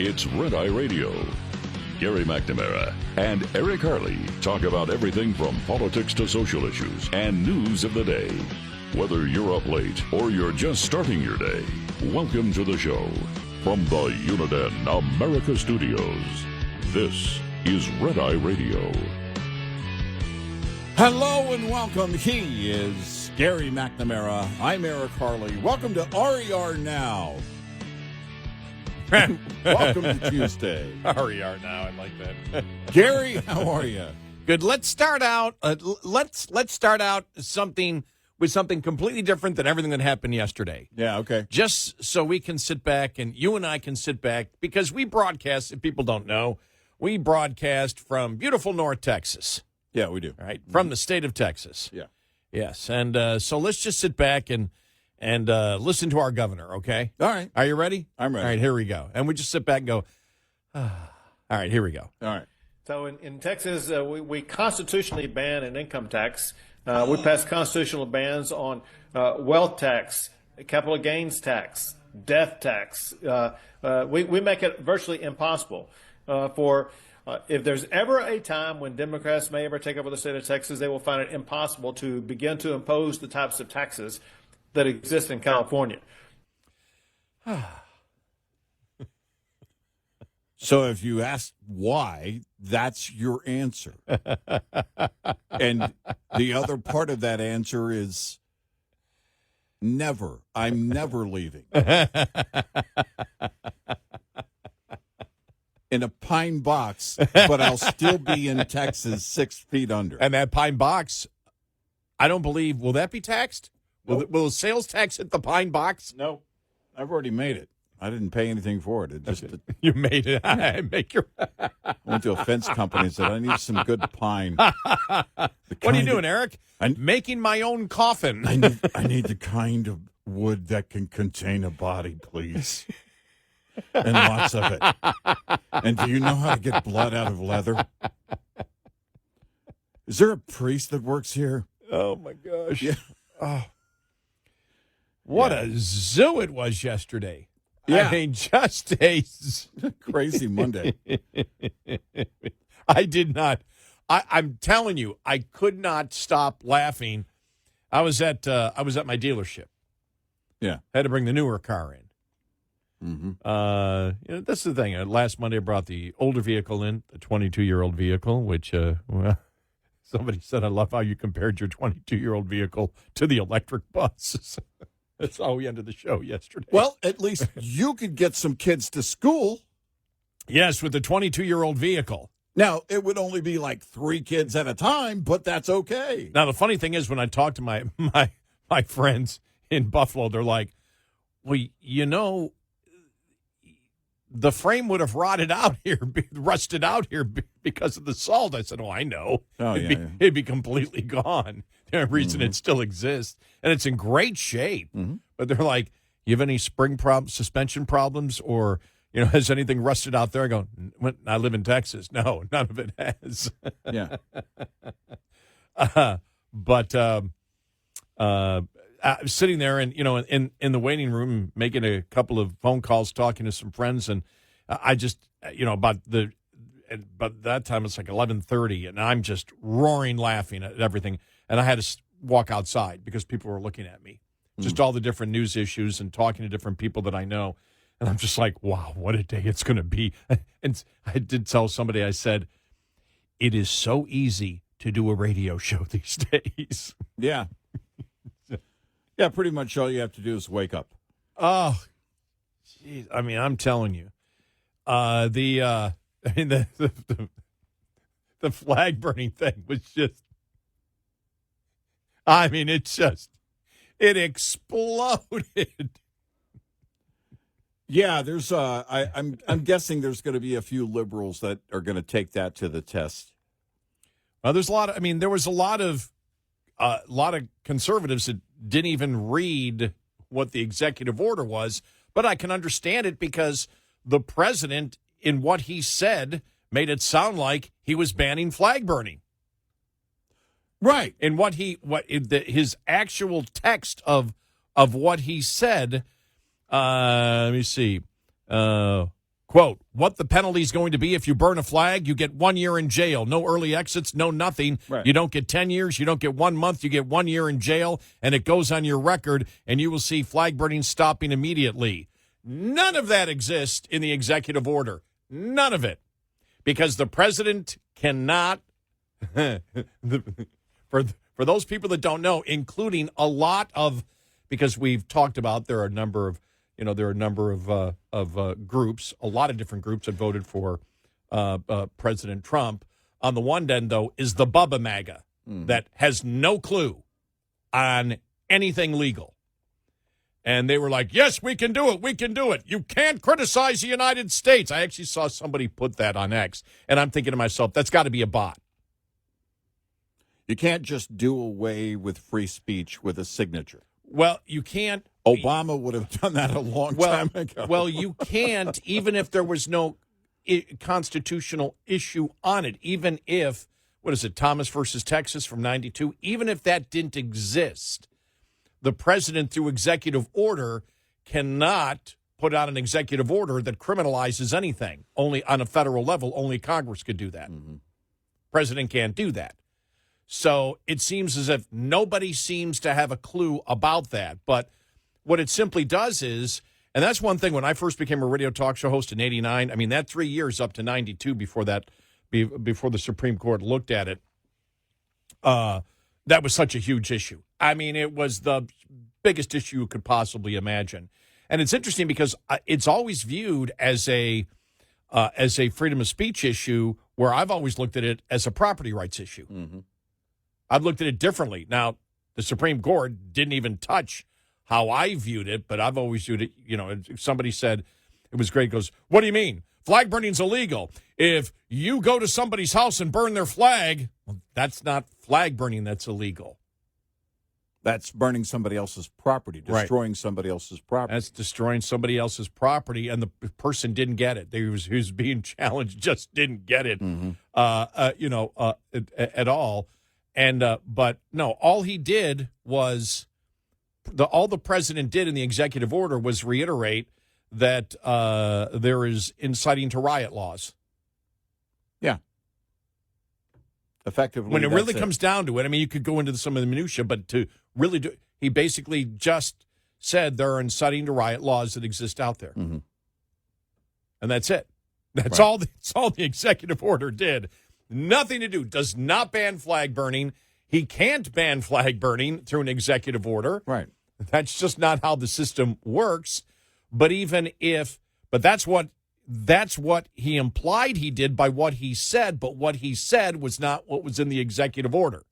It's Red Eye Radio. Gary McNamara and Eric Harley talk about everything from politics to social issues and news of the day. Whether you're up late or you're just starting your day, welcome to the show. From the Uniden America Studios, this is Red Eye Radio. Hello and welcome. He is Gary McNamara. I'm Eric Harley. Welcome to RER Now. Welcome to Tuesday. RER Now, I like that. Gary, how are you? Good. Let's start out. Let's start out with something completely different than everything that happened yesterday. Yeah, okay. Just so we can sit back and you and I can sit back because we broadcast. If people don't know, we broadcast from beautiful North Texas. Yeah, we do. All right, from the state of Texas. Yeah. Yes, and so let's just sit back and listen to our governor, okay? All right. Are you ready? I'm ready. All right, here we go. And we just sit back and go, all right, here we go. All right. So in Texas, we constitutionally ban an income tax. We pass constitutional bans on wealth tax, capital gains tax, death tax. We make it virtually impossible if there's ever a time when Democrats may ever take over the state of Texas, they will find it impossible to begin to impose the types of taxes that exist in California. So if you ask why, that's your answer. And the other part of that answer is never. I'm never leaving. In a pine box, but I'll still be in Texas 6 feet under. And that pine box, I don't believe, will that be taxed? Nope. Will the sales tax hit the pine box? No. I've already made it. I didn't pay anything for it. It just You made it. I make your. I went to a fence company and said, I need some good pine. What are you doing, Eric? I'm making my own coffin. I need the kind of wood that can contain a body, please. And lots of it. And do you know how to get blood out of leather? Is there a priest that works here? Oh, my gosh. Yeah. Oh. What a zoo it was yesterday. Yeah. I mean, just a crazy Monday. I did not. I'm telling you, I could not stop laughing. I was at my dealership. Yeah. Had to bring the newer car in. Mm-hmm. That's the thing. Last Monday, I brought the older vehicle in, the 22-year-old vehicle, which, well, somebody said, I love how you compared your 22-year-old vehicle to the electric bus. That's how we ended the show yesterday. Well, at least you could get some kids to school. Yes, with the 22-year-old vehicle. Now, it would only be like 3 kids at a time, but that's okay. Now, the funny thing is when I talk to my friends in Buffalo, they're like, well, the frame would have rusted out here because of the salt. I said, oh, I know. Oh, It'd be completely gone. The reason it still exists. And it's in great shape. Mm-hmm. But they're like, you have any suspension problems? Or, has anything rusted out there? I go, I live in Texas. No, none of it has. Yeah. Sitting there and, in the waiting room, making a couple of phone calls, talking to some friends. And I just, but that time it's like 11:30 and I'm just roaring laughing at everything. And I had to walk outside because people were looking at me, just all the different news issues and talking to different people that I know. And I'm just like, wow, what a day it's going to be. And I did tell somebody, I said, it is so easy to do a radio show these days. Yeah. Yeah, pretty much all you have to do is wake up. Oh, geez. I mean, I'm telling you, the flag burning thing was just, I mean, it exploded. Yeah, there's I'm guessing there's going to be a few liberals that are going to take that to the test. Well, there was a lot of conservatives that didn't even read what the executive order was, but I can understand it because the president, in what he said, made it sound like he was banning flag burning. Right. And his actual text of what he said, let me see, Quote, what the penalty is going to be if you burn a flag, you get 1 year in jail. No early exits, no nothing. Right. You don't get 10 years. You don't get 1 month. You get 1 year in jail, and it goes on your record, and you will see flag burning stopping immediately. None of that exists in the executive order. None of it. Because the president cannot, for those people that don't know, including a lot of, because we've talked about there are a number of groups, a lot of different groups that voted for President Trump. On the one end, though, is the Bubba MAGA that has no clue on anything legal. And they were like, yes, we can do it. We can do it. You can't criticize the United States. I actually saw somebody put that on X, and I'm thinking to myself, that's got to be a bot. You can't just do away with free speech with a signature. Well, you can't. Obama would have done that a long time ago. Well, you can't, even if there was no constitutional issue on it, even if, what is it, Thomas versus Texas from 92, even if that didn't exist, the president, through executive order, cannot put out an executive order that criminalizes anything. Only on a federal level, only Congress could do that. Mm-hmm. President can't do that. So it seems as if nobody seems to have a clue about that. But what it simply does is, and that's one thing, when I first became a radio talk show host in 89, I mean, that 3 years up to 92 before the Supreme Court looked at it, that was such a huge issue. I mean, it was the biggest issue you could possibly imagine. And it's interesting because it's always viewed as a freedom of speech issue, where I've always looked at it as a property rights issue. Mm-hmm. I've looked at it differently. Now, the Supreme Court didn't even touch how I viewed it, but I've always viewed it, somebody said, it was great, goes, what do you mean? Flag burning's illegal. If you go to somebody's house and burn their flag, well, that's not flag burning, that's illegal. That's burning somebody else's property, destroying somebody else's property. That's destroying somebody else's property, and the person didn't get it. He was being challenged, just didn't get it, at all. And but no, all he did was all the president did in the executive order was reiterate that there is inciting to riot laws. Yeah. Effectively, when it really comes down to it, I mean, you could go into some of the minutia, but to really do, he basically just said there are inciting to riot laws that exist out there, and that's it. That's all. That's all the executive order did. Nothing to do. Does not ban flag burning. He can't ban flag burning through an executive order. Right. That's just not how the system works. But that's what he implied he did by what he said, but what he said was not what was in the executive order.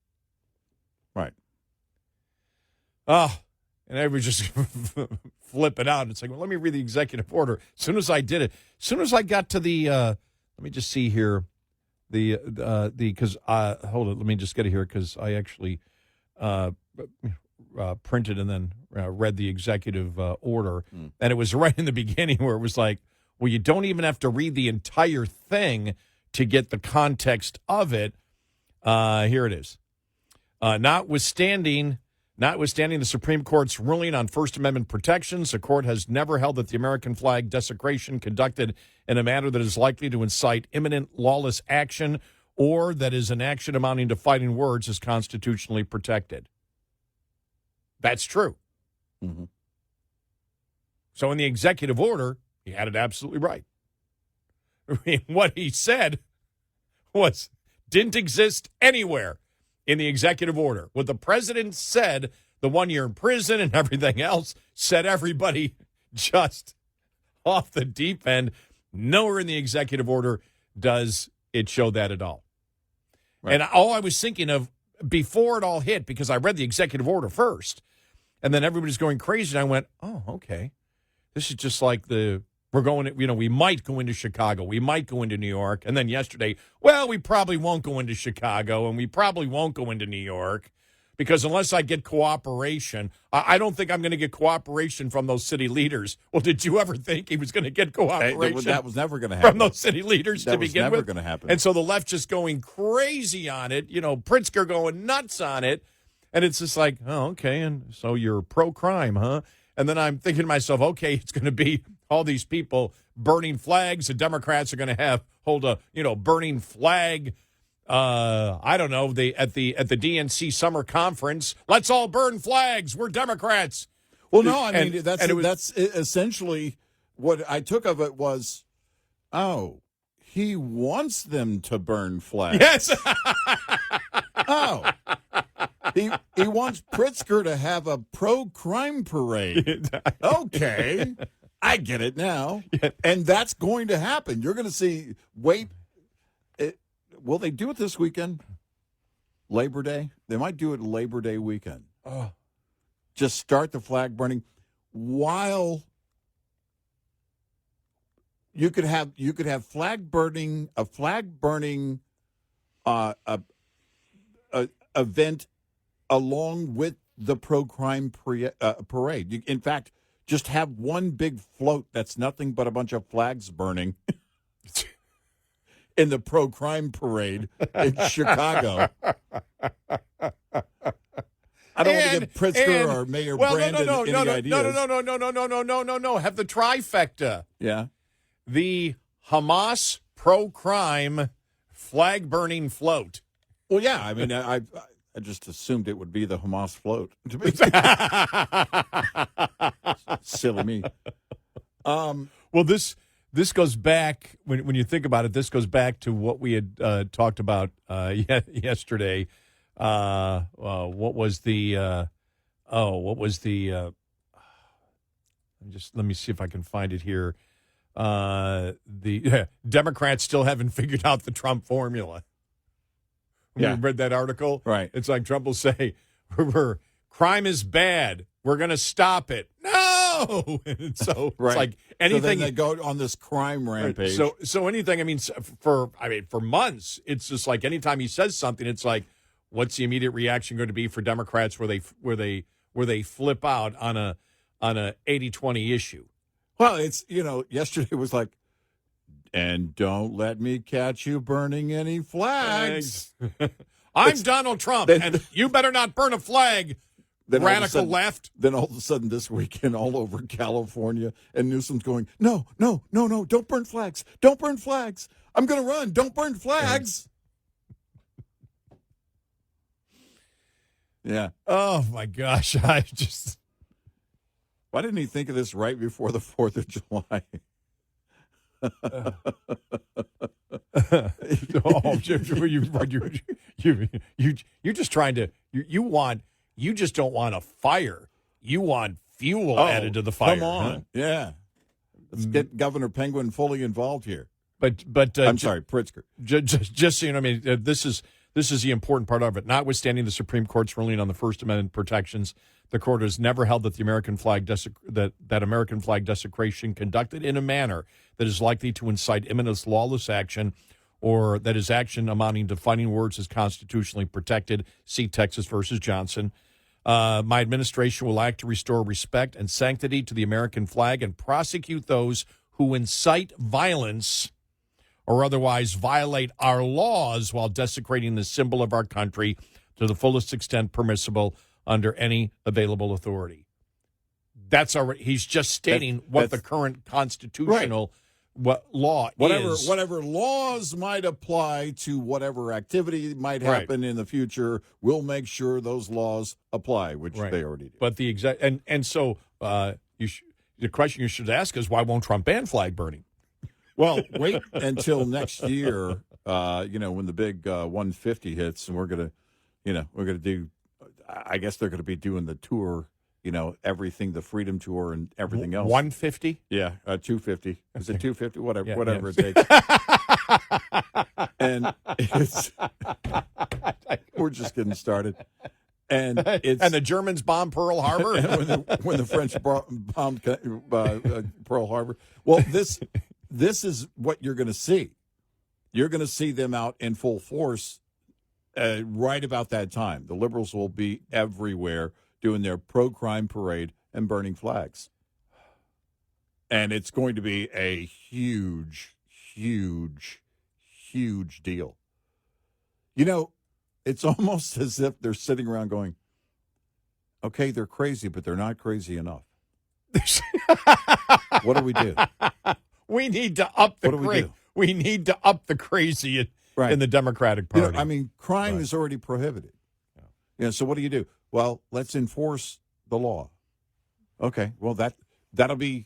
Right. And I was just flipping out. It's like, well, let me read the executive order. As soon as I did it, as soon as I got to the, let me just see here, because hold it, let me just get it here, because I actually printed and then read the executive order, and it was right in the beginning where it was like, well, you don't even have to read the entire thing to get the context of it. Here it is. Notwithstanding the Supreme Court's ruling on First Amendment protections, the court has never held that the American flag desecration conducted in a manner that is likely to incite imminent lawless action or that is an action amounting to fighting words is constitutionally protected. That's true. Mm-hmm. So in the executive order, he had it absolutely right. I mean, what he said didn't exist anywhere in the executive order. What the president said, the 1 year in prison and everything else, set everybody just off the deep end. Nowhere in the executive order does it show that at all. Right. And all I was thinking of before it all hit, because I read the executive order first, and then everybody's going crazy, and I went, oh, okay. This is just like we're going, we might go into Chicago. We might go into New York. And then yesterday, well, we probably won't go into Chicago, and we probably won't go into New York, because unless I get cooperation, I don't think I'm going to get cooperation from those city leaders. Well, did you ever think he was going to get cooperation? That was never going to happen. From those city leaders to begin with? That was never going to happen. And so the left just going crazy on it, Pritzker going nuts on it. And it's just like, oh, okay, and so you're pro-crime, huh? And then I'm thinking to myself, okay, it's going to be all these people burning flags. The Democrats are going to hold a burning flag. I don't know. At the DNC summer conference, let's all burn flags. We're Democrats. Well, no, I mean that's essentially what I took of it was, oh, he wants them to burn flags. Yes. Oh, he wants Pritzker to have a pro-crime parade. Okay, I get it now, and that's going to happen. You're going to see. Will they do it this weekend? Labor Day? They might do it Labor Day weekend. Oh. Just start the flag burning while you could have flag burning, a flag burning event along with the pro-crime parade. In fact, just have one big float that's nothing but a bunch of flags burning in the pro-crime parade in Chicago. I don't want to give Pritzker or Mayor Brandon any ideas. No. Have the trifecta. Yeah. The Hamas pro-crime flag-burning float. Well, yeah. I mean, I just assumed it would be the Hamas float. Silly me. Well, this goes back, when you think about it, this goes back to what we had talked about yesterday. What was the let me see if I can find it here. The Democrats still haven't figured out the Trump formula. Yeah. You read that article? Right. It's like Trump will say, crime is bad. We're going to stop it. No! So right. It's like anything. So then they go on this crime rampage. So anything, for months, it's just like anytime he says something, it's like, what's the immediate reaction going to be for Democrats where they flip out on a 80-20 issue? Well, it's, yesterday was like, and don't let me catch you burning any flags. I'm Donald Trump, and you better not burn a flag, radical left. Then all of a sudden this weekend all over California, and Newsom's going, no, don't burn flags. Don't burn flags. I'm going to run. Don't burn flags. Yeah. Oh, my gosh. Why didn't he think of this right before the 4th of July? You're just trying to you just don't want a fire. You want fuel added to the fire. Come on. Huh? Yeah. Let's get Governor Penguin fully involved here. But I'm sorry, Pritzker. Just so you know, this is the important part of it. Notwithstanding the Supreme Court's ruling on the First Amendment protections, the court has never held that the American flag American flag desecration conducted in a manner that is likely to incite imminent lawless action, or that is action amounting to fighting words is constitutionally protected. See Texas versus Johnson. My administration will act to restore respect and sanctity to the American flag and prosecute those who incite violence or otherwise violate our laws while desecrating the symbol of our country to the fullest extent permissible under any available authority. That's already, he's just stating what the current constitutional law is. Whatever laws might apply to whatever activity might happen in the future, we'll make sure those laws apply, which they already do. But the exact so the question you should ask is, why won't Trump ban flag burning? Well, wait until next year, when the big 150 hits, and we're gonna do. I guess they're going to be doing the tour, everything, the Freedom Tour and everything else. 150? Yeah, 250. Is it 250? Whatever it takes. And we're just getting started. And the Germans bombed Pearl Harbor? when the French bombed Pearl Harbor. Well, this is what you're going to see. You're going to see them out in full force. Right about that time, the liberals will be everywhere doing their pro-crime parade and burning flags. And it's going to be a huge, huge, huge deal. It's almost as if they're sitting around going, okay, they're crazy, but they're not crazy enough. What do we do? We need to up the What do we do? We need to up the crazy Right. in the Democratic You Party. know, I mean, crime Right. is already prohibited. So what do you do? Well, let's enforce the law. Okay. Well, that'll be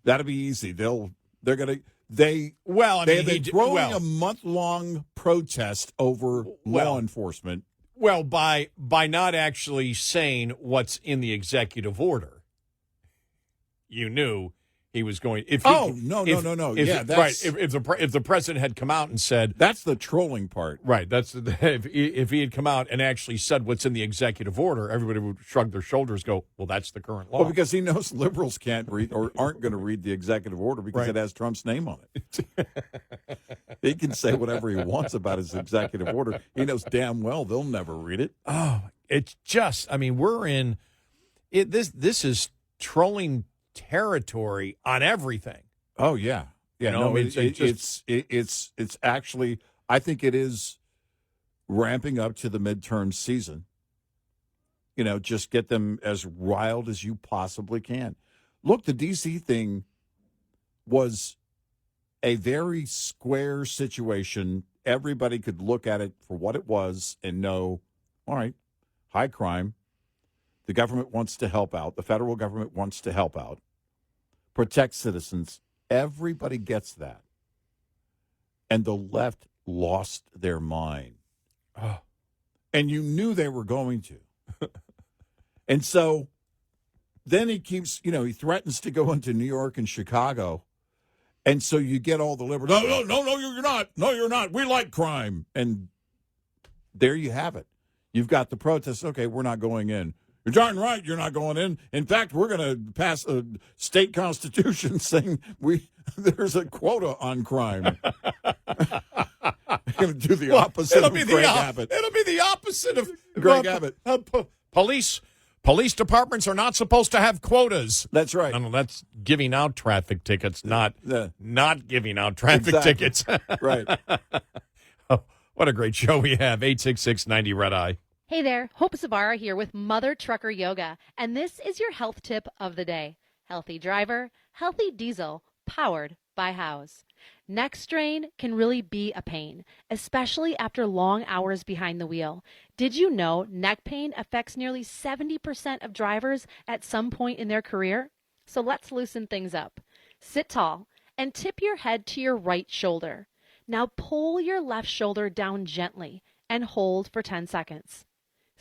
easy. They've been throwing a month-long protest over law enforcement. Well, by not actually saying what's in the executive order, you knew he was going. No. If, Yeah, right. that's If the president had come out and said, that's the trolling part. right, if he had come out and actually said what's in the executive order, everybody would shrug their shoulders, go, well, that's the current law. Well, because he knows liberals can't read or aren't going to read the executive order because it has Trump's name on it. He can say whatever he wants about his executive order. He knows damn well they'll never read it. Oh, it's just, I mean, we're in it. This is trolling territory on everything. Oh yeah, yeah. You know, No, I mean, it's actually. I think it is ramping up to the midterm season. Just get them as riled as you possibly can. Look, the D.C. thing was a very square situation. Everybody could look at it for what it was and know, all right, high crime. The government wants to help out. The federal government wants to help out, protect citizens. Everybody gets that. And the left lost their mind. Oh. And you knew they were going to. And so then he keeps, he threatens to go into New York and Chicago. And so you get all the liberals, no, you're not. No, you're not. We like crime. And there you have it. You've got the protests. Okay, we're not going in. You're darn right you're not going in. In fact, we're going to pass a state constitution saying there's a quota on crime. Going to do the opposite of Greg Abbott. It'll be the opposite of Greg Abbott. Police departments are not supposed to have quotas. That's right. No, that's giving out traffic tickets, not giving out traffic tickets. Right. Oh, what a great show we have. 866-90 Red Eye. Hey there, Hope Savara here with Mother Trucker Yoga, and this is your health tip of the day. Healthy driver, healthy diesel, powered by House. Neck strain can really be a pain, especially after long hours behind the wheel. Did you know neck pain affects nearly 70% of drivers at some point in their career? So let's loosen things up. Sit tall and tip your head to your right shoulder. Now pull your left shoulder down gently and hold for 10 seconds.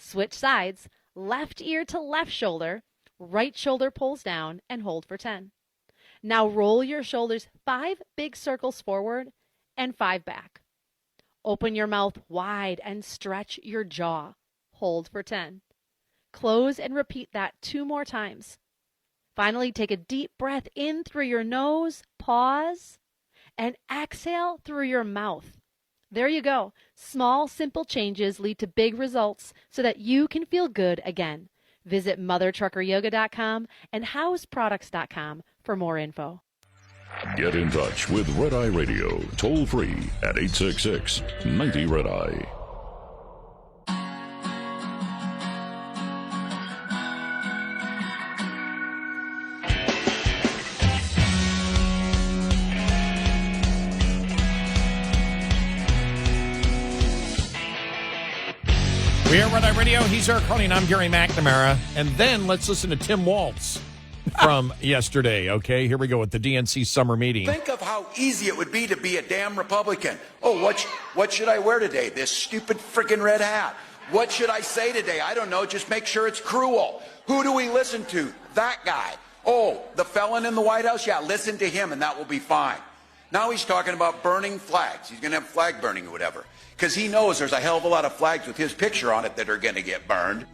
Switch sides, left ear to left shoulder, right shoulder pulls down and hold for 10. Now roll your shoulders 5 big circles forward and 5 back. Open your mouth wide and stretch your jaw. Hold for 10. Close and repeat that 2 more times. Finally, take a deep breath in through your nose, pause, and exhale through your mouth. There you go. Small, simple changes lead to big results so that you can feel good again. Visit mothertruckeryoga.com and houseproducts.com for more info. Get in touch with Red Eye Radio, toll free at 866-90 Red Eye. We are Red Eye Radio. He's Eric Harley, and I'm Gary McNamara. And then let's listen to Tim Waltz from yesterday, okay? Here we go with the DNC summer meeting. Think of how easy it would be to be a damn Republican. Oh, what should I wear today? This stupid freaking red hat. What should I say today? I don't know. Just make sure it's cruel. Who do we listen to? That guy. Oh, the felon in the White House? Yeah, listen to him and that will be fine. Now he's talking about burning flags. He's going to have flag burning or whatever. Because he knows there's a hell of a lot of flags with his picture on it that are going to get burned.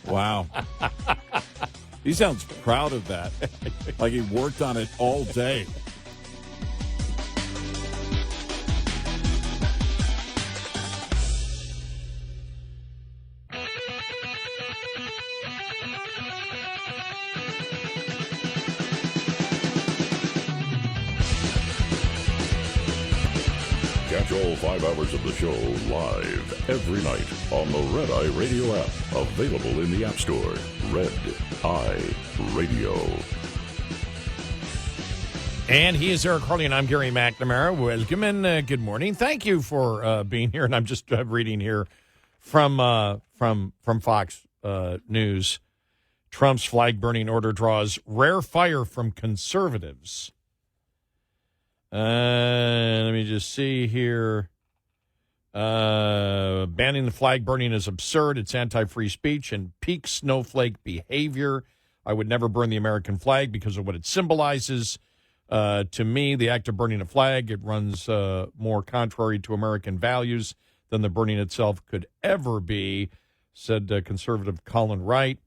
Wow. He sounds proud of that. Like he worked on it all day. Watch all 5 hours of the show live every night on the Red Eye Radio app. Available in the App Store. Red Eye Radio. And he is Eric Harley, and I'm Gary McNamara. Welcome and good morning. Thank you for being here. And I'm just reading here from Fox News. Trump's flag-burning order draws rare fire from conservatives. Let me just see here. Banning the flag burning is absurd. It's anti-free speech and peak snowflake behavior. I would never burn the American flag because of what it symbolizes. To me, the act of burning a flag, it runs more contrary to American values than the burning itself could ever be, said conservative Colin Wright.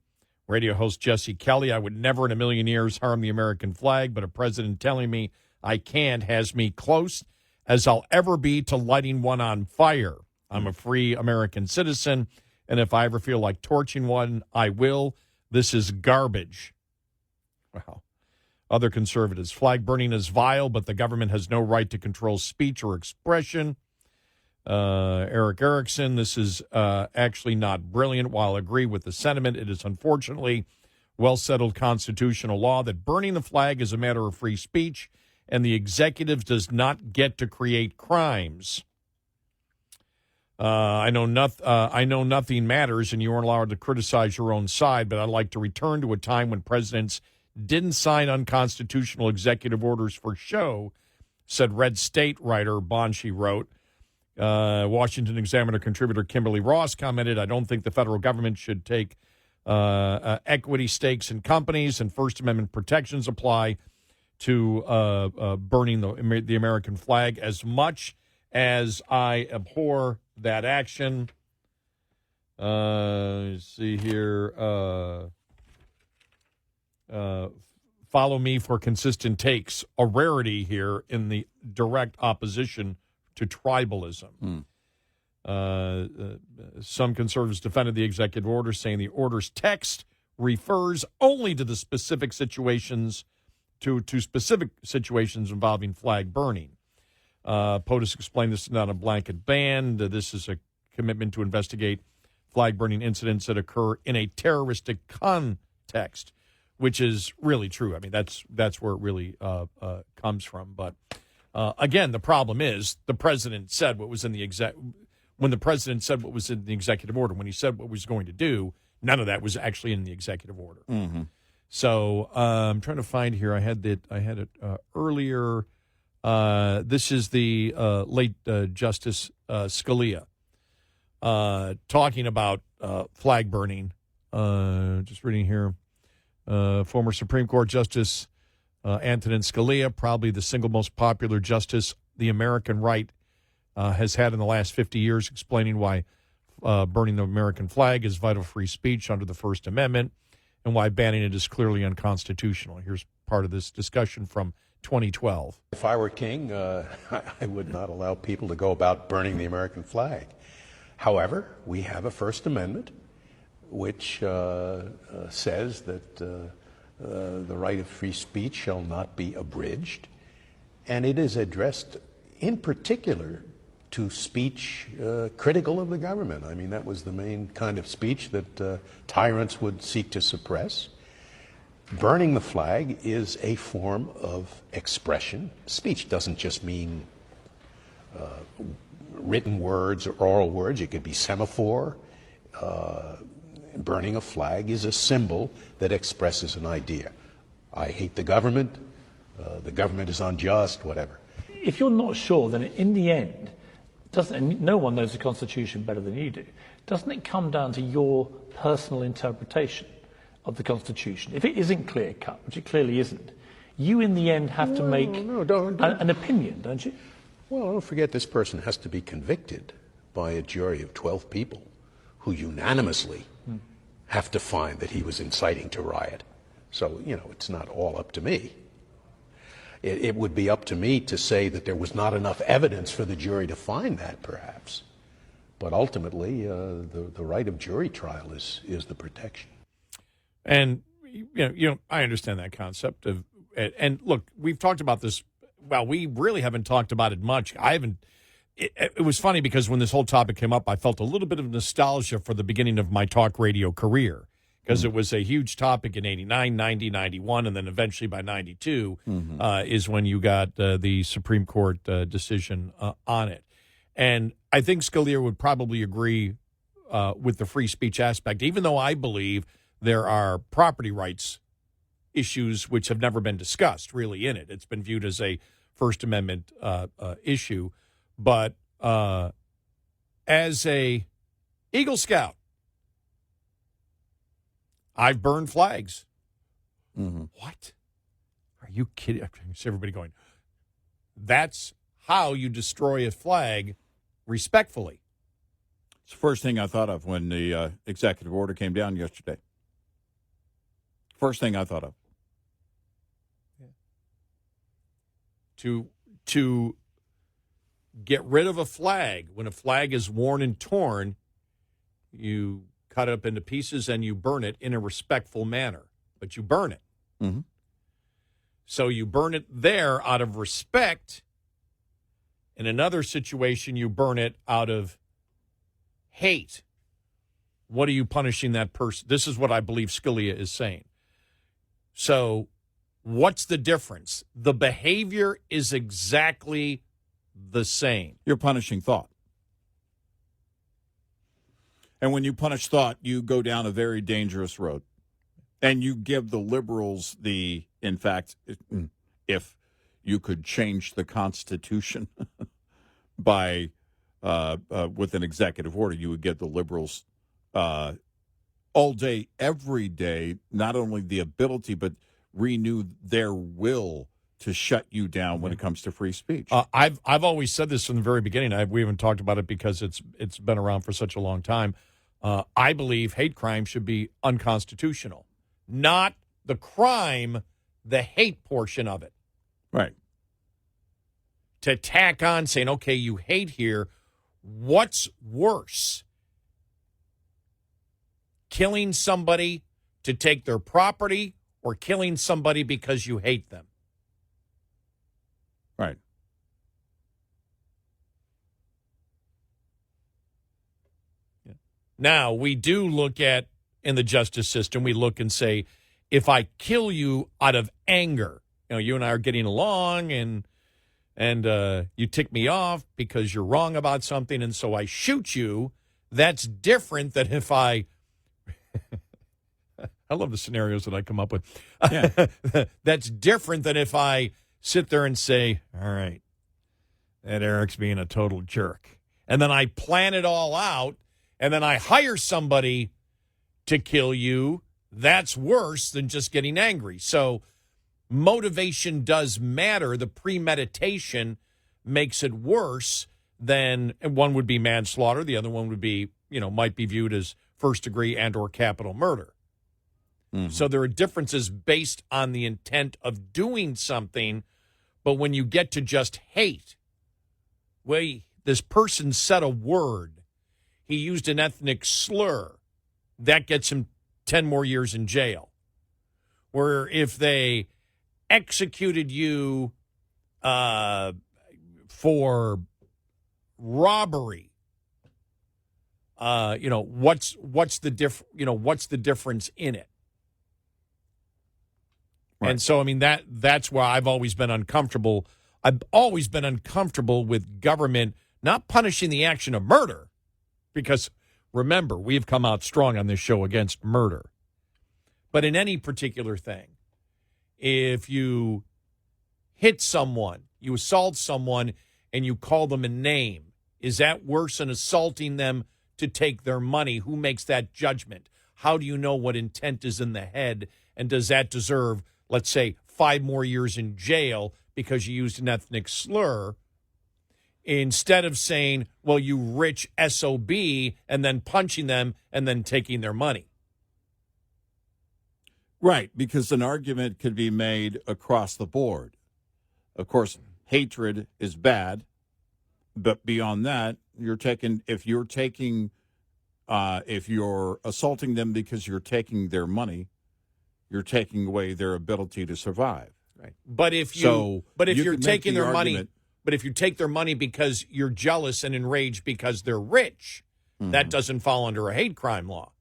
Radio host Jesse Kelly, I would never in a million years harm the American flag, but a president telling me I can't has me close as I'll ever be to lighting one on fire. I'm a free American citizen, and if I ever feel like torching one, I will. This is garbage. Wow. Other conservatives, flag burning is vile, but the government has no right to control speech or expression. Eric Erickson, this is actually not brilliant. While I agree with the sentiment, it is unfortunately well-settled constitutional law that burning the flag is a matter of free speech, and the executive does not get to create crimes. I know nothing matters, and you aren't allowed to criticize your own side, but I'd like to return to a time when presidents didn't sign unconstitutional executive orders for show, said Red State writer Bonshi wrote. Washington Examiner contributor Kimberly Ross commented, I don't think the federal government should take equity stakes in companies, and First Amendment protections apply to burning the American flag. As much as I abhor that action, let's see here, follow me for consistent takes, a rarity here in the direct opposition to tribalism. Some conservatives defended the executive order, saying the order's text refers only to the specific situations, to specific situations involving flag burning. POTUS explained this is not a blanket ban. This is a commitment to investigate flag burning incidents that occur in a terroristic context, which is really true. I mean, that's where it really comes from. But again, the problem is the president said what was in the when the president said what was in the executive order, when he said what he was going to do, none of that was actually in the executive order. Mm-hmm. So I'm trying to find here. I had it earlier. This is the late Justice Scalia talking about flag burning. Just reading here. Former Supreme Court Justice Antonin Scalia, probably the single most popular justice the American right has had in the last 50 years, explaining why burning the American flag is vital free speech under the First Amendment and why banning it is clearly unconstitutional. Here's part of this discussion from 2012. If I were king, I would not allow people to go about burning the American flag. However, we have a First Amendment which says that the right of free speech shall not be abridged, and it is addressed in particular to speech critical of the government. I mean, that was the main kind of speech that tyrants would seek to suppress. Burning the flag is a form of expression. Speech doesn't just mean written words or oral words. It could be semaphore. Burning a flag is a symbol that expresses an idea. I hate the government is unjust, whatever. If you're not sure, then in the end, and no one knows the Constitution better than you do, doesn't it come down to your personal interpretation of the Constitution? If it isn't clear-cut, which it clearly isn't, you in the end have to make an opinion, don't you? Well, don't forget this person has to be convicted by a jury of 12 people who unanimously have to find that he was inciting to riot. So, it's not all up to me. It would be up to me to say that there was not enough evidence for the jury to find that, perhaps. But ultimately, the right of jury trial is the protection. And, I understand that concept of, and look, we've talked about this. Well, we really haven't talked about it much. it was funny because when this whole topic came up, I felt a little bit of nostalgia for the beginning of my talk radio career because it was a huge topic in 89, 90, 91, and then eventually by 92 is when you got the Supreme Court decision on it. And I think Scalia would probably agree with the free speech aspect, even though I believe there are property rights issues which have never been discussed really in it. It's been viewed as a First Amendment issue. But as a Eagle Scout, I've burned flags. What? Are you kidding? It's everybody going, that's how you destroy a flag respectfully. It's the first thing I thought of when the executive order came down yesterday. First thing I thought of. To get rid of a flag, when a flag is worn and torn, you cut it up into pieces and you burn it in a respectful manner, but you burn it. So you burn it there out of respect. In another situation, you burn it out of hate. What are you punishing that person? This is what I believe Scalia is saying. So what's the difference? The behavior is exactly the same. You're punishing thought. And when you punish thought, you go down a very dangerous road. And you give the liberals in fact, if you could change the Constitution by with an executive order, you would give the liberals all day, every day, not only the ability, but renew their will to shut you down when it comes to free speech. I've always said this from the very beginning. We haven't talked about it because it's been around for such a long time. I believe hate crime should be unconstitutional, not the crime, the hate portion of it. Right. To tack on saying, okay, you hate here, what's worse? Killing somebody to take their property or killing somebody because you hate them? Right. Yeah. Now, we do look at, in the justice system, we look and say, if I kill you out of anger, you and I are getting along and you tick me off because you're wrong about something, and so I shoot you, that's different than if I love the scenarios that I come up with. Yeah. That's different than if I sit there and say, all right, that Eric's being a total jerk. And then I plan it all out, and then I hire somebody to kill you. That's worse than just getting angry. So motivation does matter. The premeditation makes it worse than, and one would be manslaughter. The other one would be, might be viewed as first degree and or capital murder. So there are differences based on the intent of doing something. But when you get to just hate, this person said a word. He used an ethnic slur. That gets him 10 more years in jail. Where if they executed you for robbery, what's the difference in it? Right. And so, that's where I've always been uncomfortable. I've always been uncomfortable with government not punishing the action of murder, because remember, we've come out strong on this show against murder. But in any particular thing, if you hit someone, you assault someone, and you call them a name, is that worse than assaulting them to take their money? Who makes that judgment? How do you know what intent is in the head? And does that deserve, let's say, 5 more years in jail because you used an ethnic slur, instead of saying, well, you rich SOB, and then punching them and then taking their money? Right, because an argument could be made across the board. Of course, hatred is bad, but beyond that, if you're assaulting them because you're taking their money, you're taking away their ability to survive. Right. But if you're taking their money, But if you take their money because you're jealous and enraged because they're rich, that doesn't fall under a hate crime law.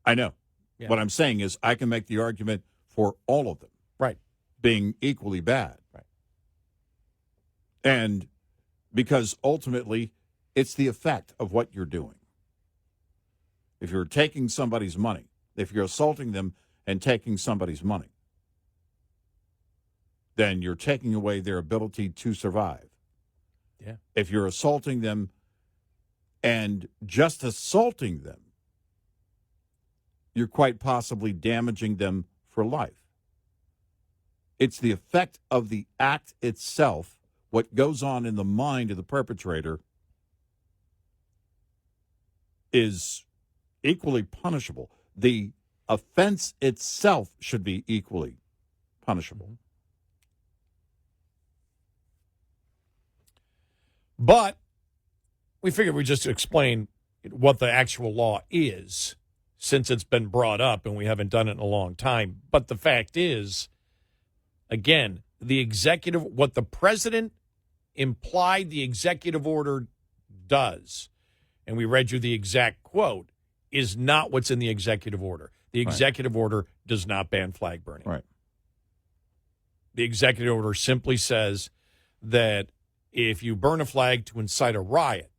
I know. Yeah. What I'm saying is I can make the argument for all of them Right. being equally bad. Right. And because ultimately it's the effect of what you're doing. If you're taking somebody's money, if you're assaulting them and taking somebody's money, then you're taking away their ability to survive. Yeah. If you're assaulting them and just assaulting them, you're quite possibly damaging them for life. It's the effect of the act itself, what goes on in the mind of the perpetrator, is equally punishable. The offense itself should be equally punishable. But we figured we'd just explain what the actual law is, since it's been brought up and we haven't done it in a long time. But the fact is, again, the executive, what the president implied the executive order does, and we read you the exact quote, is not what's in the executive order. The executive order does not ban flag burning. Right. The executive order simply says that if you burn a flag to incite a riot,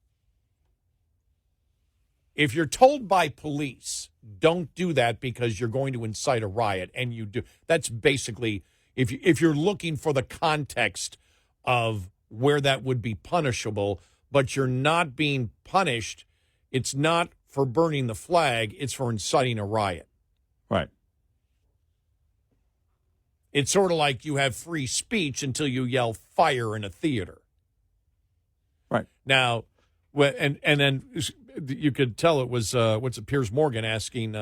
if you're told by police, don't do that because you're going to incite a riot, and you do, that's basically, if you're looking for the context of where that would be punishable, but you're not being punished, it's not for burning the flag, it's for inciting a riot. Right. It's sort of like you have free speech until you yell fire in a theater. Right. Now, and then you could tell it was Piers Morgan asking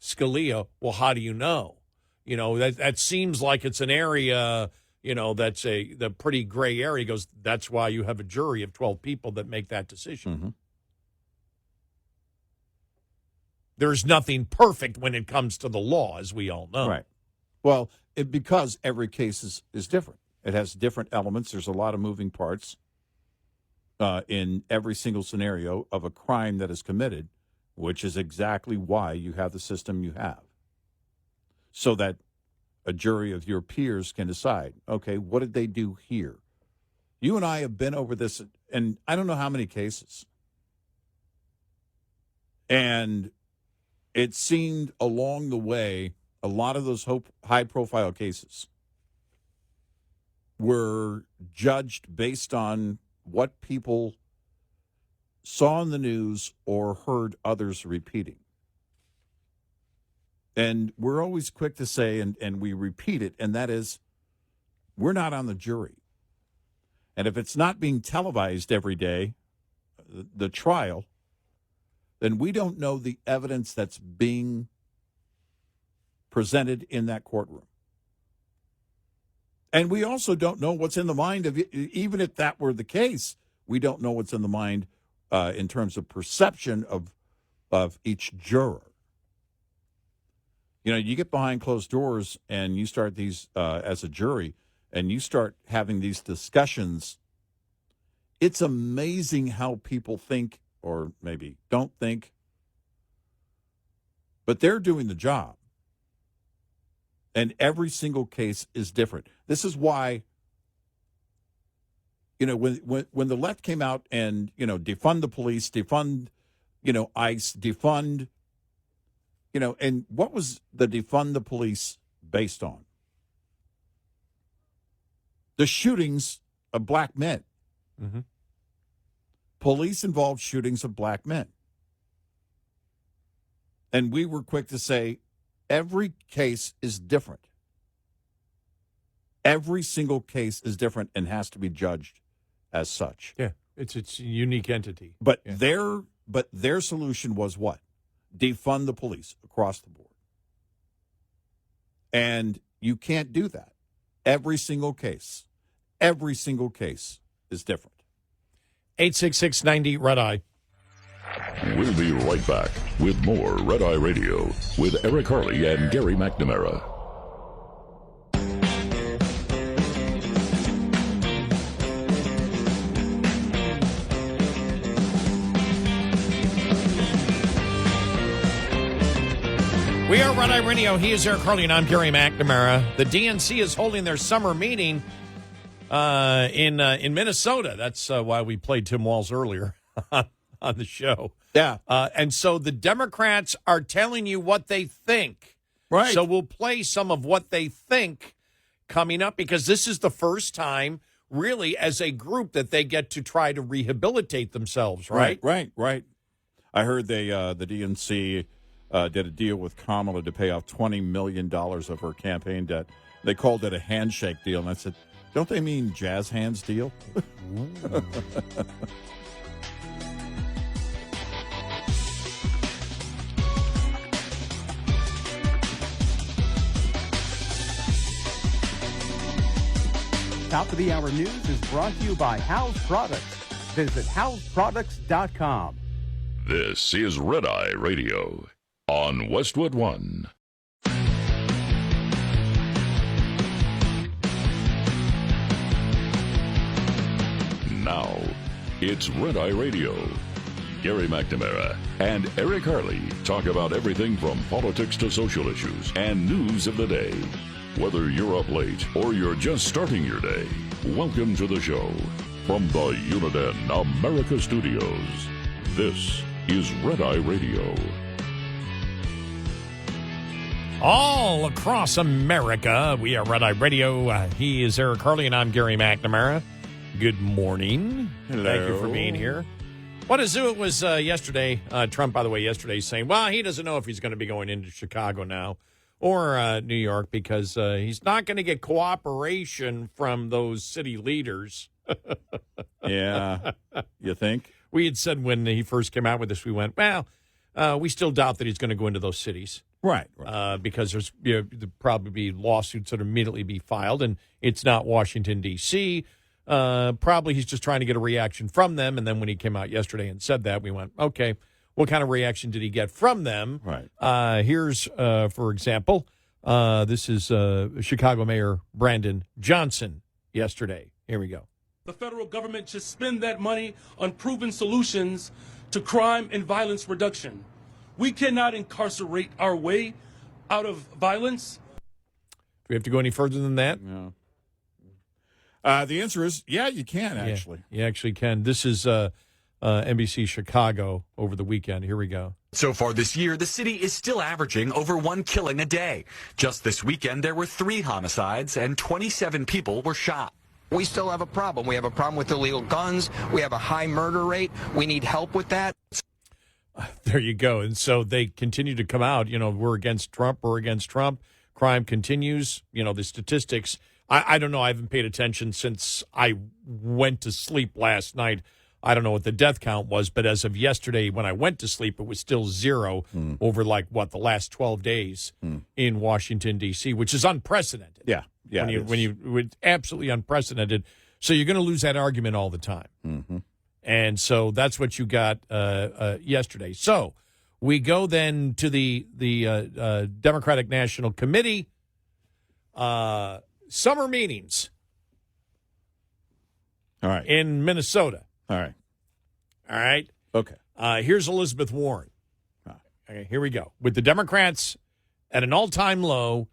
Scalia, well, how do you know? You know, that seems like it's an area, you know, that's the pretty gray area. He goes, that's why you have a jury of 12 people that make that decision. Mm-hmm. There's nothing perfect when it comes to the law, as we all know. Right. Well, because every case is different. It has different elements. There's a lot of moving parts in every single scenario of a crime that is committed, which is exactly why you have the system you have. So that a jury of your peers can decide, okay, what did they do here? You and I have been over this, and I don't know how many cases. And it seemed along the way, a lot of those high-profile cases were judged based on what people saw in the news or heard others repeating. And we're always quick to say, and we repeat it, and that is, we're not on the jury. And if it's not being televised every day, the trial, then we don't know the evidence that's being presented in that courtroom. And we also don't know what's in the mind of, even if that were the case, we don't know what's in the mind in terms of perception of each juror. You know, you get behind closed doors and you start these, as a jury, and you start having these discussions. It's amazing how people think, or maybe don't think, but they're doing the job. And every single case is different. This is why, you know, when the left came out and, you know, defund the police, defund, you know, ICE, defund, you know, and what was the defund the police based on? The shootings of black men. Mm-hmm. Police-involved shootings of black men. And we were quick to say, every case is different. Every single case is different and has to be judged as such. Yeah, it's a unique entity. But their solution was what? Defund the police across the board. And you can't do that. Every single case is different. 866-90 Red Eye. We'll be right back with more Red Eye Radio with Eric Harley and Gary McNamara. We are Red Eye Radio. He is Eric Harley, and I'm Gary McNamara. The DNC is holding their summer meeting in Minnesota. That's why we played Tim Walz earlier on the show. Yeah. And so the Democrats are telling you what they think. Right. So we'll play some of what they think coming up, because this is the first time, really, as a group that they get to try to rehabilitate themselves, right? Right. I heard the DNC did a deal with Kamala to pay off $20 million of her campaign debt. They called it a handshake deal, and I said, don't they mean jazz hands deal? Top of the Hour News is brought to you by House Products. Visit houseproducts.com. This is Red Eye Radio on Westwood One. Now, it's Red Eye Radio. Gary McNamara and Eric Harley talk about everything from politics to social issues and news of the day. Whether you're up late or you're just starting your day, welcome to the show. From the Uniden America Studios, this is Red Eye Radio. All across America, we are Red Eye Radio. He is Eric Harley, and I'm Gary McNamara. Good morning. Hello. Thank you for being here. What is it was yesterday, Trump, by the way, yesterday saying, well, he doesn't know if he's going to be going into Chicago now or New York, because he's not going to get cooperation from those city leaders. Yeah. You think? We had said when he first came out with this, we went, well, we still doubt that he's going to go into those cities. Right. Because there'll probably be lawsuits that immediately be filed, and it's not Washington, D.C. Probably he's just trying to get a reaction from them. And then when he came out yesterday and said that, we went, okay, what kind of reaction did he get from them? Right. Here's, for example, this is Chicago Mayor Brandon Johnson yesterday. Here we go. The federal government should spend that money on proven solutions to crime and violence reduction. We cannot incarcerate our way out of violence. Do we have to go any further than that? No. The answer is, yeah, you can, actually. Yeah, you actually can. This is NBC Chicago over the weekend. Here we go. So far this year, the city is still averaging over one killing a day. Just this weekend, there were 3 homicides and 27 people were shot. We still have a problem. We have a problem with illegal guns. We have a high murder rate. We need help with that. There you go. And so they continue to come out, we're against Trump, crime continues, the statistics. I don't know. I haven't paid attention since I went to sleep last night. I don't know what the death count was, but as of yesterday, when I went to sleep, it was still 0 over the last 12 days in Washington, D.C., which is unprecedented. Yeah. It's absolutely unprecedented. So you're going to lose that argument all the time. Mm-hmm. And so that's what you got yesterday. So we go then to the Democratic National Committee summer meetings. All right. In Minnesota. All right. Okay. Here's Elizabeth Warren. Okay, here we go. With the Democrats at an all-time low,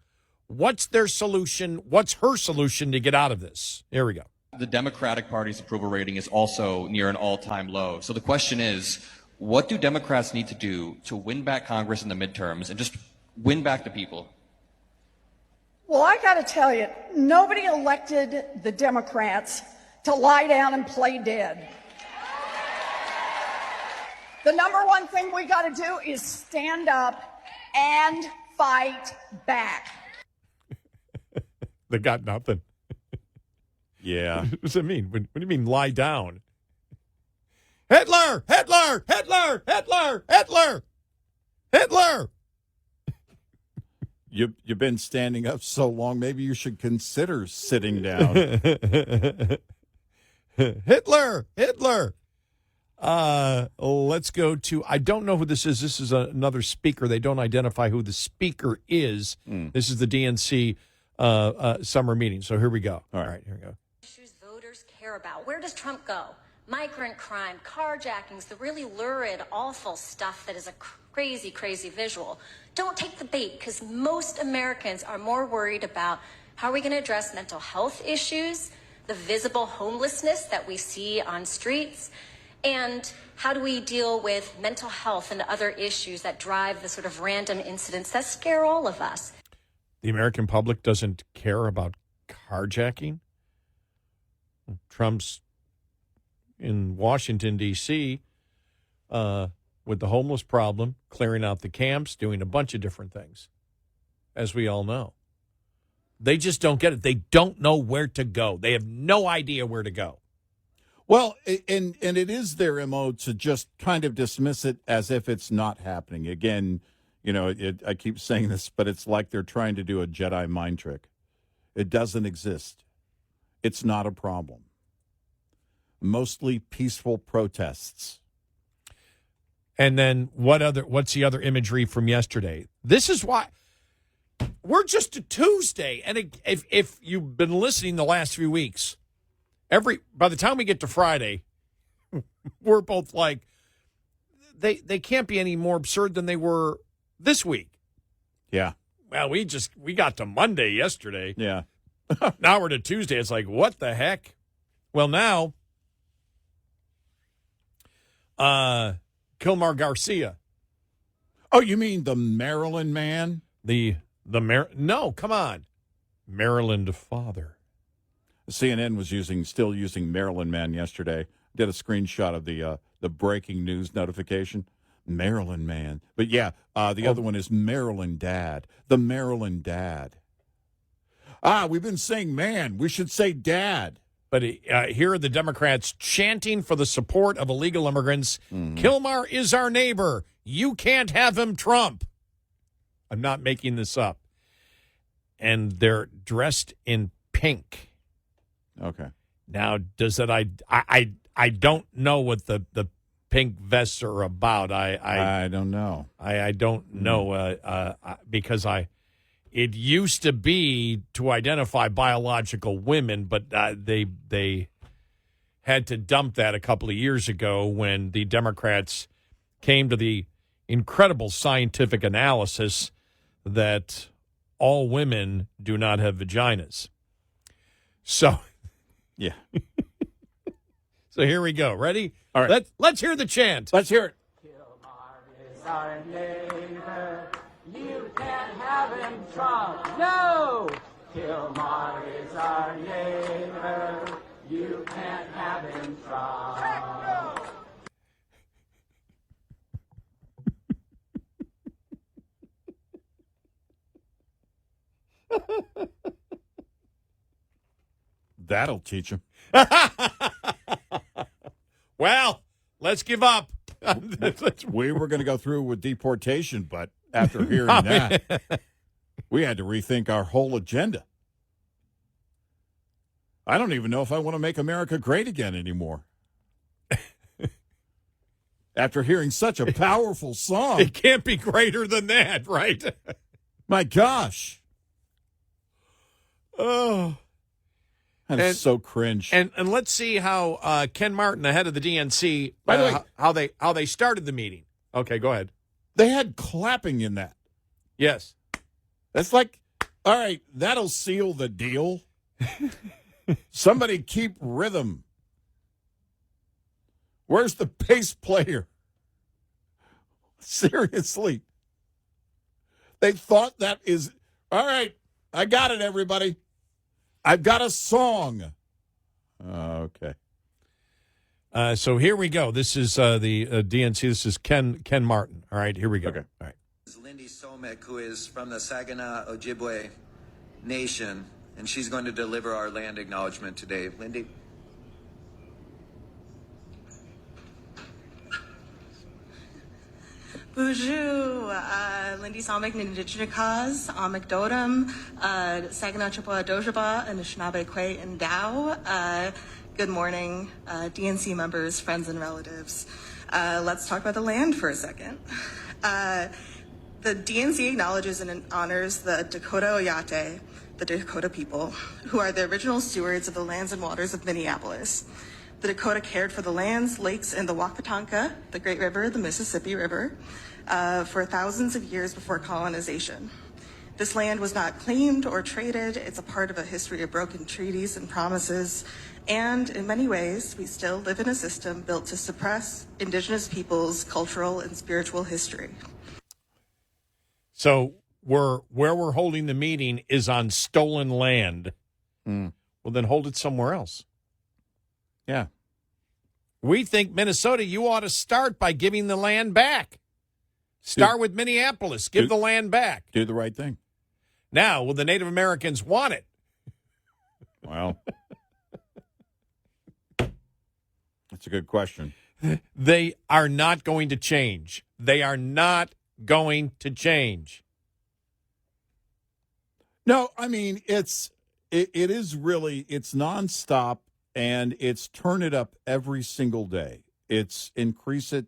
what's their solution? What's her solution to get out of this? Here we go. The Democratic Party's approval rating is also near an all-time low. So the question is, what do Democrats need to do to win back Congress in the midterms and just win back the people? Well, I got to tell you, nobody elected the Democrats to lie down and play dead. The number one thing we got to do is stand up and fight back. They got nothing. Yeah. What does that mean? What do you mean lie down? Hitler! Hitler! Hitler! Hitler! Hitler! Hitler! You've been standing up so long, maybe you should consider sitting down. Hitler! Hitler! Let's go to, I don't know who this is. This is another speaker. They don't identify who the speaker is. This is the DNC summer meeting. So here we go. All right, here we go. Issues voters care about. Where does Trump go? migrant crime, carjackings, the really lurid, awful stuff that is a crazy, crazy visual. Don't take the bait, because most Americans are more worried about how are we going to address mental health issues, the visible homelessness that we see on streets, and how do we deal with mental health and other issues that drive the sort of random incidents that scare all of us. The American public doesn't care about carjacking. Trump's in Washington, D.C., with the homeless problem, clearing out the camps, doing a bunch of different things, as we all know. They just don't get it. They don't know where to go. They have no idea where to go. Well, and it is their MO to just kind of dismiss it as if it's not happening. Again, you know, I keep saying this, but it's like they're trying to do a Jedi mind trick. It doesn't exist. It's not a problem. Mostly peaceful protests. And then what's the other imagery from yesterday? This is why we're just a Tuesday. And if you've been listening the last few weeks, by the time we get to Friday, we're both like, they can't be any more absurd than they were this week. Yeah. Well, we got to Monday yesterday. Yeah. Now we're to Tuesday. It's like, what the heck? Well, now, Kilmar Garcia. Oh, you mean the Maryland man? No, come on. Maryland father. CNN was still using Maryland man yesterday. Did a screenshot of the breaking news notification. Maryland man. But yeah, the other one is Maryland dad. The Maryland dad. We've been saying man. We should say dad. But here are the Democrats chanting for the support of illegal immigrants. Mm-hmm. Kilmar is our neighbor. You can't have him, Trump. I'm not making this up. And they're dressed in pink. Okay. Now, does that I don't know what the pink vests are about. I don't know. I don't know because it used to be to identify biological women, but they had to dump that a couple of years ago when the Democrats came to the incredible scientific analysis that all women do not have vaginas. So, yeah. So here we go. Ready? All right. Let's hear the chant. Let's hear it. Kilmar is our neighbor. You can't have him, Trump. No! Kilmar is our neighbor. You can't have him, Trump. That'll teach him. Well, let's give up. We were going to go through with deportation, but after hearing that, we had to rethink our whole agenda. I don't even know if I want to make America great again anymore. After hearing such a powerful song. It can't be greater than that, right? My gosh. Oh. That's so cringe. And let's see how Ken Martin, the head of the DNC, by the way, how they started the meeting. Okay, go ahead. They had clapping in that. Yes. That's like, all right, that'll seal the deal. Somebody keep rhythm. Where's the bass player? Seriously. They thought that is, all right, I got it, everybody. I've got a song. Okay. So here we go. This is the DNC. This is Ken Martin. All right, here we go. Okay. All right. Lindy Somek, who is from the Saginaw Ojibwe Nation, and she's going to deliver our land acknowledgement today. Lindy. Bonjour, Lindy Somek, Nindichinikas, Amek Dodam, Saginaw Chippewa Dojaba, Anishinaabe Kwe and Dow. Good morning, DNC members, friends, and relatives. Let's talk about the land for a second. The DNC acknowledges and honors the Dakota Oyate, the Dakota people, who are the original stewards of the lands and waters of Minneapolis. The Dakota cared for the lands, lakes, and the Wapatonka, the Great River, the Mississippi River, for thousands of years before colonization. This land was not claimed or traded. It's a part of a history of broken treaties and promises. And in many ways, we still live in a system built to suppress Indigenous peoples' cultural and spiritual history. So where we're holding the meeting is on stolen land. Well, then hold it somewhere else. Yeah. We think, Minnesota, you ought to start by giving the land back. Start with Minneapolis. Give the land back. Do the right thing. Now, will the Native Americans want it? Well, that's a good question. They are not going to change. They are not going to change. No, I mean, it is really, it's nonstop, and it's turn it up every single day. It's increase it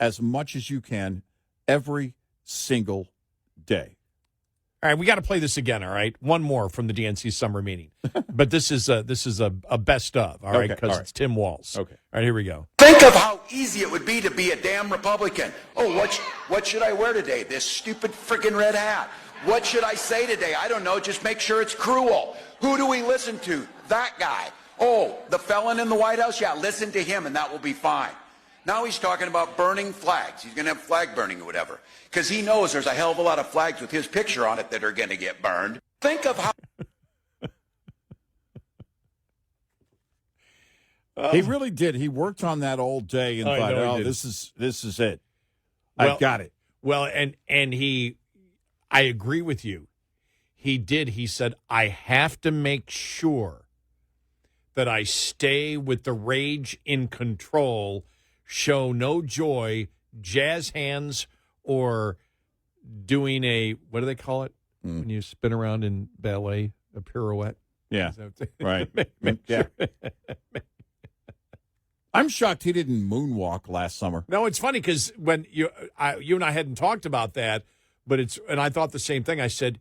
as much as you can every single day. All right, we got to play this again, all right? One more from the DNC summer meeting. But this is a best of, all right, because it's Tim Walz. Okay. All right, here we go. Think of how easy it would be to be a damn Republican. Oh, what should I wear today? This stupid freaking red hat. What should I say today? I don't know. Just make sure it's cruel. Who do we listen to? That guy. Oh, the felon in the White House? Yeah, listen to him and that will be fine. Now he's talking about burning flags. He's going to have flag burning or whatever. Because he knows there's a hell of a lot of flags with his picture on it that are going to get burned. Think of how... He really did. He worked on that all day and thought, "Oh, this is it. I've got it." Well, and I agree with you. He did. He said, "I have to make sure that I stay with the rage in control, show no joy, jazz hands, or doing a, what do they call it when you spin around in ballet, a pirouette?" Yeah, right. Yeah. I'm shocked he didn't moonwalk last summer. No, it's funny because when you and I hadn't talked about that, and I thought the same thing. I said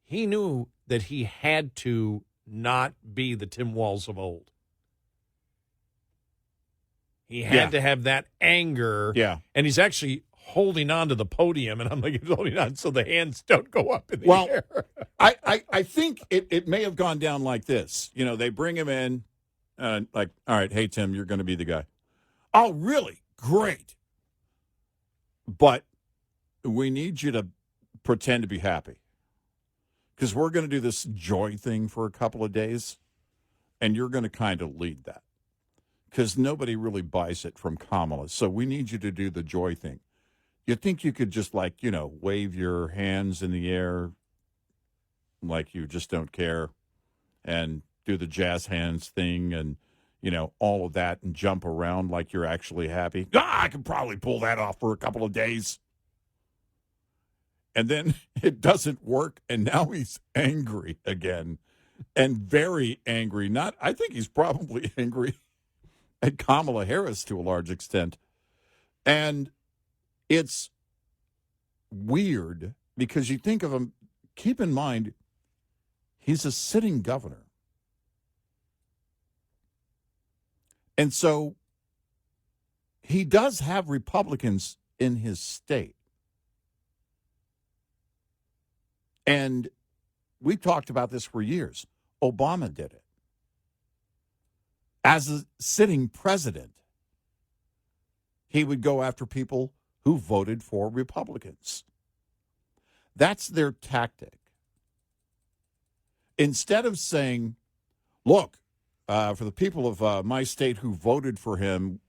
he knew that he had to not be the Tim Walz of old. He had to have that anger. Yeah. And he's actually holding on to the podium, and I'm like, he's holding on so the hands don't go up in the air. I think it may have gone down like this. You know, they bring him in, like, all right, hey, Tim, you're going to be the guy. Oh, really? Great. But we need you to pretend to be happy. Because we're going to do this joy thing for a couple of days, and you're going to kind of lead that. Because nobody really buys it from Kamala. So we need you to do the joy thing. You think you could just, like, you know, wave your hands in the air like you just don't care and do the jazz hands thing and, you know, all of that and jump around like you're actually happy. I could probably pull that off for a couple of days. And then it doesn't work, and now he's angry again, and very angry. I think he's probably angry at Kamala Harris to a large extent. And it's weird because you think of him, keep in mind, he's a sitting governor. And so he does have Republicans in his state. And we talked about this for years. Obama did it. As a sitting president, he would go after people who voted for Republicans. That's their tactic. Instead of saying, look, for the people of my state who voted for him,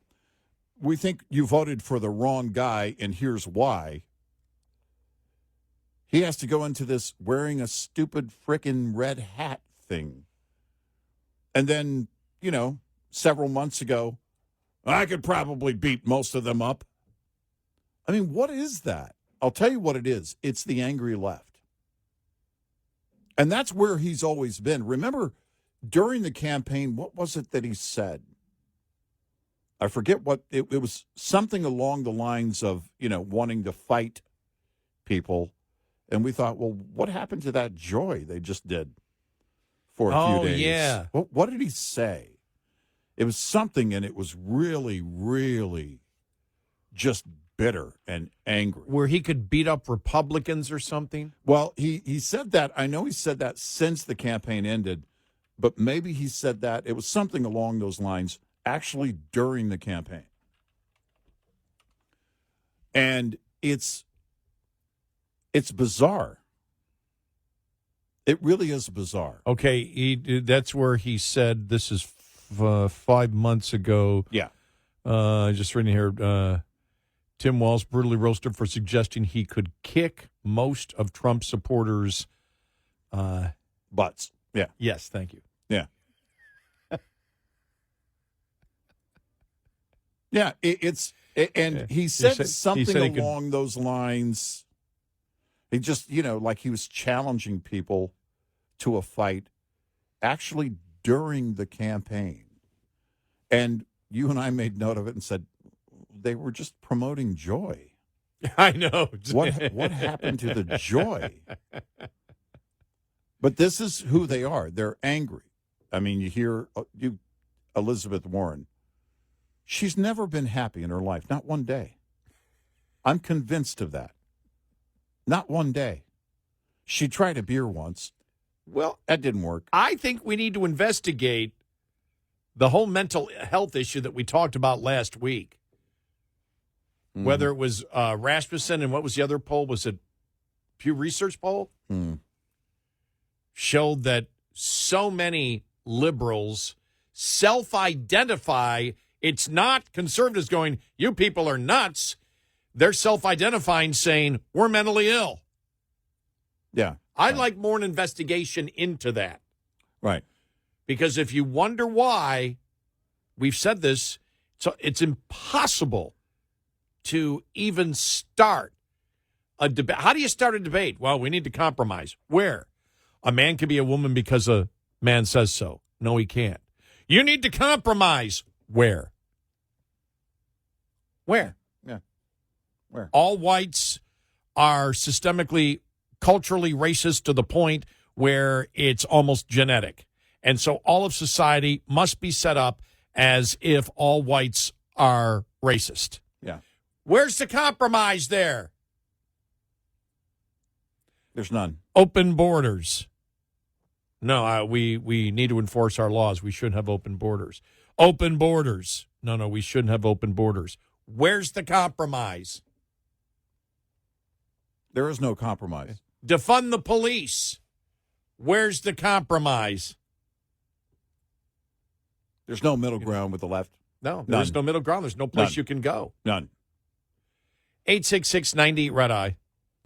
we think you voted for the wrong guy, and here's why. He has to go into this wearing a stupid frickin' red hat thing. And then, you know, several months ago, I could probably beat most of them up. I mean, what is that? I'll tell you what it is. It's the angry left. And that's where he's always been. Remember, during the campaign, what was it that he said? I forget what, it was something along the lines of, you know, wanting to fight people. And we thought, well, what happened to that joy they just did for a few days? Yeah. What did he say? It was something, and it was really, really just bitter and angry. Where he could beat up Republicans or something? Well, he said that. I know he said that since the campaign ended, but maybe he said that. It was something along those lines actually during the campaign. And it's bizarre. It really is bizarre. Okay, that's where he said, this is 5 months ago. Yeah. Just reading here, Tim Walz brutally roasted for suggesting he could kick most of Trump supporters' butts. Yeah. Yes, thank you. Yeah. Yeah, he said something along those lines. He just, like he was challenging people to a fight actually during the campaign. And you and I made note of it and said they were just promoting joy. I know. What happened to the joy? But this is who they are. They're angry. I mean, you hear Elizabeth Warren. She's never been happy in her life, not one day. I'm convinced of that. Not one day. She tried a beer once. Well, that didn't work. I think we need to investigate the whole mental health issue that we talked about last week. Mm. Whether it was Rasmussen and what was the other poll? Was it Pew Research poll? Mm. Showed that so many liberals self-identify. It's not conservatives going, you people are nuts. They're self-identifying, saying, we're mentally ill. Yeah. I'd like more an investigation into that. Right. Because if you wonder why, we've said this, so it's impossible to even start a debate. How do you start a debate? Well, we need to compromise. Where? A man can be a woman because a man says so. No, he can't. You need to compromise. Where? Where? Yeah. Where? All whites are systemically, culturally racist to the point where it's almost genetic. And so all of society must be set up as if all whites are racist. Yeah. Where's the compromise there? There's none. Open borders. No, we need to enforce our laws. We shouldn't have open borders. Open borders. No, we shouldn't have open borders. Where's the compromise? There is no compromise. Defund the police. Where's the compromise? There's no middle ground with the left. No, there's no middle ground. There's no place you can go. None. 866-90 Red Eye.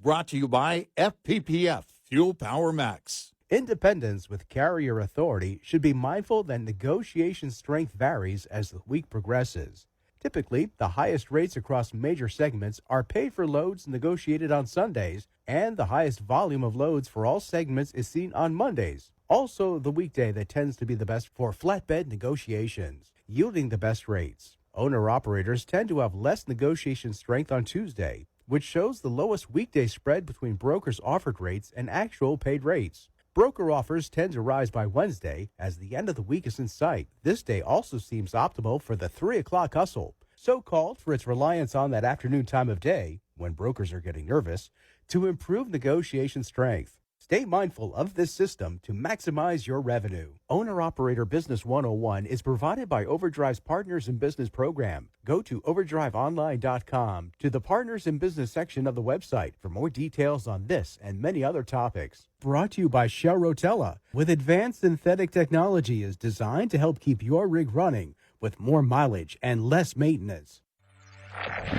Brought to you by FPPF, Fuel Power Max. Independents with carrier authority should be mindful that negotiation strength varies as the week progresses. Typically, the highest rates across major segments are paid for loads negotiated on Sundays, and the highest volume of loads for all segments is seen on Mondays. Also, the weekday that tends to be the best for flatbed negotiations, yielding the best rates. Owner-operators tend to have less negotiation strength on Tuesday, which shows the lowest weekday spread between brokers' offered rates and actual paid rates. Broker offers tend to rise by Wednesday as the end of the week is in sight. This day also seems optimal for the 3 o'clock hustle, so-called for its reliance on that afternoon time of day, when brokers are getting nervous, to improve negotiation strength. Stay mindful of this system to maximize your revenue. Owner-Operator Business 101 is provided by Overdrive's Partners in Business program. Go to overdriveonline.com to the Partners in Business section of the website for more details on this and many other topics. Brought to you by Shell Rotella, with advanced synthetic technology is designed to help keep your rig running with more mileage and less maintenance.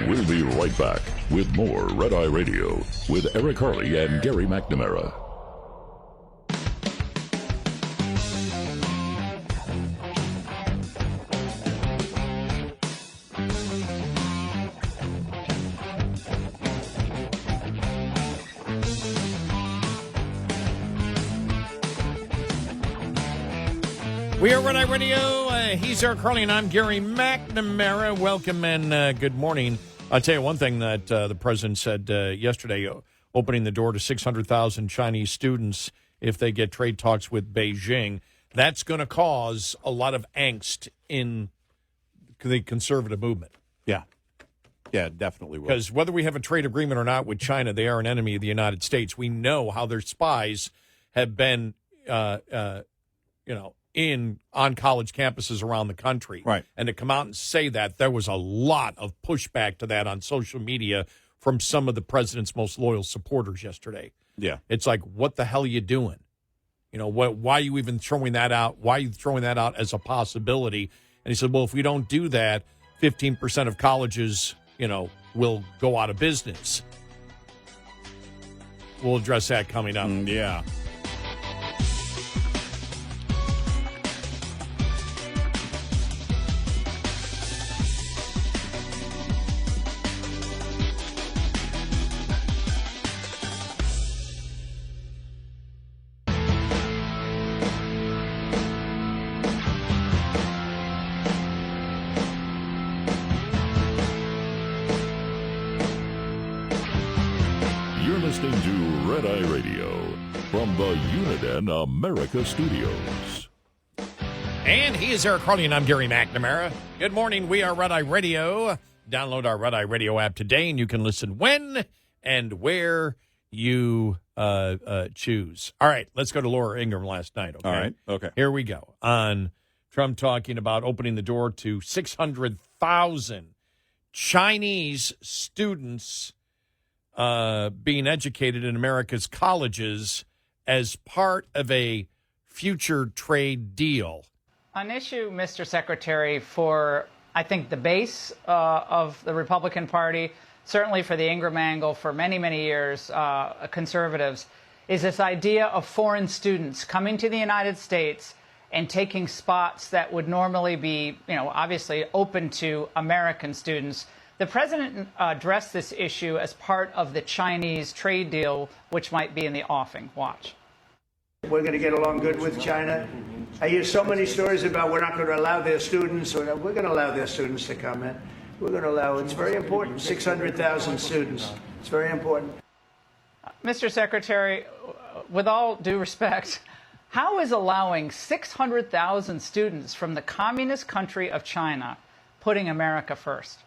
We'll be right back with more Red Eye Radio with Eric Harley and Gary McNamara. We are Red Eye Radio. He's Eric Harley, and I'm Gary McNamara. Welcome and good morning. I'll tell you one thing that the president said yesterday, opening the door to 600,000 Chinese students if they get trade talks with Beijing. that's going to cause a lot of angst in the conservative movement. Yeah. Yeah, definitely will. Because whether we have a trade agreement or not with China, they are an enemy of the United States. We know how their spies have been, on college campuses around the country. Right. And to come out and say that, there was a lot of pushback to that on social media from some of the president's most loyal supporters yesterday. Yeah. It's like, what the hell are you doing? Why are you even throwing that out? Why are you throwing that out as a possibility? And he said, well, if we don't do that, 15% of colleges, will go out of business. We'll address that coming up. Yeah. Listening to Red Eye Radio from the Uniden America Studios. And he is Eric Harley, and I'm Gary McNamara. Good morning. We are Red Eye Radio. Download our Red Eye Radio app today, and you can listen when and where you choose. All right, let's go to Laura Ingraham last night. Okay? All right. Okay. Here we go. On Trump talking about opening the door to 600,000 Chinese students being educated in America's colleges as part of a future trade deal. An issue, Mr. Secretary, for, I think, the base of the Republican Party, certainly for the Ingraham angle for many, many years, conservatives, is this idea of foreign students coming to the United States and taking spots that would normally be, obviously open to American students. The president addressed this issue as part of the Chinese trade deal, which might be in the offing. Watch. We're going to get along good with China. I hear so many stories about we're not going to allow their students, or we're going to allow their students to come in. We're going to allow, it's very important, 600,000 students. It's very important. Mr. Secretary, with all due respect, how is allowing 600,000 students from the communist country of China putting America first?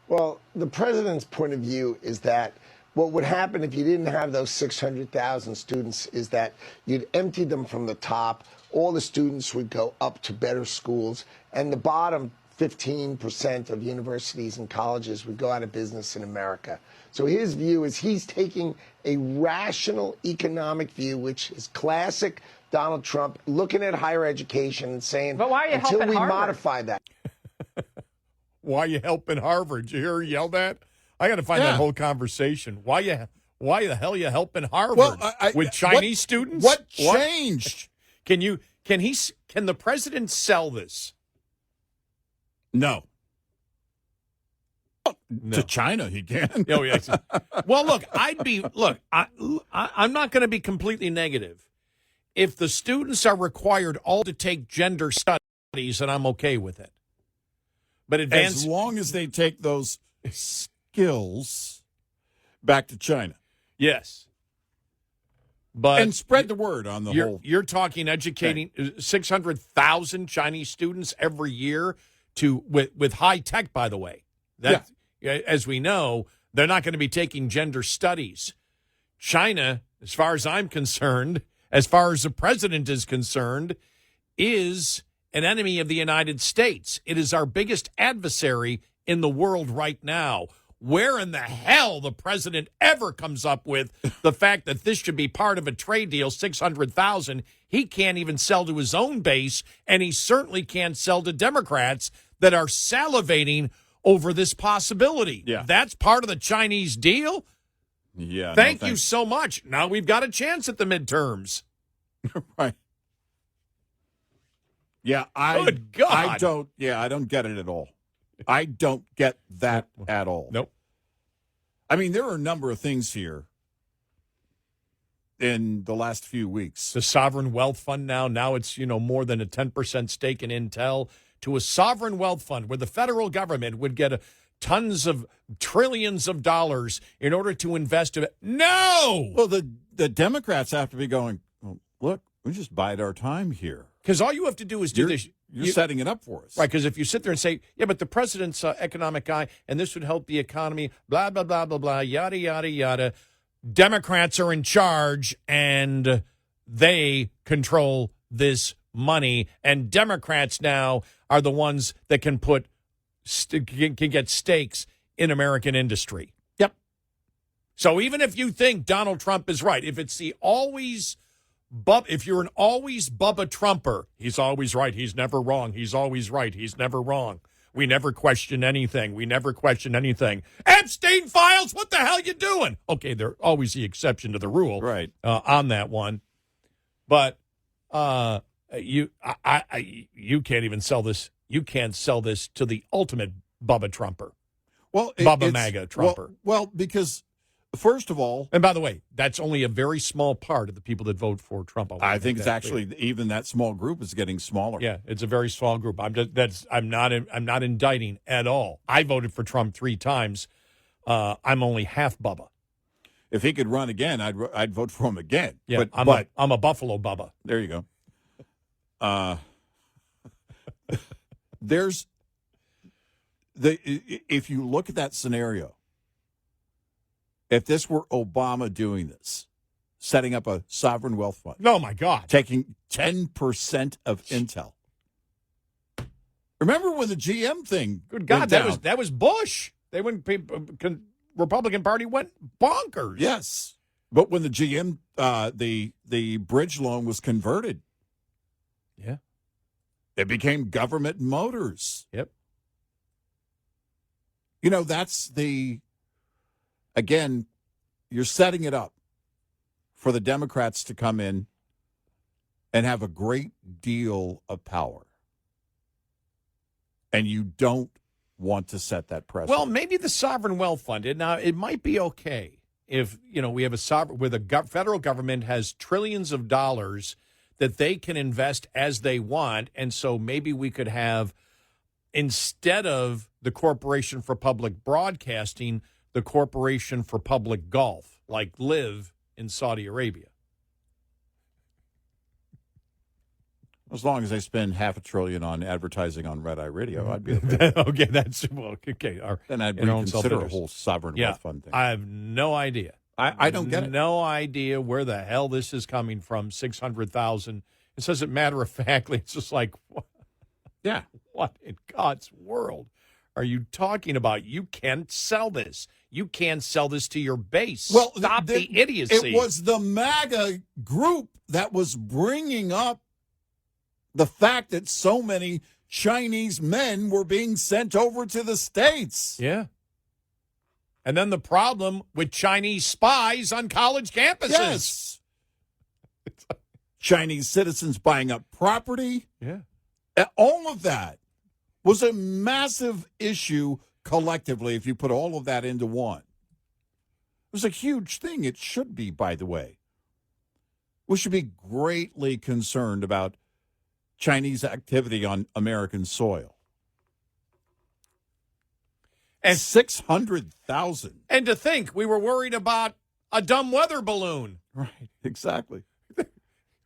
Well, the president's point of view is that what would happen if you didn't have those 600,000 students is that you'd empty them from the top. All the students would go up to better schools, and the bottom 15% of universities and colleges would go out of business in America. So his view is he's taking a rational economic view, which is classic Donald Trump, looking at higher education and saying, but why are you until helping we Harvard? Modify that. Why are you helping Harvard? Did you hear her yell that? I got to find that whole conversation. Why the hell are you helping Harvard with Chinese students? What changed? Can the president sell this? No. No. To China, he can. Oh, yes. Well, look, I'm not going to be completely negative. If the students are required all to take gender studies, then I'm okay with it. But as long as they take those skills back to China. Yes. But and spread the word on the whole. You're talking educating 600,000 Chinese students every year with high tech, by the way. As we know, they're not going to be taking gender studies. China, as far as I'm concerned, as far as the president is concerned, is an enemy of the United States. It is our biggest adversary in the world right now. Where in the hell the president ever comes up with the fact that this should be part of a trade deal, 600,000, he can't even sell to his own base, and he certainly can't sell to Democrats that are salivating over this possibility. Yeah. That's part of the Chinese deal? Yeah. Thank you so much. Now we've got a chance at the midterms. Right. Yeah, Good God. I don't get it at all. I don't get that at all. Nope. I mean, there are a number of things here in the last few weeks. The sovereign wealth fund now it's, more than a 10% stake in Intel, to a sovereign wealth fund where the federal government would get tons of trillions of dollars in order to invest. No! Well, the Democrats have to be going, well, look, We just bide our time here. Because all you have to do is do this. You're setting it up for us. Right, because if you sit there and say, yeah, but the president's economic guy, and this would help the economy, blah, blah, blah, blah, blah, yada, yada, yada. Democrats are in charge, and they control this money, and Democrats now are the ones that can can get stakes in American industry. Yep. So even if you think Donald Trump is right, if it's if you're an always Bubba Trumper, he's always right, he's never wrong, he's always right, he's never wrong. We never question anything. We never question anything. Epstein files, what the hell you doing? Okay, they're always the exception to the rule, right? On that one, but you can't even sell this. You can't sell this to the ultimate Bubba Trumper. Well, Bubba MAGA Trumper. Well, because first of all, and by the way, that's only a very small part of the people that vote for Trump. I think it's actually even that small group is getting smaller. Yeah, it's a very small group. I'm not indicting at all. I voted for Trump 3 times. I'm only half Bubba. If he could run again, I'd vote for him again. Yeah, but I'm a Buffalo Bubba. There you go. There's if you look at that scenario. If this were Obama doing this, setting up a sovereign wealth fund. Oh, my God. Taking 10% of Intel. Remember when the GM thing Good God, went that was Bush. Republican Party went bonkers. Yes. But when the GM, the bridge loan was converted. Yeah. It became Government Motors. Yep. That's again, you're setting it up for the Democrats to come in and have a great deal of power. And you don't want to set that precedent. Well, maybe the sovereign wealth fund. Now, it might be okay if, we have a sovereign where the federal government has trillions of dollars that they can invest as they want. And so maybe we could have, instead of the Corporation for Public Broadcasting, the Corporation for Public Golf, like Live in Saudi Arabia. As long as they spend $500 billion on advertising on Red Eye Radio, I'd be okay. Okay, that's okay. Then I'd reconsider a whole sovereign wealth fund thing. I have no idea. I don't get it. No idea where the hell this is coming from. 600,000. It says it matter of factly. It's just like, what? Yeah, what in God's world are you talking about? You can't sell this. You can't sell this to your base. Well, stop the idiocy. It was the MAGA group that was bringing up the fact that so many Chinese men were being sent over to the States. Yeah. And then the problem with Chinese spies on college campuses. Yes. Chinese citizens buying up property. Yeah. All of that was a massive issue collectively if you put all of that into one. It was a huge thing. It should be, by the way. We should be greatly concerned about Chinese activity on American soil. And 600,000. And to think we were worried about a dumb weather balloon. Right, exactly.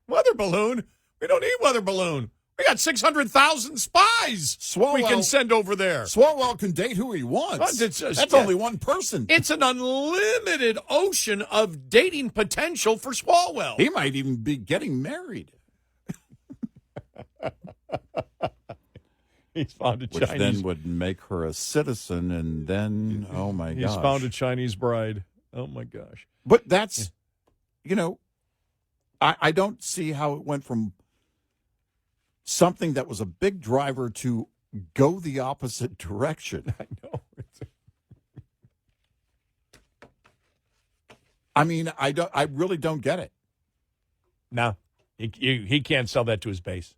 Weather balloon? We don't need weather balloon. We got 600,000 spies we can send over there. Swalwell can date who he wants. That's only one person. It's an unlimited ocean of dating potential for Swalwell. He might even be getting married. He's found a Which Chinese. then would make her a citizen, and then, oh my gosh. He's found a Chinese bride. Oh my gosh. But that's, I don't see how it went from something that was a big driver to go the opposite direction. I know. I mean, I really don't get it. No, he can't sell that to his base.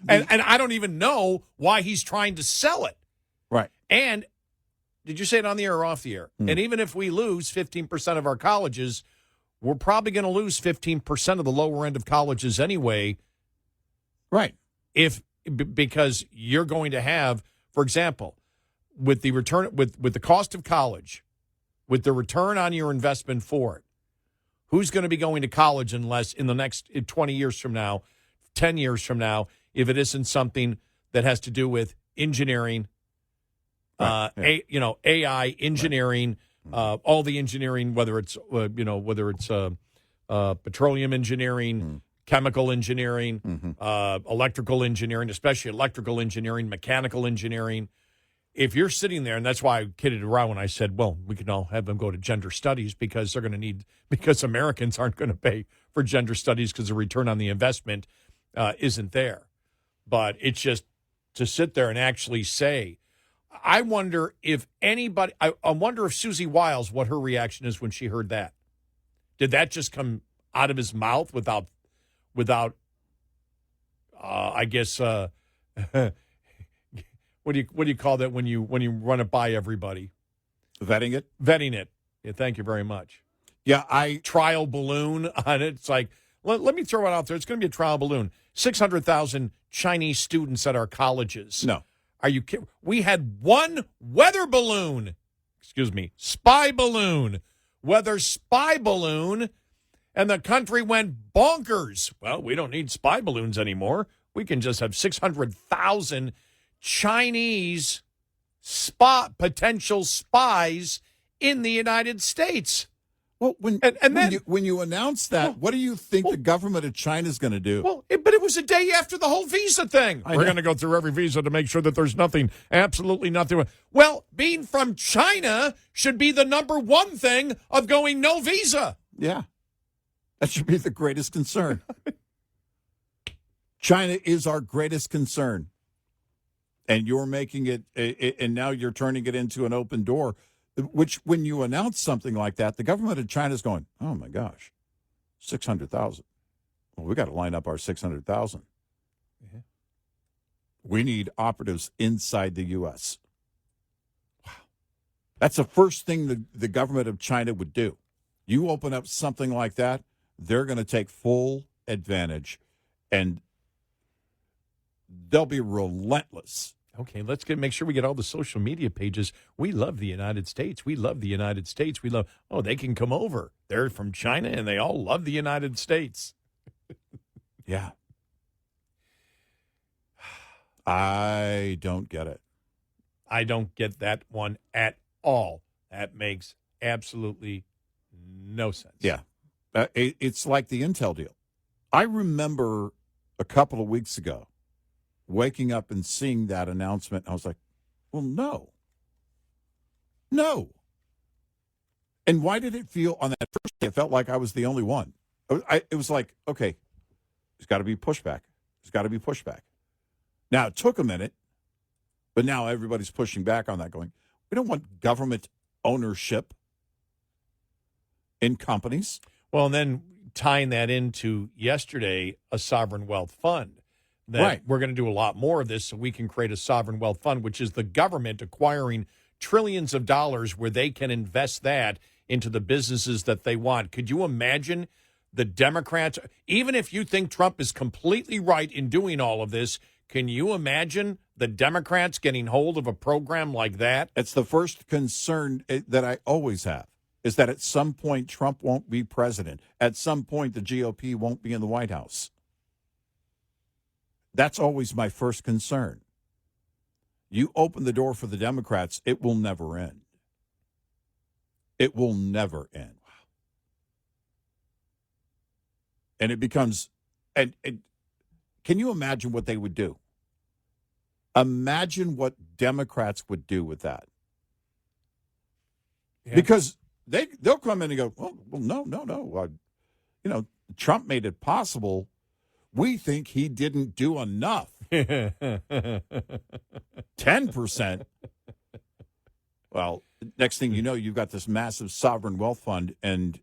And I don't even know why he's trying to sell it. Right. And did you say it on the air or off the air? And even if we lose 15% of our colleges, we're probably going to lose 15% of the lower end of colleges anyway. Right. Because you're going to have, for example, with the return with the cost of college, with the return on your investment for it, Who's going to be going to college unless in the next 20 years from now, 10 years from now, if it isn't something that has to do with engineering, AI engineering, all the engineering, whether it's petroleum engineering, chemical engineering, electrical engineering, especially electrical engineering, mechanical engineering. If you're sitting there, and that's why I kidded around when I said, well, we can all have them go to gender studies because they're going to need, because Americans aren't going to pay for gender studies because the return on the investment isn't there. But it's just to sit there and actually say, I wonder if anybody, I wonder if Susie Wiles, what her reaction is when she heard that. Did that just come out of his mouth without I guess, what do you call that when you run it by everybody? Vetting it? Vetting it. Yeah, thank you very much. Yeah, trial balloon on it. It's like, let me throw it out there. It's going to be a trial balloon. 600,000 Chinese students at our colleges. No. Are you kidding? We had one weather balloon. Spy balloon. Weather spy balloon. And the country went bonkers. Well, we don't need spy balloons anymore. We can just have 600,000 Chinese potential spies in the United States. Well, when you announce that, what do you think the government of China is going to do? But it was a day after the whole visa thing. We're going to go through every visa to make sure that there's nothing, absolutely nothing. Well, being from China should be the number one thing of going no visa. Yeah. That should be the greatest concern. China is our greatest concern. And you're making it, and now you're turning it into an open door, which when you announce something like that, the government of China is going, oh, my gosh, 600,000. Well, we got to line up our 600,000. Mm-hmm. We need operatives inside the U.S. Wow. That's the first thing the government of China would do. You open up something like that, they're going to take full advantage, and they'll be relentless. Okay, let's make sure we get all the social media pages. We love the United States. We love the United States. We love, they can come over. They're from China, and they all love the United States. Yeah. I don't get it. I don't get that one at all. That makes absolutely no sense. Yeah. It's like the Intel deal. I remember a couple of weeks ago waking up and seeing that announcement. I was like, well, no. And why did it feel on that first day? It felt like I was the only one. It was like, okay, there's got to be pushback. Now, it took a minute, but now everybody's pushing back on that, going, we don't want government ownership in companies. Well, and then tying that into yesterday, a sovereign wealth fund. That we're going to do a lot more of this so we can create a sovereign wealth fund, which is the government acquiring trillions of dollars where they can invest that into the businesses that they want. Could you imagine the Democrats, even if you think Trump is completely right in doing all of this, can you imagine the Democrats getting hold of a program like that? It's the first concern that I always have, is that at some point Trump won't be president. At some point the GOP won't be in the White House. That's always my first concern. You open the door for the Democrats, it will never end. It will never end. And it becomes, and can you imagine what they would do? Imagine what Democrats would do with that. Yeah. Because they'll come in and go, well, no. Trump made it possible. We think he didn't do enough. 10%. Well, next thing you know, you've got this massive sovereign wealth fund, and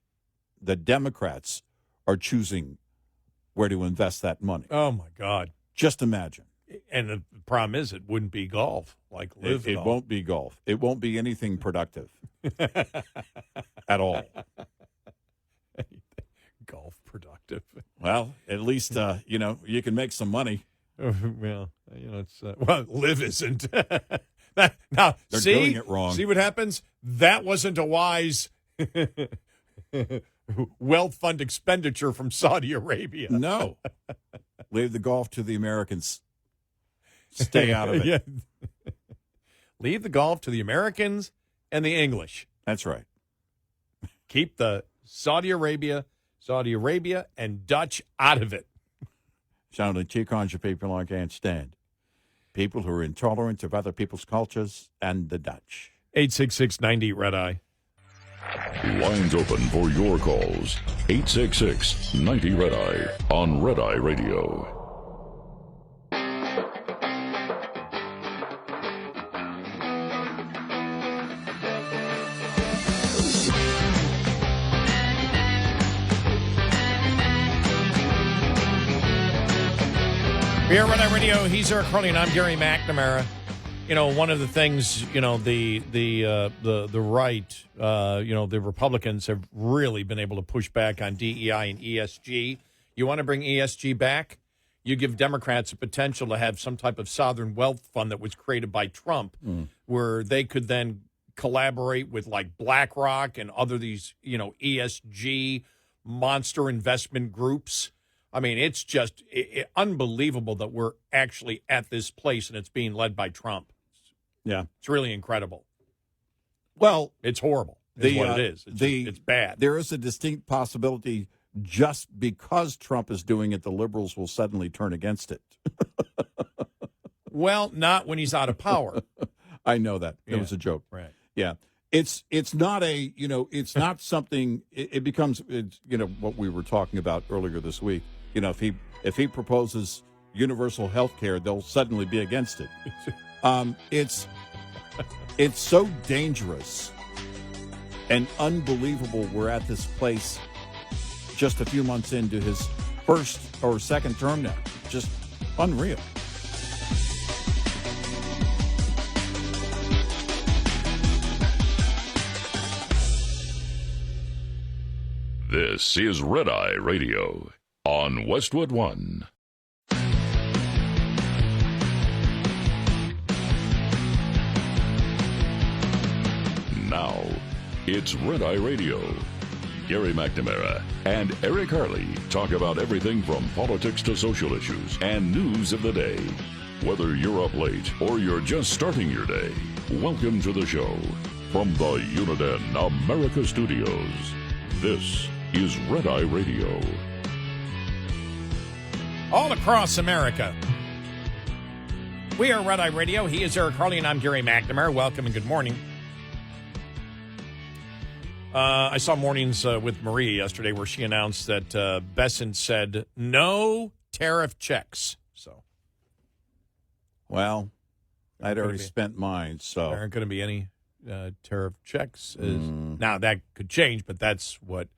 the Democrats are choosing where to invest that money. Oh, my God. Just imagine. And the problem is it wouldn't be golf, like live It won't be golf. It won't be anything productive at all. Golf productive. Well, at least, you can make some money. Well, live isn't. Now, They're doing it wrong. See what happens? That wasn't a wise wealth fund expenditure from Saudi Arabia. No. Leave the golf to the Americans. Stay out of it. Yeah. Leave the golf to the Americans and the English. That's right. Keep the Saudi Arabia, and Dutch out of it. Sounding Chicons are people I can't stand. People who are intolerant of other people's cultures and the Dutch. 866-90 Red Eye. Lines open for your calls. 866-90 Red Eye on Red Eye Radio. Here at Red Eye Radio, he's Eric Harley, and I'm Gary McNamara. You know, one of the things, you know, the right, the Republicans have really been able to push back on DEI and ESG. You want to bring ESG back? You give Democrats a potential to have some type of sovereign wealth fund that was created by Trump, where they could then collaborate with like BlackRock and other these, ESG monster investment groups. I mean, it's just unbelievable that we're actually at this place and it's being led by Trump. Yeah. It's really incredible. Well, it's horrible. It's what it is. It's bad. There is a distinct possibility just because Trump is doing it, the liberals will suddenly turn against it. Well, not when he's out of power. I know that. It was a joke. Right. Yeah. It's not a, it's not something, it becomes, what we were talking about earlier this week. If he proposes universal health care, they'll suddenly be against it. It's so dangerous and unbelievable we're at this place just a few months into his first or second term now. Just unreal. This is Red Eye Radio on Westwood One. Now, it's Red Eye Radio. Gary McNamara and Eric Harley talk about everything from politics to social issues and news of the day. Whether you're up late or you're just starting your day, welcome to the show. From the Uniden America Studios, this is Red Eye Radio. All across America. We are Red Eye Radio. He is Eric Harley, and I'm Gary McNamara. Welcome and good morning. I saw Mornings with Maria yesterday where she announced that Bessent said no tariff checks. So, well, I'd already spent mine, so there aren't going to be any tariff checks. Now, that could change, but that's what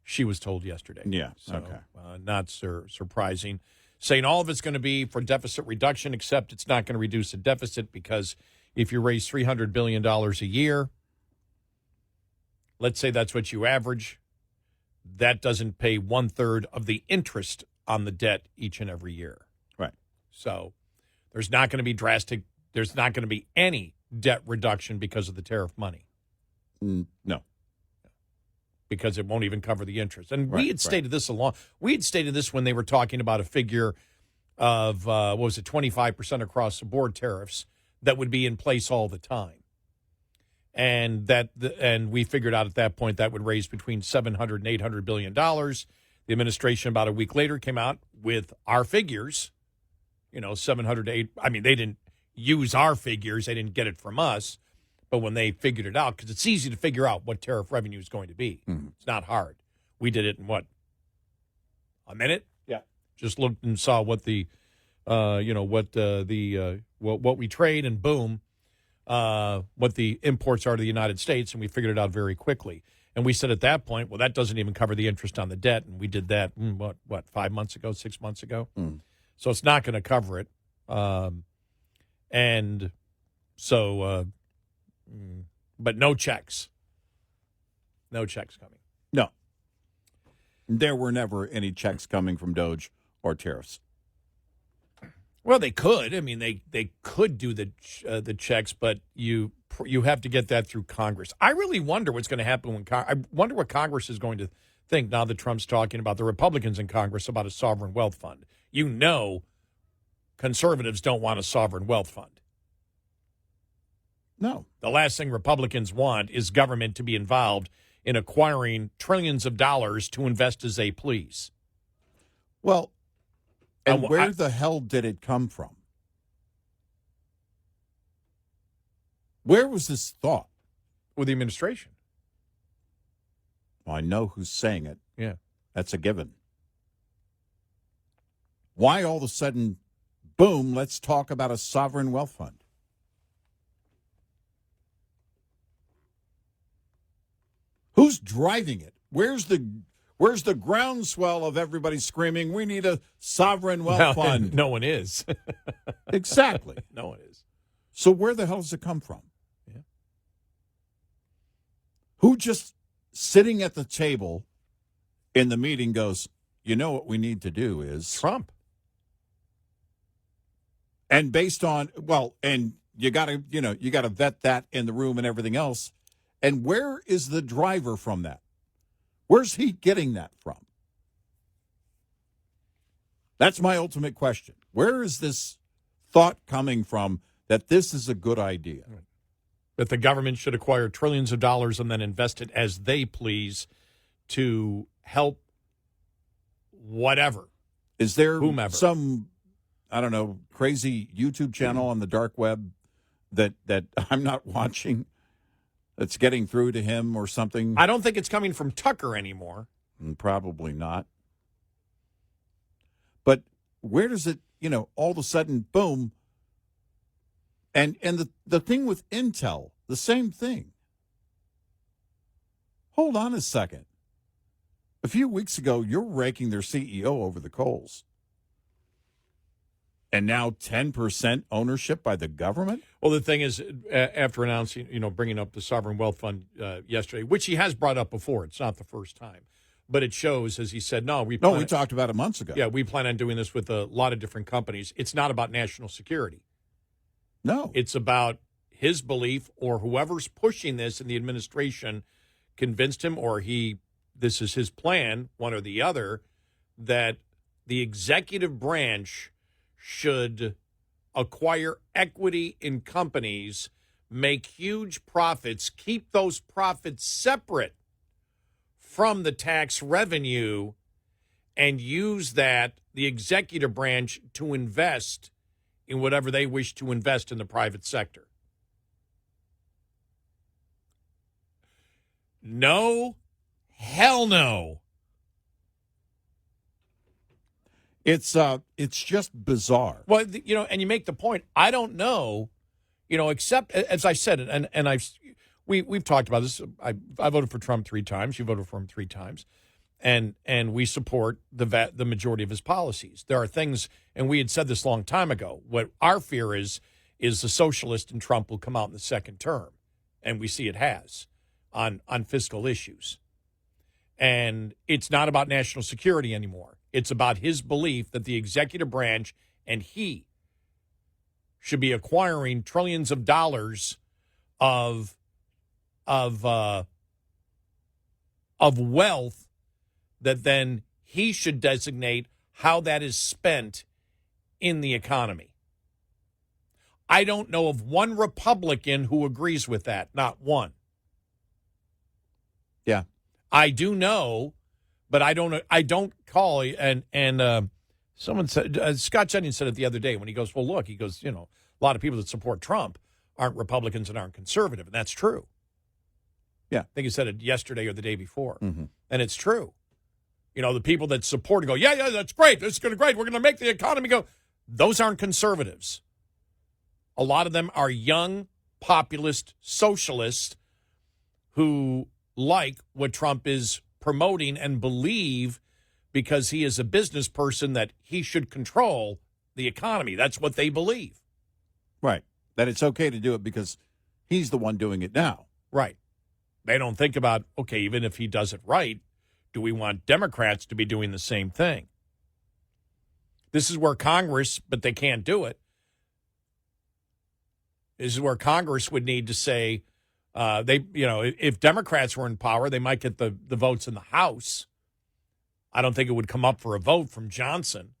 she was told yesterday. Yeah, so, okay. Not surprising. Saying all of it's going to be for deficit reduction, except it's not going to reduce the deficit because if you raise $300 billion a year, let's say that's what you average, that doesn't pay 1/3 of the interest on the debt each and every year. Right. So there's not going to be there's not going to be any debt reduction because of the tariff money. No. Because it won't even cover the interest. And we had stated this we had stated this when they were talking about a figure of, 25% across the board tariffs that would be in place all the time. And and we figured out at that point that would raise between $700 and $800 billion. The administration about a week later came out with our figures, 700 to 8. I mean, they didn't use our figures. They didn't get it from us. But when they figured it out, because it's easy to figure out what tariff revenue is going to be. It's not hard. We did it in what? A minute? Yeah. Just looked and saw what the, what we trade, and boom, what the imports are to the United States, and we figured it out very quickly. And we said at that point, well, that doesn't even cover the interest on the debt, and we did that, 5 months ago, 6 months ago? So it's not going to cover it. And so... but no checks. No checks coming. No. There were never any checks coming from Doge or tariffs. Well, they could. I mean, they could do the checks, but you have to get that through Congress. I really wonder what's going to happen when I wonder what Congress is going to think now that Trump's talking about the Republicans in Congress about a sovereign wealth fund. You know conservatives don't want a sovereign wealth fund. No. The last thing Republicans want is government to be involved in acquiring trillions of dollars to invest as they please. Well, and where the hell did it come from? Where was this thought? With the administration. Well, I know who's saying it. Yeah. That's a given. Why all of a sudden, boom, let's talk about a sovereign wealth fund? Who's driving it? Where's the groundswell of everybody screaming, we need a sovereign wealth fund? No one is. Exactly. No one is. So where the hell does it come from? Yeah. Who just sitting at the table in the meeting goes, you know what we need to do is Trump. And based on, well, and you got to vet that in the room and everything else. And where is the driver from that? Where's he getting that from? That's my ultimate question. Where is this thought coming from that this is a good idea? That the government should acquire trillions of dollars and then invest it as they please to help whatever. Is there whomever. Some, I don't know, crazy YouTube channel on the dark web that I'm not watching that's getting through to him or something? I don't think it's coming from Tucker anymore. Probably not. But where does it, all of a sudden, boom. And the thing with Intel, the same thing. Hold on a second. A few weeks ago, you're raking their CEO over the coals. And now 10% ownership by the government? Well, the thing is, after announcing, bringing up the sovereign wealth fund yesterday, which he has brought up before, it's not the first time, but it shows, as he said, we talked about it months ago. Yeah, we plan on doing this with a lot of different companies. It's not about national security. No. It's about his belief, or whoever's pushing this in the administration convinced him, or this is his plan, one or the other, that the executive branch should acquire equity in companies, make huge profits, keep those profits separate from the tax revenue, and use the executive branch, to invest in whatever they wish to invest in the private sector. No, hell no. It's just bizarre. Well, and you make the point. I don't know, except as I said, and we've talked about this. I voted for Trump 3 times. You voted for him 3 times, and we support the majority of his policies. There are things, and we had said this a long time ago. What our fear is the socialist in Trump will come out in the second term, and we see it has on fiscal issues. And it's not about national security anymore. It's about his belief that the executive branch and he should be acquiring trillions of dollars of wealth that then he should designate how that is spent in the economy. I don't know of one Republican who agrees with that, not one. Yeah. I do know, but I don't call, and someone said, Scott Jennings said it the other day when he goes, well, look, a lot of people that support Trump aren't Republicans and aren't conservative, and that's true. Yeah. I think he said it yesterday or the day before, mm-hmm. And it's true. The people that support and go, yeah, that's great, this is going to great, we're going to make the economy go. Those aren't conservatives. A lot of them are young, populist socialists who like what Trump is promoting and believe, because he is a business person, that he should control the economy. That's what they believe. Right. That it's okay to do it because he's the one doing it now. Right. They don't think about, okay, even if he does it right, do we want Democrats to be doing the same thing? This is where Congress, but they can't do it. This is where Congress would need to say, if Democrats were in power, they might get the votes in the House, I don't think it would come up for a vote from Johnson.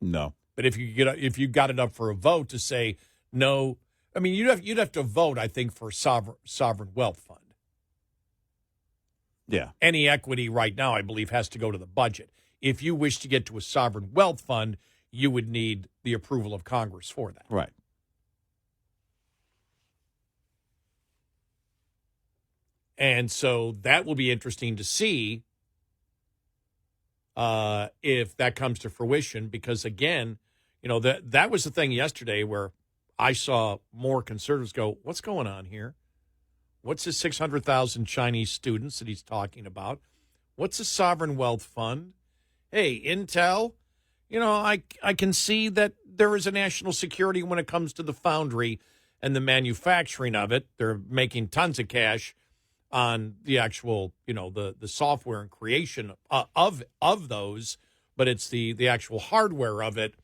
No. But if you got it up for a vote to say no, I mean you'd have to vote, I think, for sovereign wealth fund. Yeah. Any equity right now, I believe, has to go to the budget. If you wish to get to a sovereign wealth fund, you would need the approval of Congress for that. Right. And so that will be interesting to see if that comes to fruition, because, again, that was the thing yesterday where I saw more conservatives go, what's going on here? What's the 600,000 Chinese students that he's talking about? What's a sovereign wealth fund? Hey, Intel, I can see that there is a national security when it comes to the foundry and the manufacturing of it. They're making tons of cash on the actual, the software and creation of those, but it's the actual hardware of it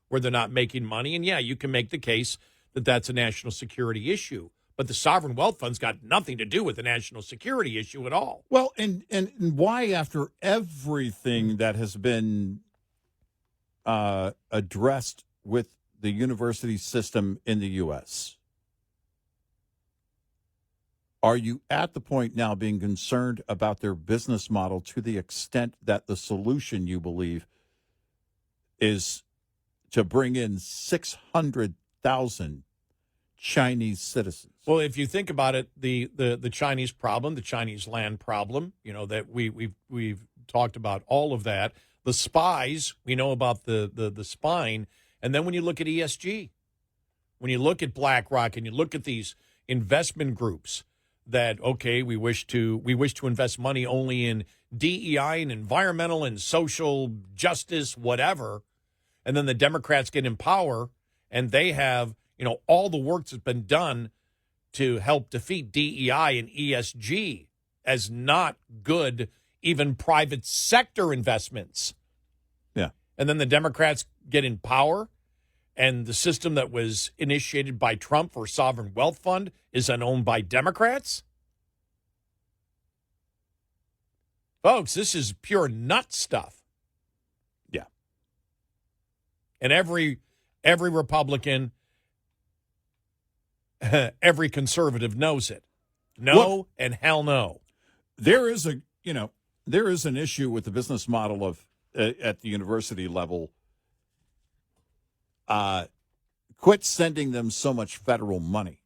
where they're not making money. And, yeah, you can make the case that that's a national security issue. But the sovereign wealth fund's got nothing to do with the national security issue at all. Well, and why, after everything that has been addressed with the university system in the U.S., are you at the point now being concerned about their business model to the extent that the solution, you believe, is to bring in 600,000 Chinese citizens? Well, if you think about it, the Chinese problem, the Chinese land problem, that we've talked about all of that. The spies, we know about the spying, and then when you look at ESG, when you look at BlackRock and you look at these investment groups that, okay, we wish to invest money only in DEI and environmental and social justice, whatever, and then the Democrats get in power and they have all the work that's been done to help defeat DEI and ESG as not good, even private sector investments. Yeah. And then the Democrats get in power, and the system that was initiated by Trump for sovereign wealth fund is then owned by Democrats. Folks, this is pure nut stuff. Yeah. And every Republican, every conservative knows it. No, and hell no. There is an issue with the business model of at the university level. Quit sending them so much federal money.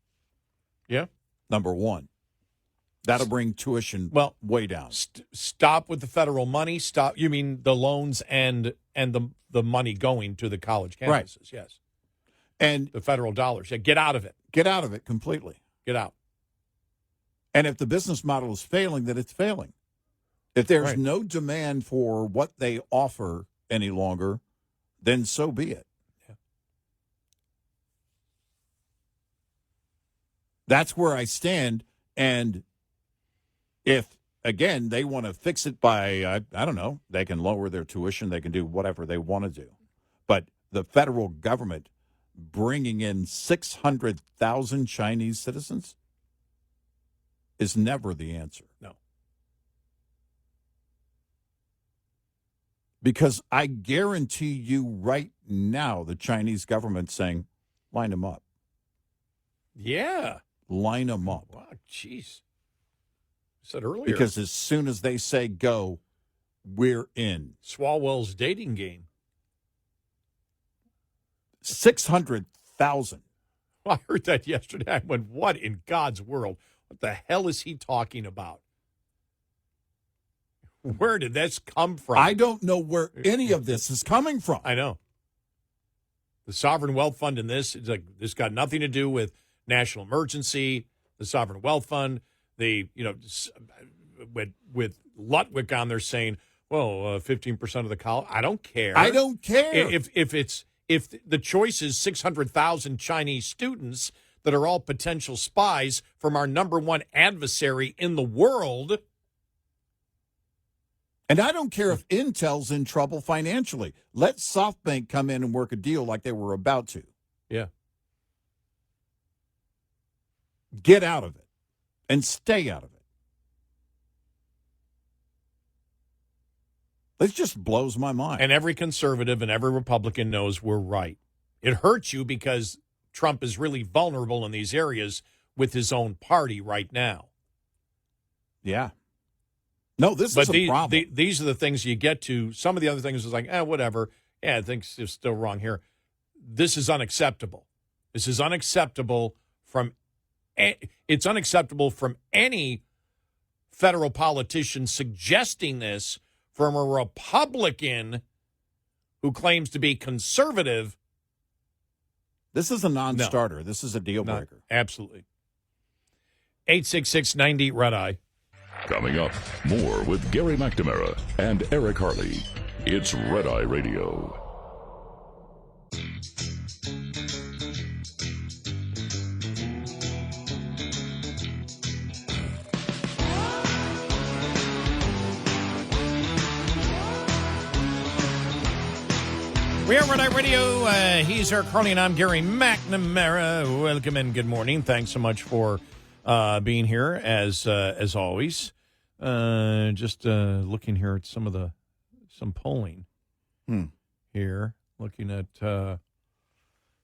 Yeah. Number one. That'll bring tuition way down. Stop with the federal money. Stop. You mean the loans and the money going to the college campuses? Right. Yes. And the federal dollars. Yeah, get out of it. Get out of it completely. Get out. And if the business model is failing, then it's failing. If there's no demand for what they offer any longer, then so be it. Yeah. That's where I stand. And if, again, they want to fix it by, I don't know, they can lower their tuition, they can do whatever they want to do. But the federal government bringing in 600,000 Chinese citizens is never the answer. No. Because I guarantee you right now the Chinese government's saying, line them up. Yeah. Line them up. Wow, jeez. I said earlier. Because as soon as they say go, we're in. Swalwell's dating game. 600,000. Well, I heard that yesterday. I went, what in God's world? What the hell is he talking about? Where did this come from? I don't know where any of this is coming from. I know. The sovereign wealth fund in this, it's like, this got nothing to do with national emergency, the sovereign wealth fund, with Lutwick on there saying, well, 15% of the college. I don't care. I don't care. If the choice is 600,000 Chinese students that are all potential spies from our number one adversary in the world. And I don't care if Intel's in trouble financially. Let SoftBank come in and work a deal like they were about to. Yeah. Get out of it and stay out of it. It just blows my mind. And every conservative and every Republican knows we're right. It hurts you because Trump is really vulnerable in these areas with his own party right now. Yeah. No, this is a problem. These are the things you get to. Some of the other things is like, whatever. Yeah, I think it's still wrong here. This is unacceptable. This is unacceptable it's unacceptable from any federal politician suggesting this from a Republican who claims to be conservative. This is a non-starter. No, this is a deal breaker. Absolutely. 866-90 Red Eye. Coming up, more with Gary McNamara and Eric Harley. It's Red Eye Radio. We are Red Eye Radio. He's Eric Harley, and I'm Gary McNamara. Welcome and good morning. Thanks so much for being here, as always. Just looking here at some polling here. Looking at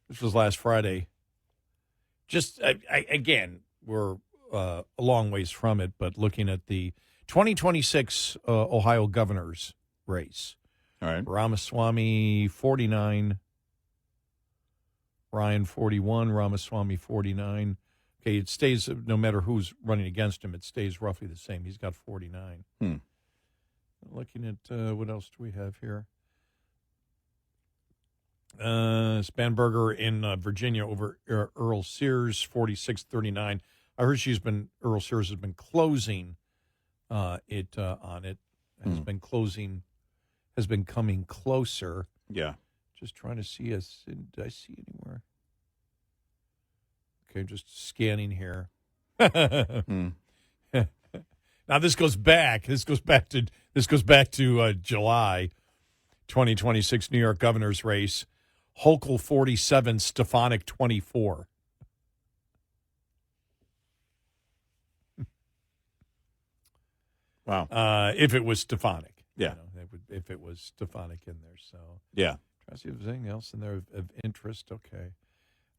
this was last Friday. Just again, we're a long ways from it, but looking at the 2026 Ohio governor's race. All right. Ramaswamy 49, Ryan 41, Ramaswamy 49. Okay, it stays, no matter who's running against him, it stays roughly the same. He's got 49. Looking at what else do we have here? Spanberger in Virginia over Earl Sears, 46-39. I heard Earl Sears has been closing on it, has been closing. Has been coming closer. Yeah. Just trying to see us. Did I see anywhere? Okay, just scanning here. Now this goes back. This goes back to July 2026 New York governor's race. Hochul 47, Stefanik 24. Wow. If it was Stefanik. Yeah. If it was Stefanik in there. So yeah. Try to see if there's anything else in there of interest. Okay.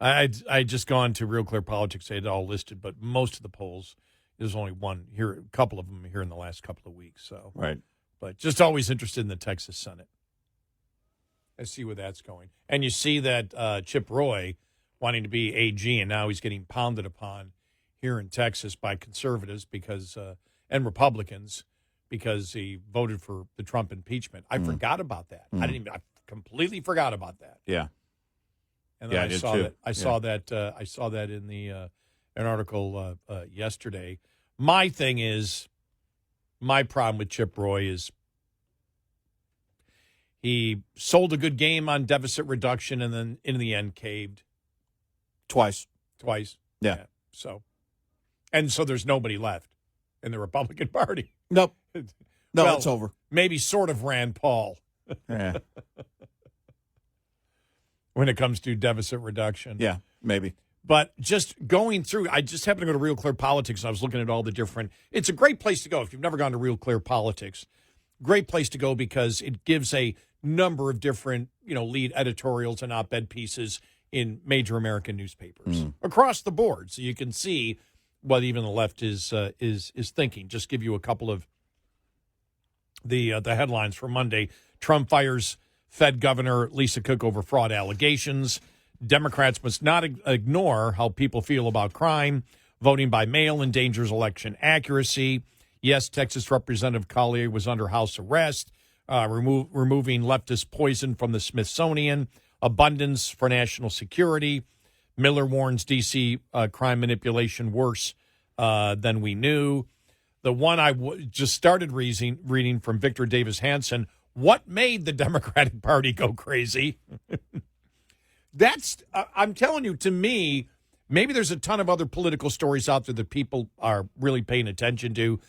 I just gone to Real Clear Politics. They had it all listed, but most of the polls, there's only one here, a couple of them here in the last couple of weeks. So right. But just always interested in the Texas Senate. I see where that's going. And you see that Chip Roy wanting to be AG, and now he's getting pounded upon here in Texas by conservatives and Republicans because he voted for the Trump impeachment. I forgot about that. I completely forgot about that. Yeah. And then I saw that in the an article yesterday. My problem with Chip Roy is he sold a good game on deficit reduction and then in the end caved twice. Yeah. So there's nobody left in the Republican Party. Nope. No, well, it's over. Maybe sort of Rand Paul. Yeah. When it comes to deficit reduction. Yeah, maybe. But just going through, I just happened to go to Real Clear Politics, and I was looking at all the different, it's a great place to go. If you've never gone to Real Clear Politics, great place to go because it gives a number of different, lead editorials and op-ed pieces in major American newspapers across the board. So you can see what even the left is thinking. Just give you a couple of the headlines for Monday. Trump fires Fed Governor Lisa Cook over fraud allegations. Democrats must not ignore how people feel about crime. Voting by mail endangers election accuracy. Yes, Texas Representative Collier was under house arrest. Removing leftist poison from the Smithsonian. Abundance for national security. Miller warns D.C. Crime manipulation worse than we knew. The one I just started reading from Victor Davis Hanson, what made the Democratic Party go crazy? That's, I'm telling you, to me, maybe there's a ton of other political stories out there that people are really paying attention to.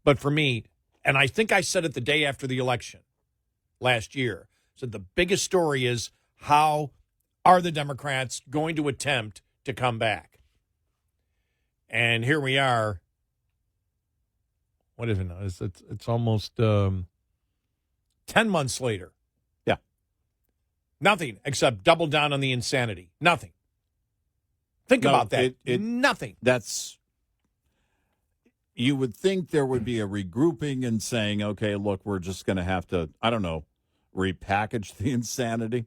But for me, and I think I said it the day after the election last year, said the biggest story is how are the Democrats going to attempt to come back? And here we are. What is it now? It's almost 10 months later. Yeah. Nothing except double down on the insanity. Nothing. Think about that. Nothing. You would think there would be a regrouping and saying, okay, look, we're just going to have to, I don't know, repackage the insanity.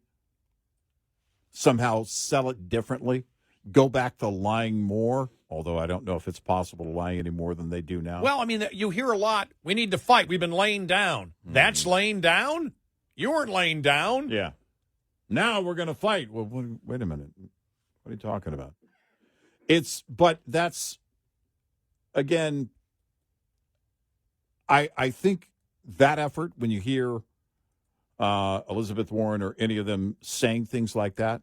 Somehow sell it differently. Go back to lying more, although I don't know if it's possible to lie any more than they do now. Well, I mean, you hear a lot. We need to fight. We've been laying down. That's laying down? You weren't laying down. Yeah. Now we're going to fight. Well, wait a minute. What are you talking about? But that's, again, I think that effort, when you hear Elizabeth Warren or any of them saying things like that,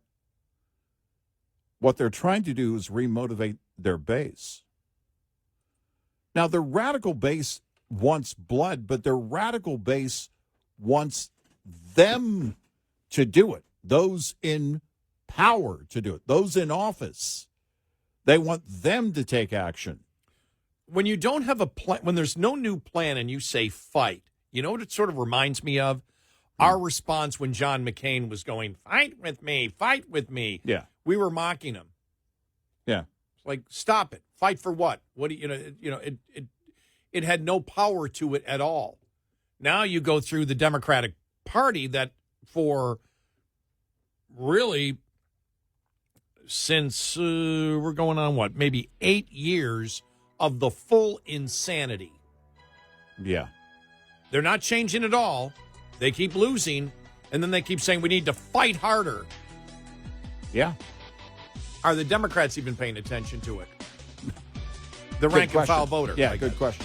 what they're trying to do is remotivate their base. Now, the radical base wants blood, but their radical base wants them to do it. Those in power to do it. Those in office. They want them to take action. When you don't have a plan, when there's no new plan and you say fight, you know what it sort of reminds me of? Our response when John McCain was going, fight with me, fight with me. Yeah. We were mocking him. Yeah. It's like, stop it. Fight for what? What do it had no power to it at all. Now you go through the Democratic Party that for really since we're going on what, maybe 8 years of the full insanity. Yeah. They're not changing at all. They keep losing, and then they keep saying we need to fight harder. Yeah. Are the Democrats even paying attention to it? The rank and file voter. Yeah, good question.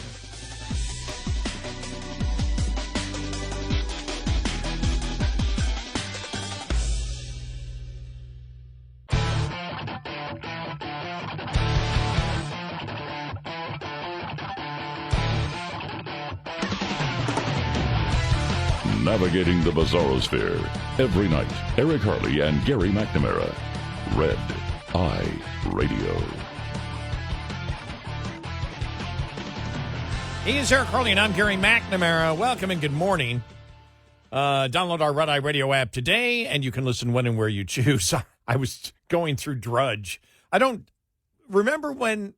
Navigating the Bizarrosphere. Every night, Eric Harley and Gary McNamara. Red Eye Radio. He is Eric Harley, and I'm Gary McNamara. Welcome and good morning. Download our Red Eye Radio app today, and you can listen when and where you choose. I was going through Drudge. I don't remember when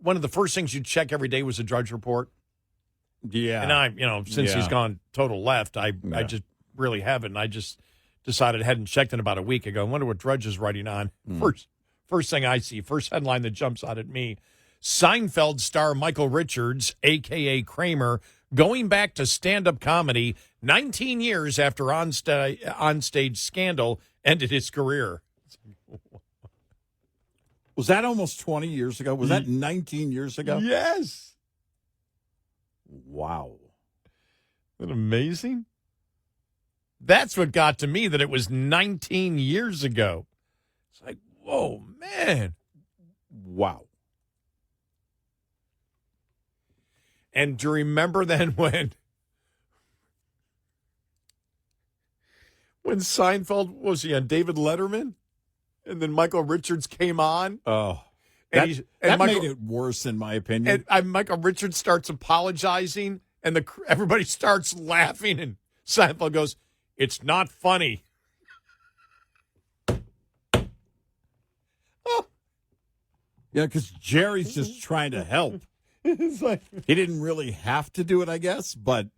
one of the first things you'd check every day was a Drudge report. Yeah. And since he's gone total left, I just really haven't. I just decided I hadn't checked in about a week ago. I wonder what Drudge is writing on. First thing I see, first headline that jumps out at me, Seinfeld star Michael Richards, a.k.a. Kramer, going back to stand-up comedy 19 years after onstage scandal ended his career. Was that almost 20 years ago? Was that 19 years ago? Yes. Wow. Isn't that amazing? That's what got to me, that it was 19 years ago. It's like, whoa, man. Wow. And do you remember then when Seinfeld, was he on David Letterman? And then Michael Richards came on? Oh. And that made it worse, in my opinion. And Michael Richards starts apologizing, and everybody starts laughing, and Seinfeld goes, "It's not funny." Oh. Yeah, because Jerry's just trying to help. It's like, he didn't really have to do it, I guess, but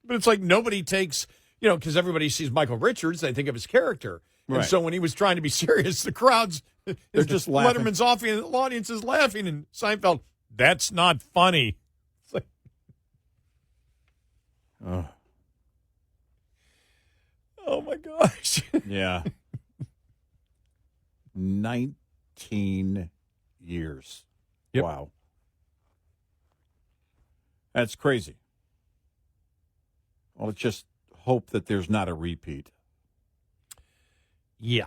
it's like nobody takes, because everybody sees Michael Richards, they think of his character. Right. And so when he was trying to be serious, the crowds, they're just laughing. Letterman's off, and the audience is laughing, and Seinfeld, "That's not funny." It's like, oh my gosh. Yeah. 19 years. Yep. Wow. That's crazy. Well, let's just hope that there's not a repeat. Yeah.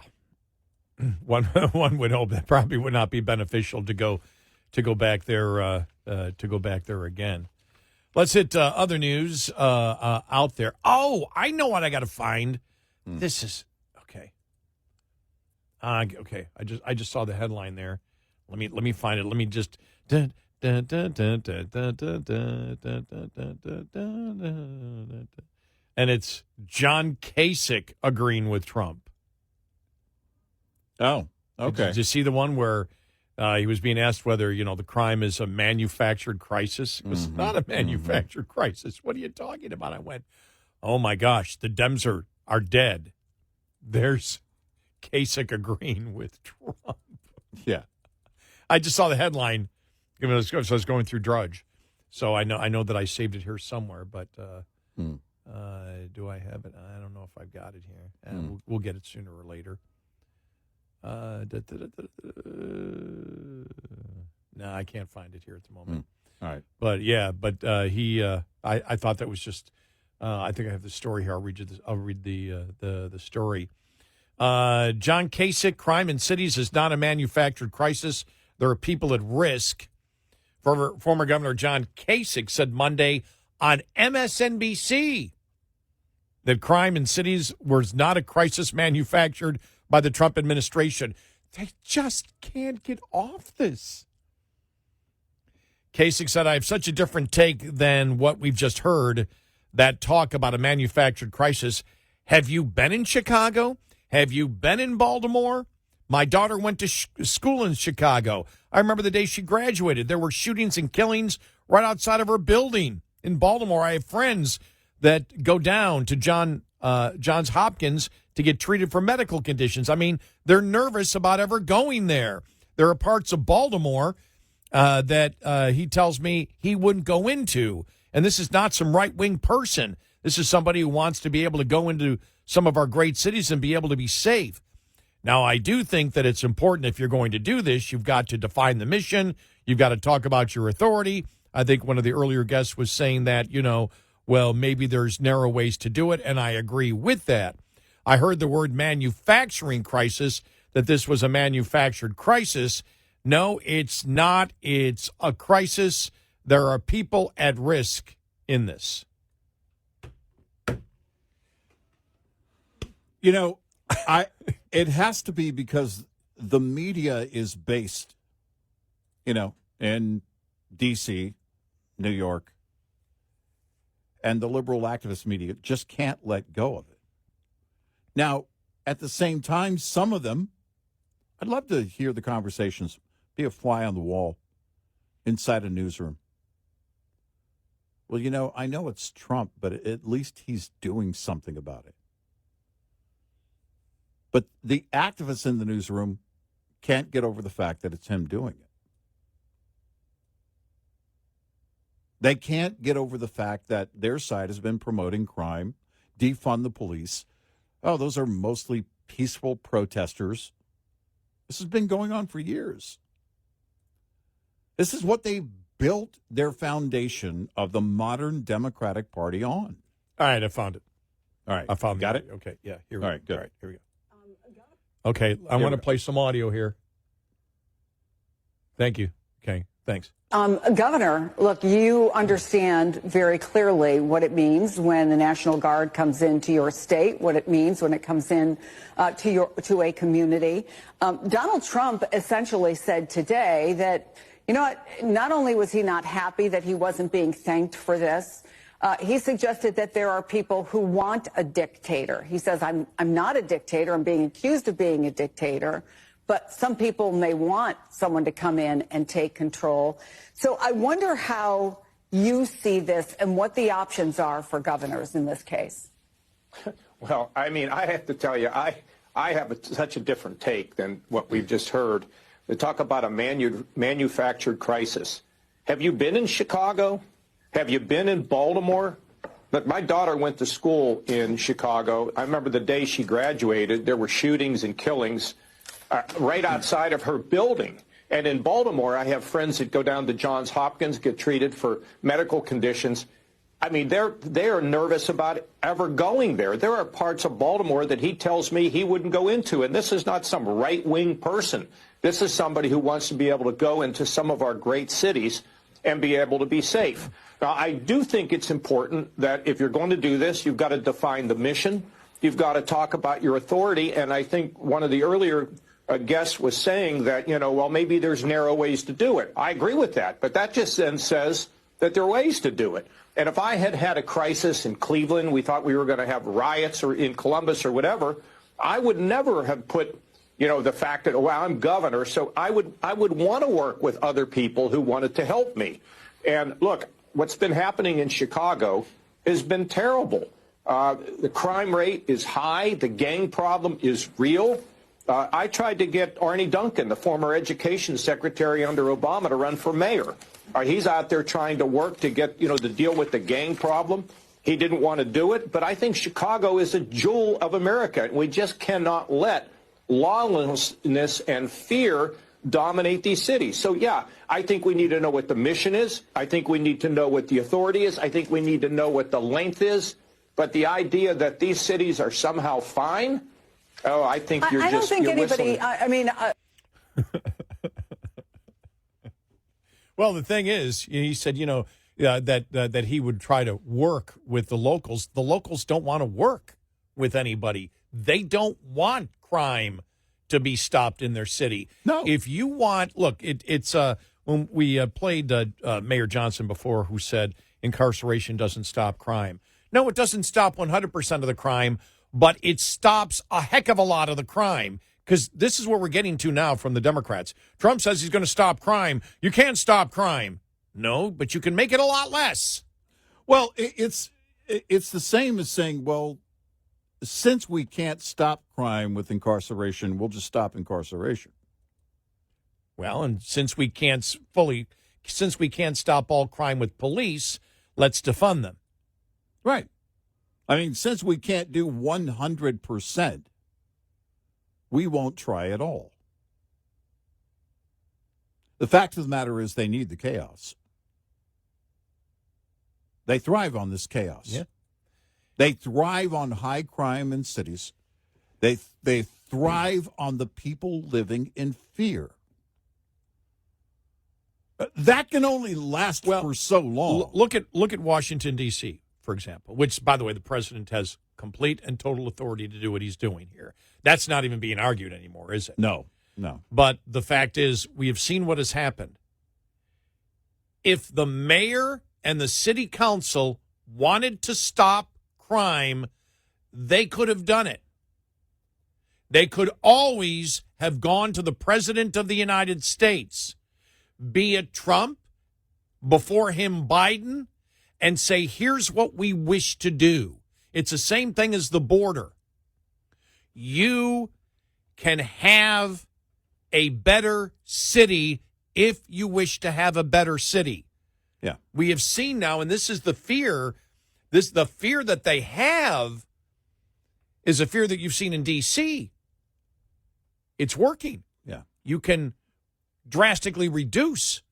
One would hope that probably would not be beneficial to go back there again. Let's hit other news out there. Oh, I know what I got to find. This is okay. Okay, I just saw the headline there. Let me find it. Let me just. And and it's John Kasich agreeing with Trump. Oh, okay. Did you see the one where he was being asked whether, the crime is a manufactured crisis? It was not a manufactured crisis. What are you talking about? I went, oh, my gosh, the Dems are dead. There's Kasich agreeing with Trump. Yeah. I just saw the headline. So I was going through Drudge. So I know that I saved it here somewhere, but do I have it? I don't know if I've got it here. We'll get it sooner or later. No, I can't find it here at the moment. All right. But yeah, I thought that was just, I think I have the story here. I'll read the story. John Kasich, crime in cities is not a manufactured crisis. There are people at risk. Former Governor John Kasich said Monday on MSNBC that crime in cities was not a crisis manufactured by the Trump administration. They just can't get off this. Kasich said, I have such a different take than what we've just heard, that talk about a manufactured crisis. Have you been in Chicago? Have you been in Baltimore? My daughter went to school in Chicago. I remember the day she graduated. There were shootings and killings right outside of her building. In Baltimore, I have friends that go down to Johns Hopkins to get treated for medical conditions. I mean, they're nervous about ever going there. There are parts of Baltimore that he tells me he wouldn't go into. And this is not some right-wing person. This is somebody who wants to be able to go into some of our great cities and be able to be safe. Now, I do think that it's important, if you're going to do this, you've got to define the mission. You've got to talk about your authority. I think one of the earlier guests was saying that, well, maybe there's narrow ways to do it, and I agree with that. I heard the word manufacturing crisis, that this was a manufactured crisis. No, it's not. It's a crisis. There are people at risk in this. It has to be because the media is based, in D.C., New York, and the liberal activist media just can't let go of it. Now, at the same time, some of them, I'd love to hear the conversations, be a fly on the wall inside a newsroom. Well, I know it's Trump, but at least he's doing something about it. But the activists in the newsroom can't get over the fact that it's him doing it. They can't get over the fact that their side has been promoting crime, defund the police. Oh, those are mostly peaceful protesters. This has been going on for years. This is what they built their foundation of the modern Democratic Party on. All right, I found it. All right. I found Got it? Okay, yeah. Here we go. All right, good. All right, here we go. Okay, I want to play some audio here. Thank you. Okay, thanks. Governor, look, you understand very clearly what it means when the National Guard comes into your state, what it means when it comes in to a community. Donald Trump essentially said today that, not only was he not happy that he wasn't being thanked for this, he suggested that there are people who want a dictator. He says, I'm not a dictator. I'm being accused of being a dictator. But some people may want someone to come in and take control. So I wonder how you see this and what the options are for governors in this case. Well, I have to tell you, I have such a different take than what we've just heard. They talk about a manufactured crisis. Have you been in Chicago? Have you been in Baltimore? Look, my daughter went to school in Chicago. I remember the day she graduated, there were shootings and killings right outside of her building. And in Baltimore, I have friends that go down to Johns Hopkins, get treated for medical conditions. They are nervous about ever going there. There are parts of Baltimore that he tells me he wouldn't go into. And this is not some right-wing person. This is somebody who wants to be able to go into some of our great cities and be able to be safe. Now, I do think it's important that if you're going to do this, you've got to define the mission. You've got to talk about your authority. And I think one of the earlier guest was saying that, well, maybe there's narrow ways to do it. I agree with that. But that just then says that there are ways to do it. And if I had had a crisis in Cleveland, we thought we were going to have riots, or in Columbus or whatever, I would never have put, the fact that, well, I'm governor, so I would want to work with other people who wanted to help me. And look, what's been happening in Chicago has been terrible. The crime rate is high. The gang problem is real. I tried to get Arnie Duncan, the former education secretary under Obama, to run for mayor. He's out there trying to work to get, to deal with the gang problem. He didn't want to do it. But I think Chicago is a jewel of America. And we just cannot let lawlessness and fear dominate these cities. So, yeah, I think we need to know what the mission is. I think we need to know what the authority is. I think we need to know what the length is. But the idea that these cities are somehow fine, I think you're I don't think anybody, Well, the thing is, he said, that he would try to work with the locals. The locals don't want to work with anybody. They don't want crime to be stopped in their city. No. If you want, look, it's when we played Mayor Johnson before, who said incarceration doesn't stop crime. No, it doesn't stop 100% of the crime, but it stops a heck of a lot of the crime. Because this is where we're getting to now from the Democrats. Trump says he's going to stop crime. You can't stop crime. No, but you can make it a lot less. Well, it's the same as saying, well, since we can't stop crime with incarceration, we'll just stop incarceration. Well, and since we can't stop all crime with police, let's defund them. Right. I mean, since we can't do 100%, we won't try at all. The fact of the matter is they need the chaos. They thrive on this chaos. Yeah. They thrive on high crime in cities. They thrive on the people living in fear. That can only last for so long. Look at Washington, D.C., for example, which, by the way, the president has complete and total authority to do what he's doing here. That's not even being argued anymore, is it? No. But the fact is, we have seen what has happened. If the mayor and the city council wanted to stop crime, they could have done it. They could always have gone to the president of the United States, be it Trump, before him Biden, and say, here's what we wish to do. It's the same thing as the border. You can have a better city if you wish to have a better city. Yeah. We have seen now, and this is the fear, the fear that they have is a fear that you've seen in D.C. It's working. Yeah. You can drastically reduce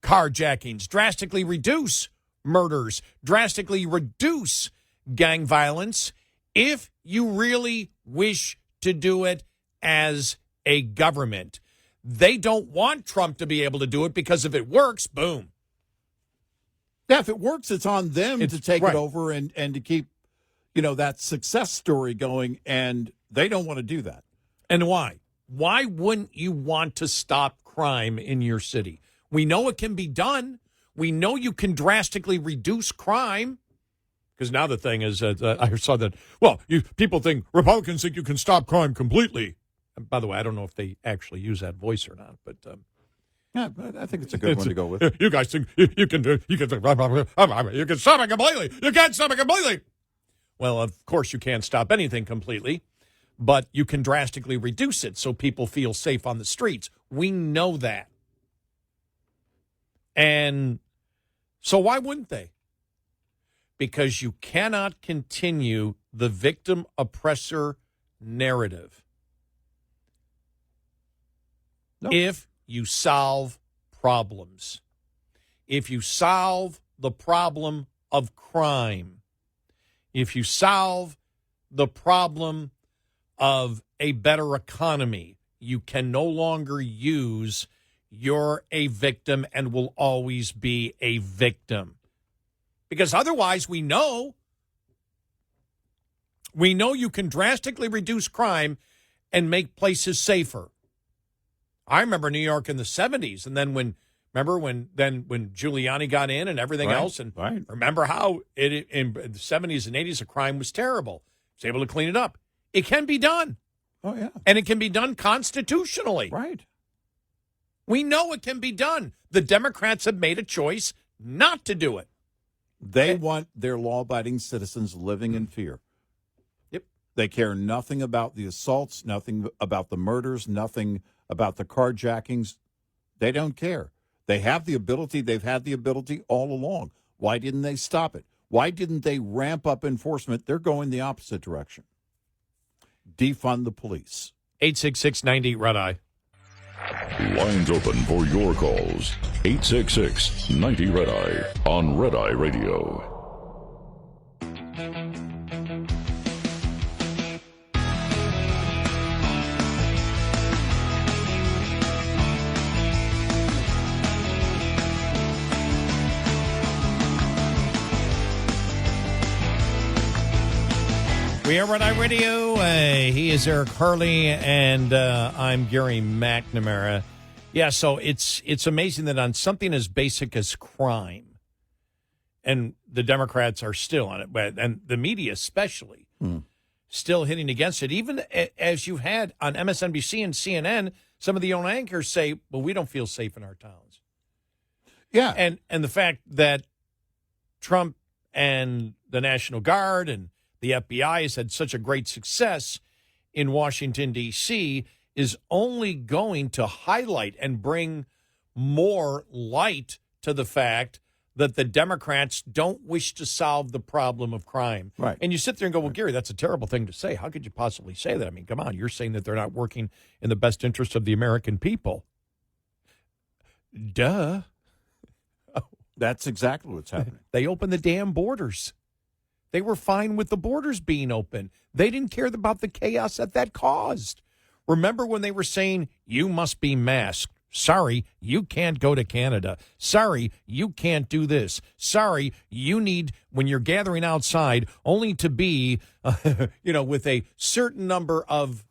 carjackings, drastically reduce murders, drastically reduce gang violence if you really wish to do it as a government. They don't want Trump to be able to do it because if it works, boom. Yeah, if it works, it's on them to take right. it over and to keep, that success story going, and they don't want to do that. And why? Why wouldn't you want to stop crime in your city? We know it can be done. We know you can drastically reduce crime. Because now the thing is, I saw that, people think, Republicans think you can stop crime completely. And by the way, I don't know if they actually use that voice or not, but... yeah, I think it's a good one to go with. You guys think you can stop it completely. You can't stop it completely. Well, of course you can't stop anything completely, but you can drastically reduce it so people feel safe on the streets. We know that. And so why wouldn't they? Because you cannot continue the victim-oppressor narrative. No. If you solve problems, if you solve the problem of crime, if you solve the problem of a better economy, you can no longer use you're a victim and will always be a victim. Because otherwise we know you can drastically reduce crime and make places safer. I remember New York in the 70s, and then when Remember when Giuliani got in and everything Right, else? And right. remember how in the 70s and 80s, the crime was terrible. He was able to clean it up. It can be done. Oh, yeah. And it can be done constitutionally. Right. We know it can be done. The Democrats have made a choice not to do it. They want their law-abiding citizens living in fear. Yep. They care nothing about the assaults, nothing about the murders, nothing about the carjackings. They don't care. They have the ability. They've had the ability all along. Why didn't they stop it? Why didn't they ramp up enforcement? They're going the opposite direction. Defund the police. 866-90 Red Eye. Lines open for your calls. 866-90 Red Eye on Red Eye Radio. We are Red Eye Radio. He is Eric Harley, and I'm Gary McNamara. Yeah, so it's amazing that on something as basic as crime, and the Democrats are still on it, and the media especially, still hitting against it. Even as you've had on MSNBC and CNN, some of the own anchors say, well, we don't feel safe in our towns. Yeah. And the fact that Trump and the National Guard and the FBI has had such a great success in Washington, D.C., is only going to highlight and bring more light to the fact that the Democrats don't wish to solve the problem of crime. Right. And you sit there and go, well, Gary, that's a terrible thing to say. How could you possibly say that? I mean, come on, you're saying that they're not working in the best interest of the American people. Duh. That's exactly what's happening. They opened the damn borders. They were fine with the borders being open. They didn't care about the chaos that caused. Remember when they were saying, you must be masked. Sorry, you can't go to Canada. Sorry, you can't do this. Sorry, you need, when you're gathering outside, only to be, with a certain number of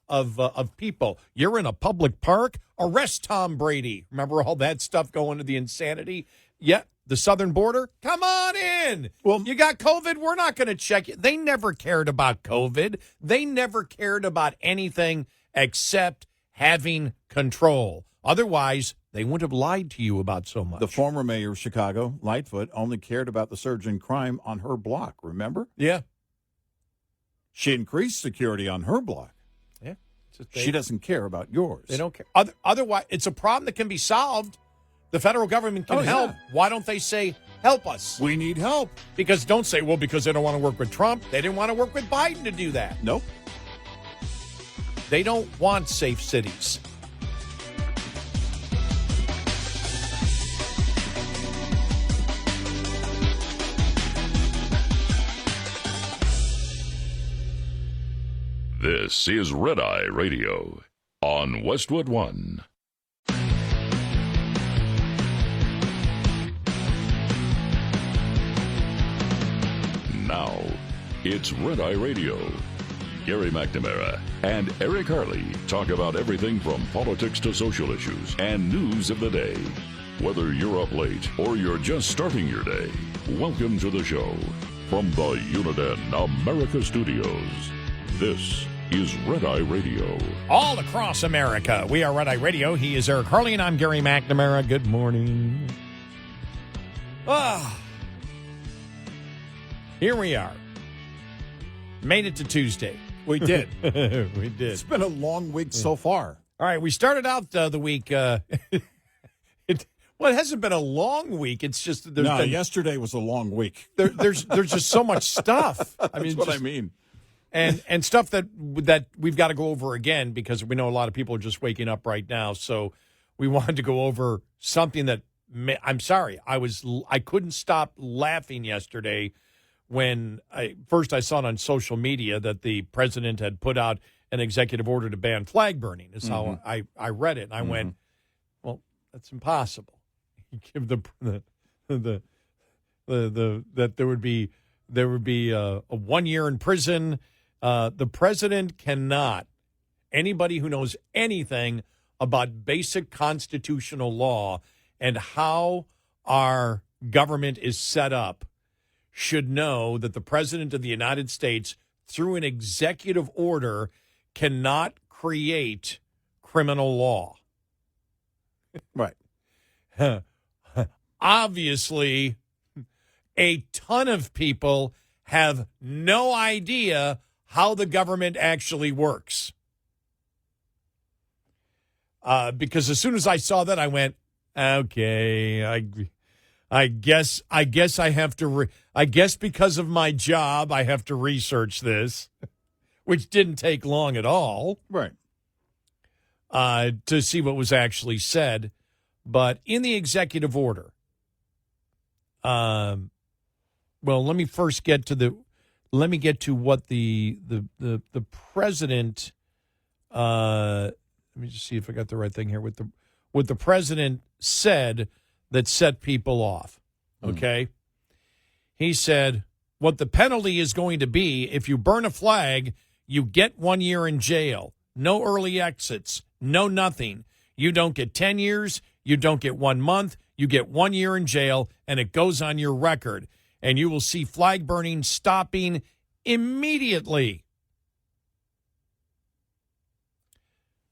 people. You're in a public park. Arrest Tom Brady. Remember all that stuff going to the insanity? Yeah. The southern border, come on in. Well, you got COVID, we're not going to check you. They never cared about COVID. They never cared about anything except having control. Otherwise, they wouldn't have lied to you about so much. The former mayor of Chicago, Lightfoot, only cared about the surge in crime on her block, remember? Yeah. She increased security on her block. Yeah. She doesn't care about yours. They don't care. Otherwise, it's a problem that can be solved. The federal government can help. Yeah. Why don't they say, help us? We need help. Because don't say, well, because they don't want to work with Trump. They didn't want to work with Biden to do that. Nope. They don't want safe cities. This is Red Eye Radio on Westwood One. Now, it's Red Eye Radio. Gary McNamara and Eric Harley talk about everything from politics to social issues and news of the day. Whether you're up late or you're just starting your day, welcome to the show. From the Uniden America Studios, this is Red Eye Radio. All across America, we are Red Eye Radio. He is Eric Harley, and I'm Gary McNamara. Good morning. Here we are. Made it to Tuesday. We did. We did. It's been a long week so far. All right, we started out the week. It hasn't been a long week. It's just yesterday was a long week. There's just so much stuff. I mean, That's what I mean. And stuff that we've got to go over again because we know a lot of people are just waking up right now. So we wanted to go over something that I'm sorry, I couldn't stop laughing yesterday when I saw it on social media that the president had put out an executive order to ban flag burning. Is how I read it, and I went, well, that's impossible. You give that there would be a 1 year in prison. The president cannot. Anybody who knows anything about basic constitutional law and how our government is set up should know that the President of the United States, through an executive order, cannot create criminal law. Right. Obviously, a ton of people have no idea how the government actually works. Because as soon as I saw that, I went, okay, I guess I have to. I guess because of my job, I have to research this, which didn't take long at all. Right. To see what was actually said, but in the executive order. Well, let me first get to what the president. Let me just see if I got the right thing here. What the president said that set people off. Okay. He said what the penalty is going to be if you burn a flag, you get 1 year in jail. No early exits. No nothing. You don't get 10 years. You don't get 1 month. You get 1 year in jail, and it goes on your record. And you will see flag burning stopping immediately.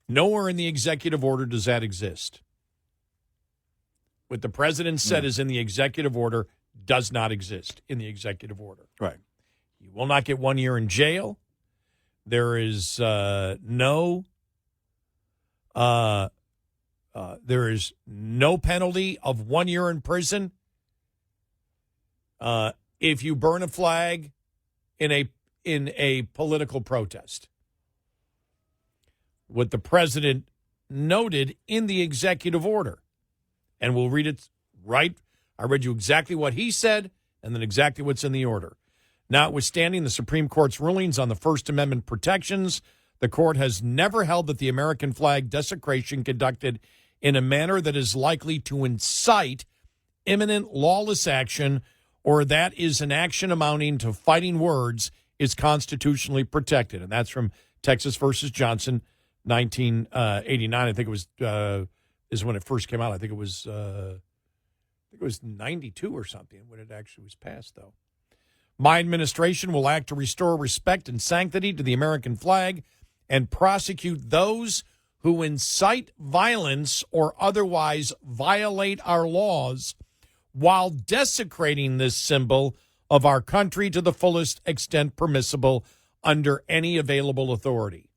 Nowhere in the executive order does that exist. What the president said is in the executive order does not exist in the executive order. Right. You will not get 1 year in jail. There is no penalty of 1 year in prison if you burn a flag in a political protest. What the president noted in the executive order, and we'll read it right. I read you exactly what he said and then exactly what's in the order. Notwithstanding the Supreme Court's rulings on the First Amendment protections, the court has never held that the American flag desecration conducted in a manner that is likely to incite imminent lawless action or that is an action amounting to fighting words is constitutionally protected. And that's from Texas versus Johnson, 1989. I think it was is when it first came out. I think it was 92 or something when it actually was passed, though. My administration will act to restore respect and sanctity to the American flag and prosecute those who incite violence or otherwise violate our laws while desecrating this symbol of our country to the fullest extent permissible under any available authority.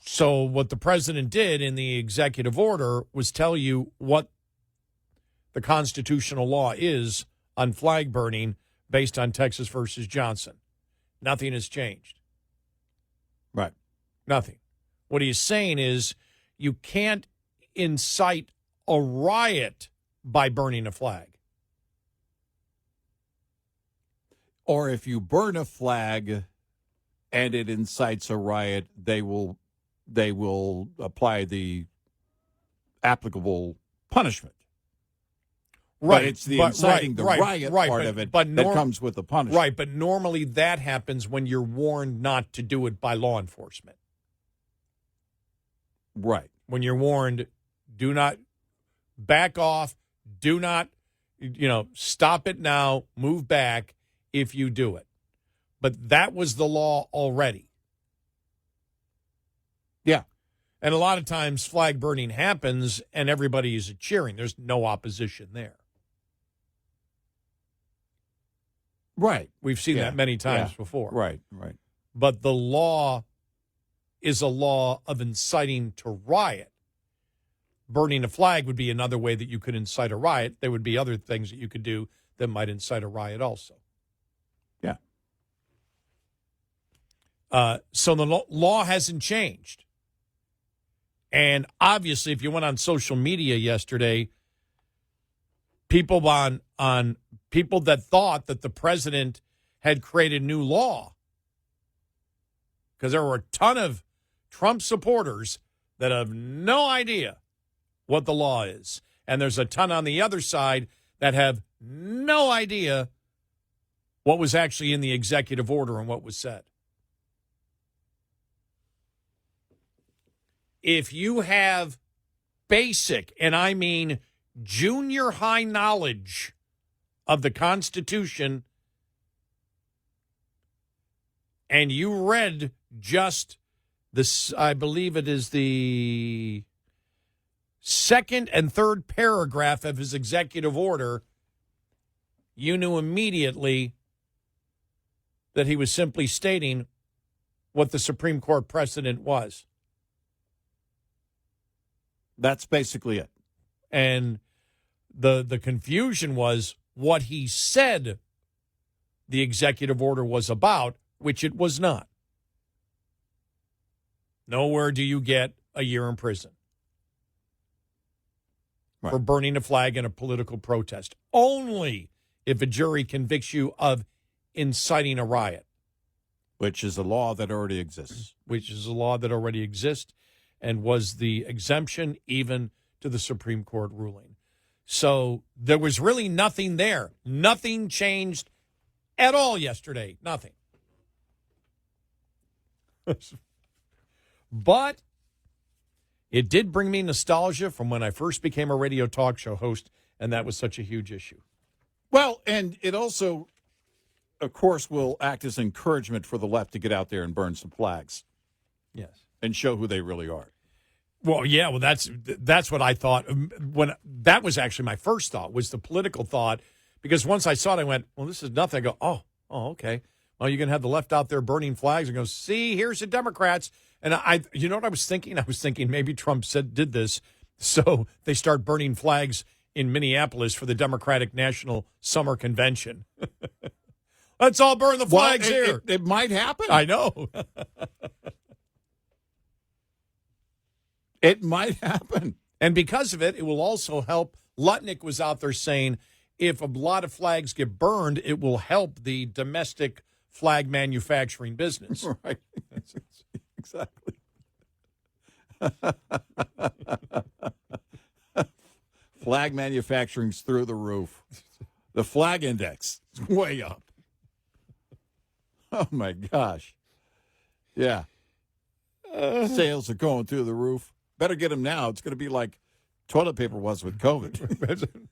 So what the president did in the executive order was tell you what the constitutional law is on flag burning based on Texas versus Johnson. Nothing has changed. Right. Nothing. What he's saying is you can't incite a riot by burning a flag. Or if you burn a flag and it incites a riot, they will apply the applicable punishment. Right. But it's the inciting the riot part of it that comes with the punishment. Right, but normally that happens when you're warned not to do it by law enforcement. Right. When you're warned, do not back off, do not, stop it now, move back if you do it. But that was the law already. Yeah. And a lot of times flag burning happens and everybody is cheering. There's no opposition there. Right. We've seen that many times before. Right. But the law is a law of inciting to riot. Burning a flag would be another way that you could incite a riot. There would be other things that you could do that might incite a riot also. Yeah. So the law hasn't changed. And obviously, if you went on social media yesterday, people people that thought that the president had created new law, because there were a ton of Trump supporters that have no idea what the law is. And there's a ton on the other side that have no idea what was actually in the executive order and what was said. If you have basic, and I mean junior high knowledge of the Constitution, and you read just this, I believe it is the second and third paragraph of his executive order, you knew immediately that he was simply stating what the Supreme Court precedent was. That's basically it. And the confusion was what he said the executive order was about, which it was not. Nowhere do you get a year in prison for burning a flag in a political protest. Only if a jury convicts you of inciting a riot. Which is a law that already exists. Which is a law that already exists and was the exemption even to the Supreme Court ruling. So there was really nothing there. Nothing changed at all yesterday. Nothing. But it did bring me nostalgia from when I first became a radio talk show host, and that was such a huge issue. Well, and it also, of course, will act as encouragement for the left to get out there and burn some flags. Yes. And show who they really are. Well, yeah, well, that's what I thought. When that was actually my first thought, was the political thought, because once I saw it, I went, well, this is nothing. I go, oh, okay. Well, you're going to have the left out there burning flags and go, see, here's the Democrats. And you know what I was thinking? I was thinking maybe Trump did this so they start burning flags in Minneapolis for the Democratic National Summer Convention. Let's all burn the flags here. It might happen. I know. It might happen. And because of it, it will also help. Lutnick was out there saying if a lot of flags get burned, it will help the domestic flag manufacturing business. Right. Exactly. Flag manufacturing's through the roof. The flag index is way up. Oh, my gosh. Yeah. Sales are going through the roof. Better get them now. It's going to be like toilet paper was with COVID.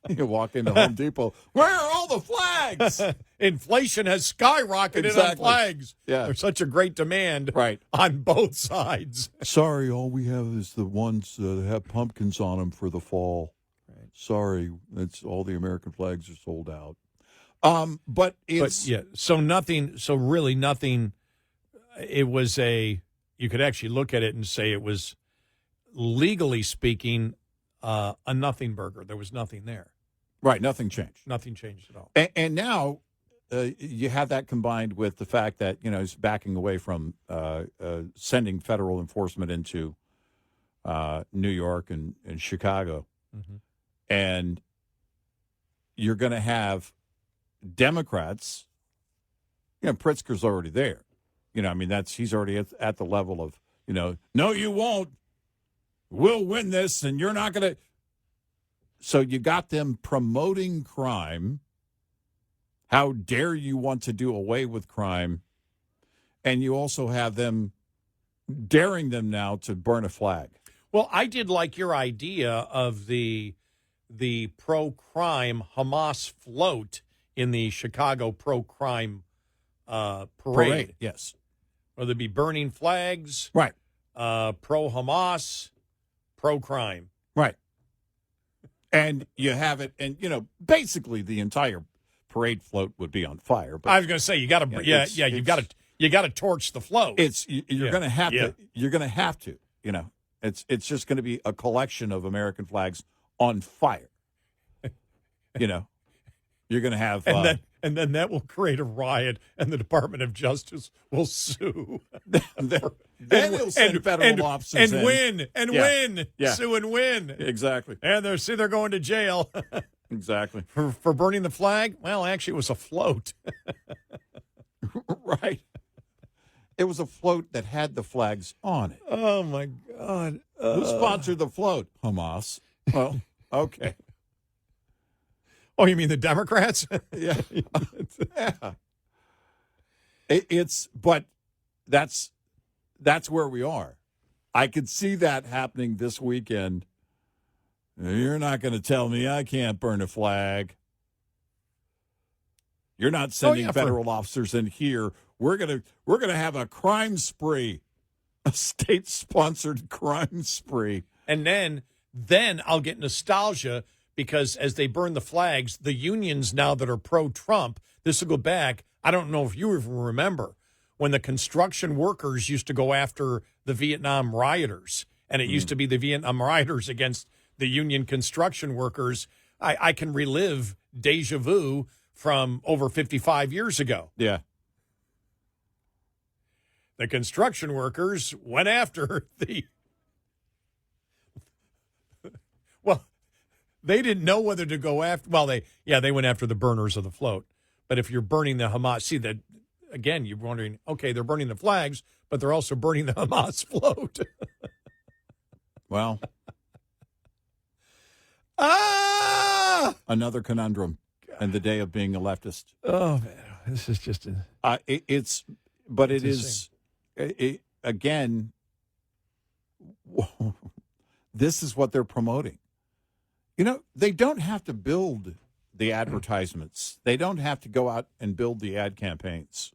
You walk into Home Depot. Where are all the flags? Inflation has skyrocketed on flags. Yeah. There's such a great demand right. on both sides. Sorry, all we have is the ones that have pumpkins on them for the fall. Right. Sorry, that's all the American flags are sold out. But so nothing. So really nothing. It was you could actually look at it and say it was, legally speaking, a nothing burger. There was nothing there. Right, nothing changed. Nothing changed at all. And now you have that combined with the fact that, he's backing away from sending federal enforcement into New York and Chicago. Mm-hmm. And you're going to have Democrats, Pritzker's already there. He's already at the level of, no, you won't. We'll win this, and you're not going to. So you got them promoting crime. How dare you want to do away with crime? And you also have them daring them now to burn a flag. Well, I did like your idea of the pro-crime Hamas float in the Chicago pro-crime parade. Yes. Whether it be burning flags. Right. Pro-Hamas, pro-crime. Right. And you have it, and, basically the entire parade float would be on fire. But I was going to say, you got to, you got to torch the float. You're going to have to, you're going to have to, it's just going to be a collection of American flags on fire. You're going to have, and then that will create a riot, and the Department of Justice will sue. Then they'll send federal officers and in. win. Yeah. Sue and win. Exactly. And they're going to jail. Exactly. For burning the flag? Well, actually, it was a float. Right. It was a float that had the flags on it. Oh, my God. Who sponsored the float? Hamas. Well, okay. Oh, you mean the Democrats? Yeah. But that's where we are. I could see that happening this weekend. You're not going to tell me I can't burn a flag. You're not sending federal officers in here. We're gonna have a crime spree, a state-sponsored crime spree. And then I'll get nostalgia because as they burn the flags, the unions now that are pro-Trump, this will go back. I don't know if you even remember when the construction workers used to go after the Vietnam rioters, and it used to be the Vietnam rioters against the union construction workers. I can relive deja vu from over 55 years ago. Yeah. The construction workers went after well, they didn't know whether to go after, they went after the burners of the float. But if you're burning the Hamas, see that, again, you're wondering, okay, they're burning the flags, but they're also burning the Hamas float. Well. Another conundrum in the day of being a leftist. Oh, man, this is just again, this is what they're promoting. They don't have to build the advertisements. They don't have to go out and build the ad campaigns.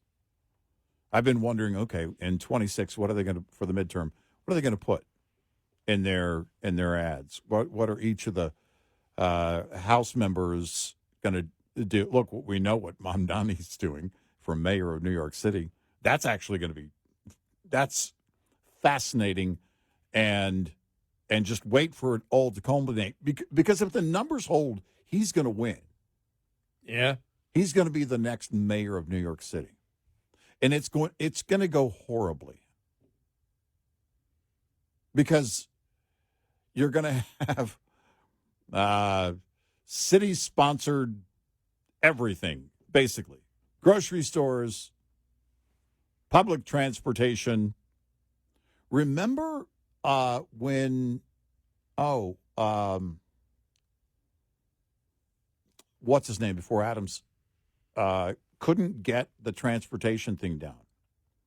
I've been wondering, okay, in 26, what are they going to, for the midterm, what are they going to put in their ads? What are each of the House members going to do? Look, we know what Mamdani's doing for mayor of New York City. That's actually going to be, that's fascinating, and just wait for it all to culminate. Because if the numbers hold, he's going to win. Yeah. He's going to be the next mayor of New York City. And it's going to go horribly. Because you're going to have city-sponsored everything, basically. Grocery stores, public transportation. Remember when, what's his name before Adams, couldn't get the transportation thing down.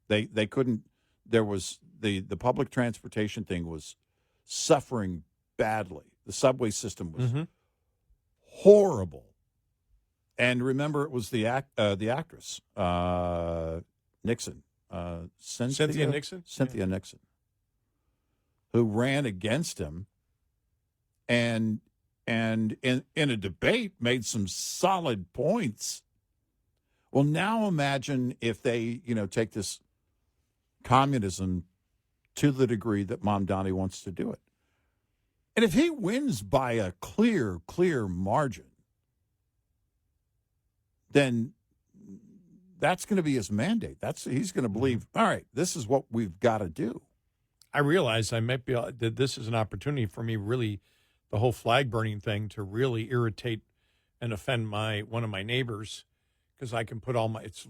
They couldn't, there was, the public transportation thing was suffering badly. The subway system was horrible. And remember, it was the actress, Nixon. Cynthia Nixon? Cynthia Nixon, who ran against him and in a debate made some solid points. Well, now imagine if they, take this communism to the degree that Mamdani wants to do it. And if he wins by a clear margin, then that's going to be his mandate. He's going to believe, all right, this is what we've got to do. I realize I might be that this is an opportunity for me, really, the whole flag burning thing, to really irritate and offend one of my neighbors, because I can put all my, it's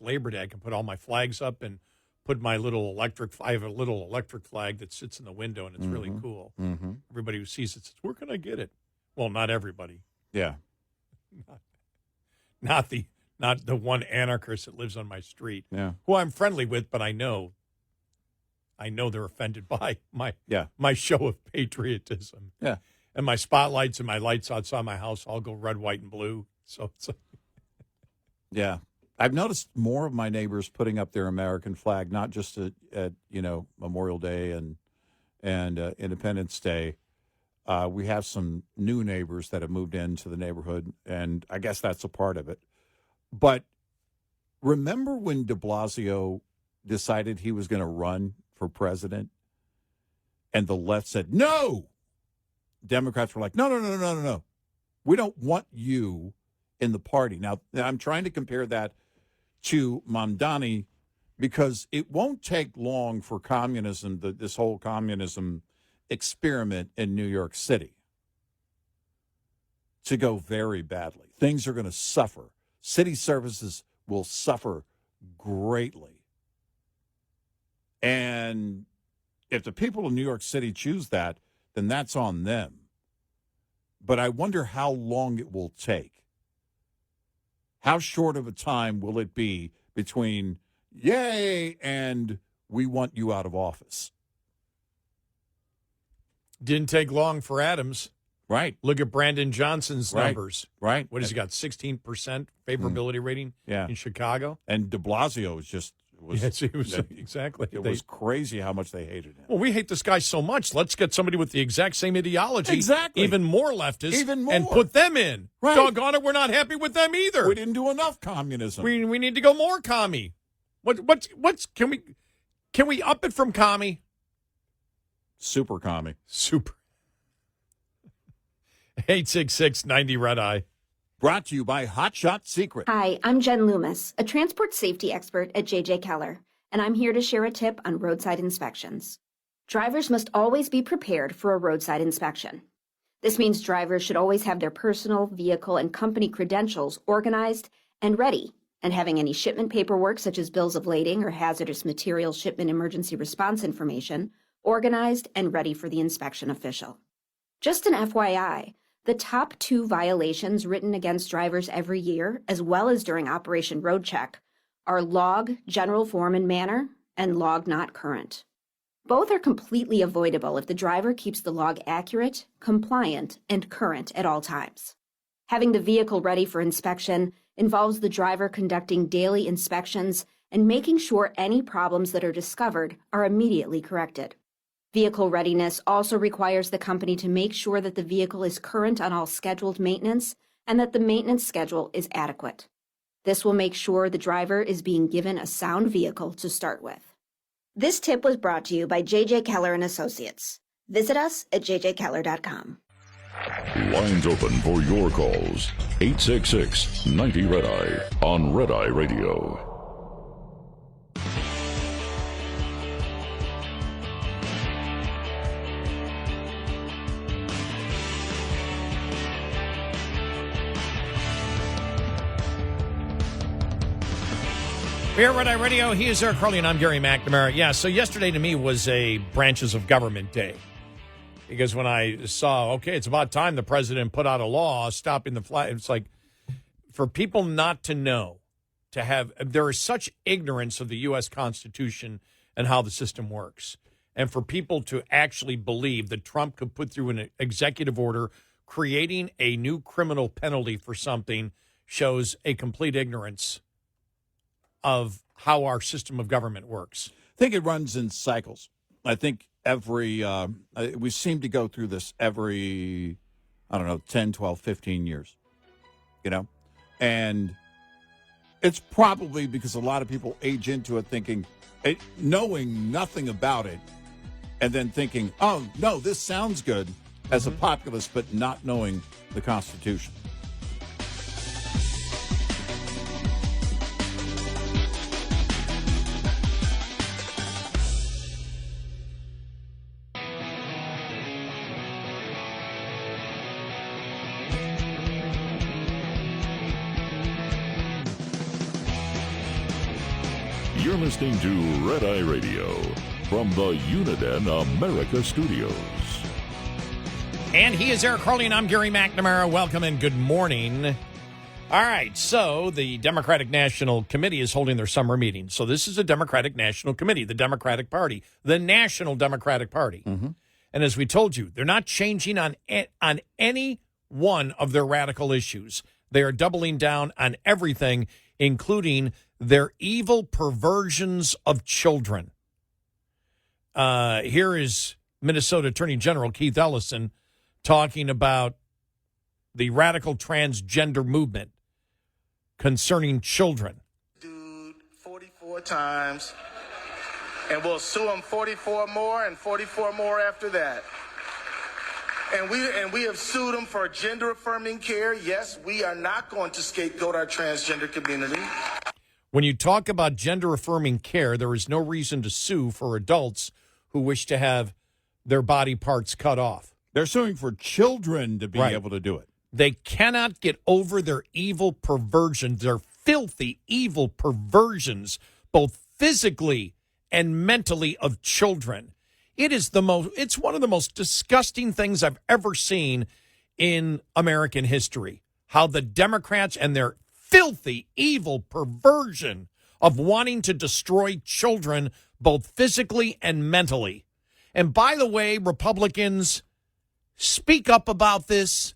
Labor Day, I can put all my flags up and put my little I have a little electric flag that sits in the window, and it's really cool. Mm-hmm. Everybody who sees it says, where can I get it? Well, not everybody. Yeah. Not the one anarchist that lives on my street, yeah, who I'm friendly with, but I know they're offended by my show of patriotism. Yeah. And my spotlights and my lights outside my house all go red, white, and blue. So yeah. I've noticed more of my neighbors putting up their American flag, not just at Memorial Day and Independence Day. We have some new neighbors that have moved into the neighborhood, and I guess that's a part of it. But remember when de Blasio decided he was going to run for president, and the left said, no! Democrats were like, no. We don't want you in the party. Now, I'm trying to compare that to Mamdani, because it won't take long for communism, this whole communism experiment in New York City, to go very badly. Things are going to suffer. City services will suffer greatly. And if the people of New York City choose that, then that's on them. But I wonder how long it will take. How short of a time will it be between yay and we want you out of office? Didn't take long for Adams. Right. Look at Brandon Johnson's Right. numbers. Right. What has he got? 16% favorability rating in Chicago? And de Blasio was Yes, he was exactly. It was crazy how much they hated him. Well, we hate this guy so much. Let's get somebody with the exact same ideology. Exactly. Even more leftist. Even more. And put them in. Right. Doggone it, we're not happy with them either. We didn't do enough communism. We need to go more commie. What's can we up it from commie? Super commie. Super. 866-90 Red Eye. Brought to you by Hot Shot Secret. Hi, I'm Jen Loomis, a transport safety expert at JJ Keller, and I'm here to share a tip on roadside inspections. Drivers must always be prepared for a roadside inspection. This means drivers should always have their personal, vehicle, and company credentials organized and ready, and having any shipment paperwork such as bills of lading or hazardous materials shipment emergency response information organized and ready for the inspection official. Just an FYI, the top 2 violations written against drivers every year, as well as during Operation Road Check, are log general form and manner and log not current. Both are completely avoidable if the driver keeps the log accurate, compliant, and current at all times. Having the vehicle ready for inspection involves the driver conducting daily inspections and making sure any problems that are discovered are immediately corrected. Vehicle readiness also requires the company to make sure that the vehicle is current on all scheduled maintenance and that the maintenance schedule is adequate. This will make sure the driver is being given a sound vehicle to start with. This tip was brought to you by JJ Keller & Associates. Visit us at jjkeller.com. Lines open for your calls. 866-90 Red Eye on Red Eye Radio. Here at Red Eye Radio, he is Eric Harley, and I'm Gary McNamara. Yeah, so yesterday to me was a branches of government day. Because when I saw, okay, it's about time the president put out a law stopping the flight, it's like, for people not to know, there is such ignorance of the U.S. Constitution and how the system works. And for people to actually believe that Trump could put through an executive order creating a new criminal penalty for something shows a complete ignorance of how our system of government works. I think it runs in cycles. I think we seem to go through this every, 10, 12, 15 years, and it's probably because a lot of people age into it knowing nothing about it, and then thinking, oh, no, this sounds good as a populist, but not knowing the Constitution. You're listening to Red Eye Radio from the Uniden America Studios. And he is Eric Harley, and I'm Gary McNamara. Welcome and good morning. All right, so the Democratic National Committee is holding their summer meeting. So this is a Democratic National Committee, the Democratic Party, the National Democratic Party. Mm-hmm. And as we told you, they're not changing on any one of their radical issues. They are doubling down on everything, including their evil perversions of children. Here is Minnesota Attorney General Keith Ellison talking about the radical transgender movement concerning children. Dude, 44 times, and we'll sue him 44 more and 44 more after that. And we have sued him for gender-affirming care. Yes, we are not going to scapegoat our transgender community. When you talk about gender-affirming care, there is no reason to sue for adults who wish to have their body parts cut off. They're suing for children to be able to do it. They cannot get over their evil perversions, their filthy, evil perversions, both physically and mentally, of children. It's one of the most disgusting things I've ever seen in American history. How the Democrats and their filthy, evil perversion of wanting to destroy children both physically and mentally. And by the way, Republicans, Speak up about this.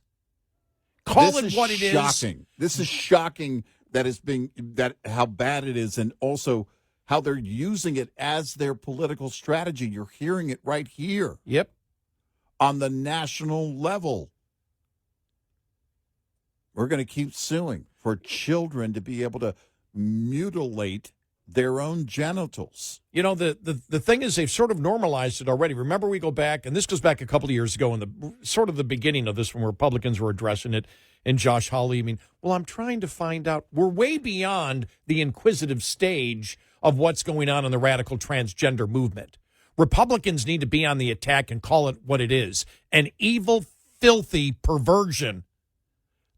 Call it what it is. Shocking. This is shocking that how bad it is, and also how they're using it as their political strategy. You're hearing it right here. Yep. On the national level. We're going to keep suing for children to be able to mutilate their own genitals. You know, the thing is they've sort of normalized it already. Remember, we go back, and this goes back a couple of years ago in the sort of the beginning of this when Republicans were addressing it, and Josh Hawley, I mean, well, I'm trying to find out. We're way beyond the inquisitive stage of what's going on in the radical transgender movement. Republicans need to be on the attack and call it what it is, an evil, filthy perversion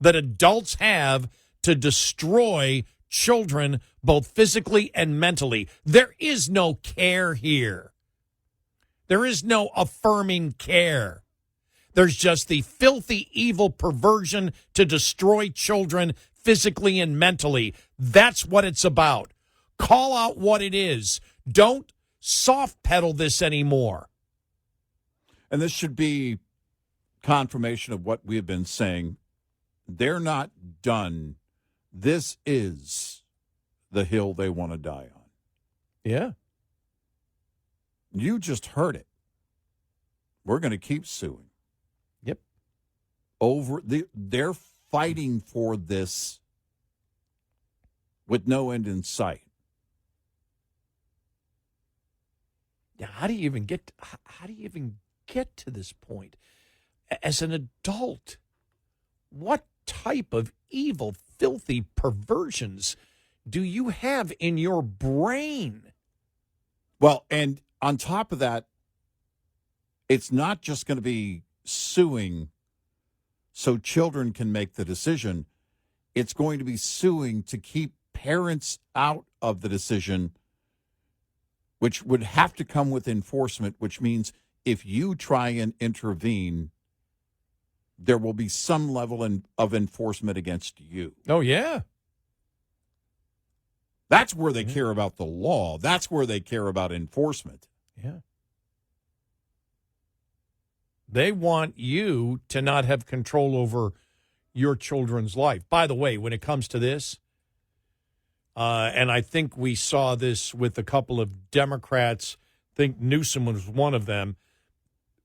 that adults have to destroy children both physically and mentally. There is no care here. There is no affirming care. There's just the filthy, evil perversion to destroy children physically and mentally. That's what it's about. Call out what it is. Don't soft pedal this anymore. And this should be confirmation of what we have been saying. They're not done. This is the hill they want to die on. Yeah. You just heard it. We're going to keep suing. Yep. They're fighting for this with no end in sight. Yeah, how do you even get to this point? As an adult, what type of evil, filthy perversions do you have in your brain? Well, and on top of that, it's not just going to be suing so children can make the decision. It's going to be suing to keep parents out of the decision, which would have to come with enforcement, which means if you try and intervene, there will be some level of enforcement against you. Oh, yeah. That's where they care about the law. That's where they care about enforcement. Yeah. They want you to not have control over your children's life. By the way, when it comes to this, and I think we saw this with a couple of Democrats, I think Newsom was one of them,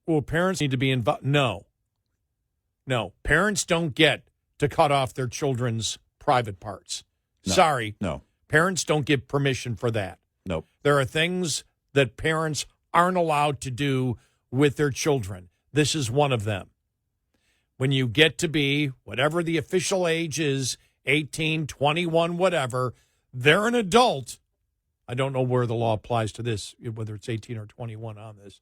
well, parents need to be involved. No, parents don't get to cut off their children's private parts. No. Sorry. No. Parents don't give permission for that. Nope. There are things that parents aren't allowed to do with their children. This is one of them. When you get to be whatever the official age is, 18, 21, whatever, they're an adult. I don't know where the law applies to this, whether it's 18 or 21 on this.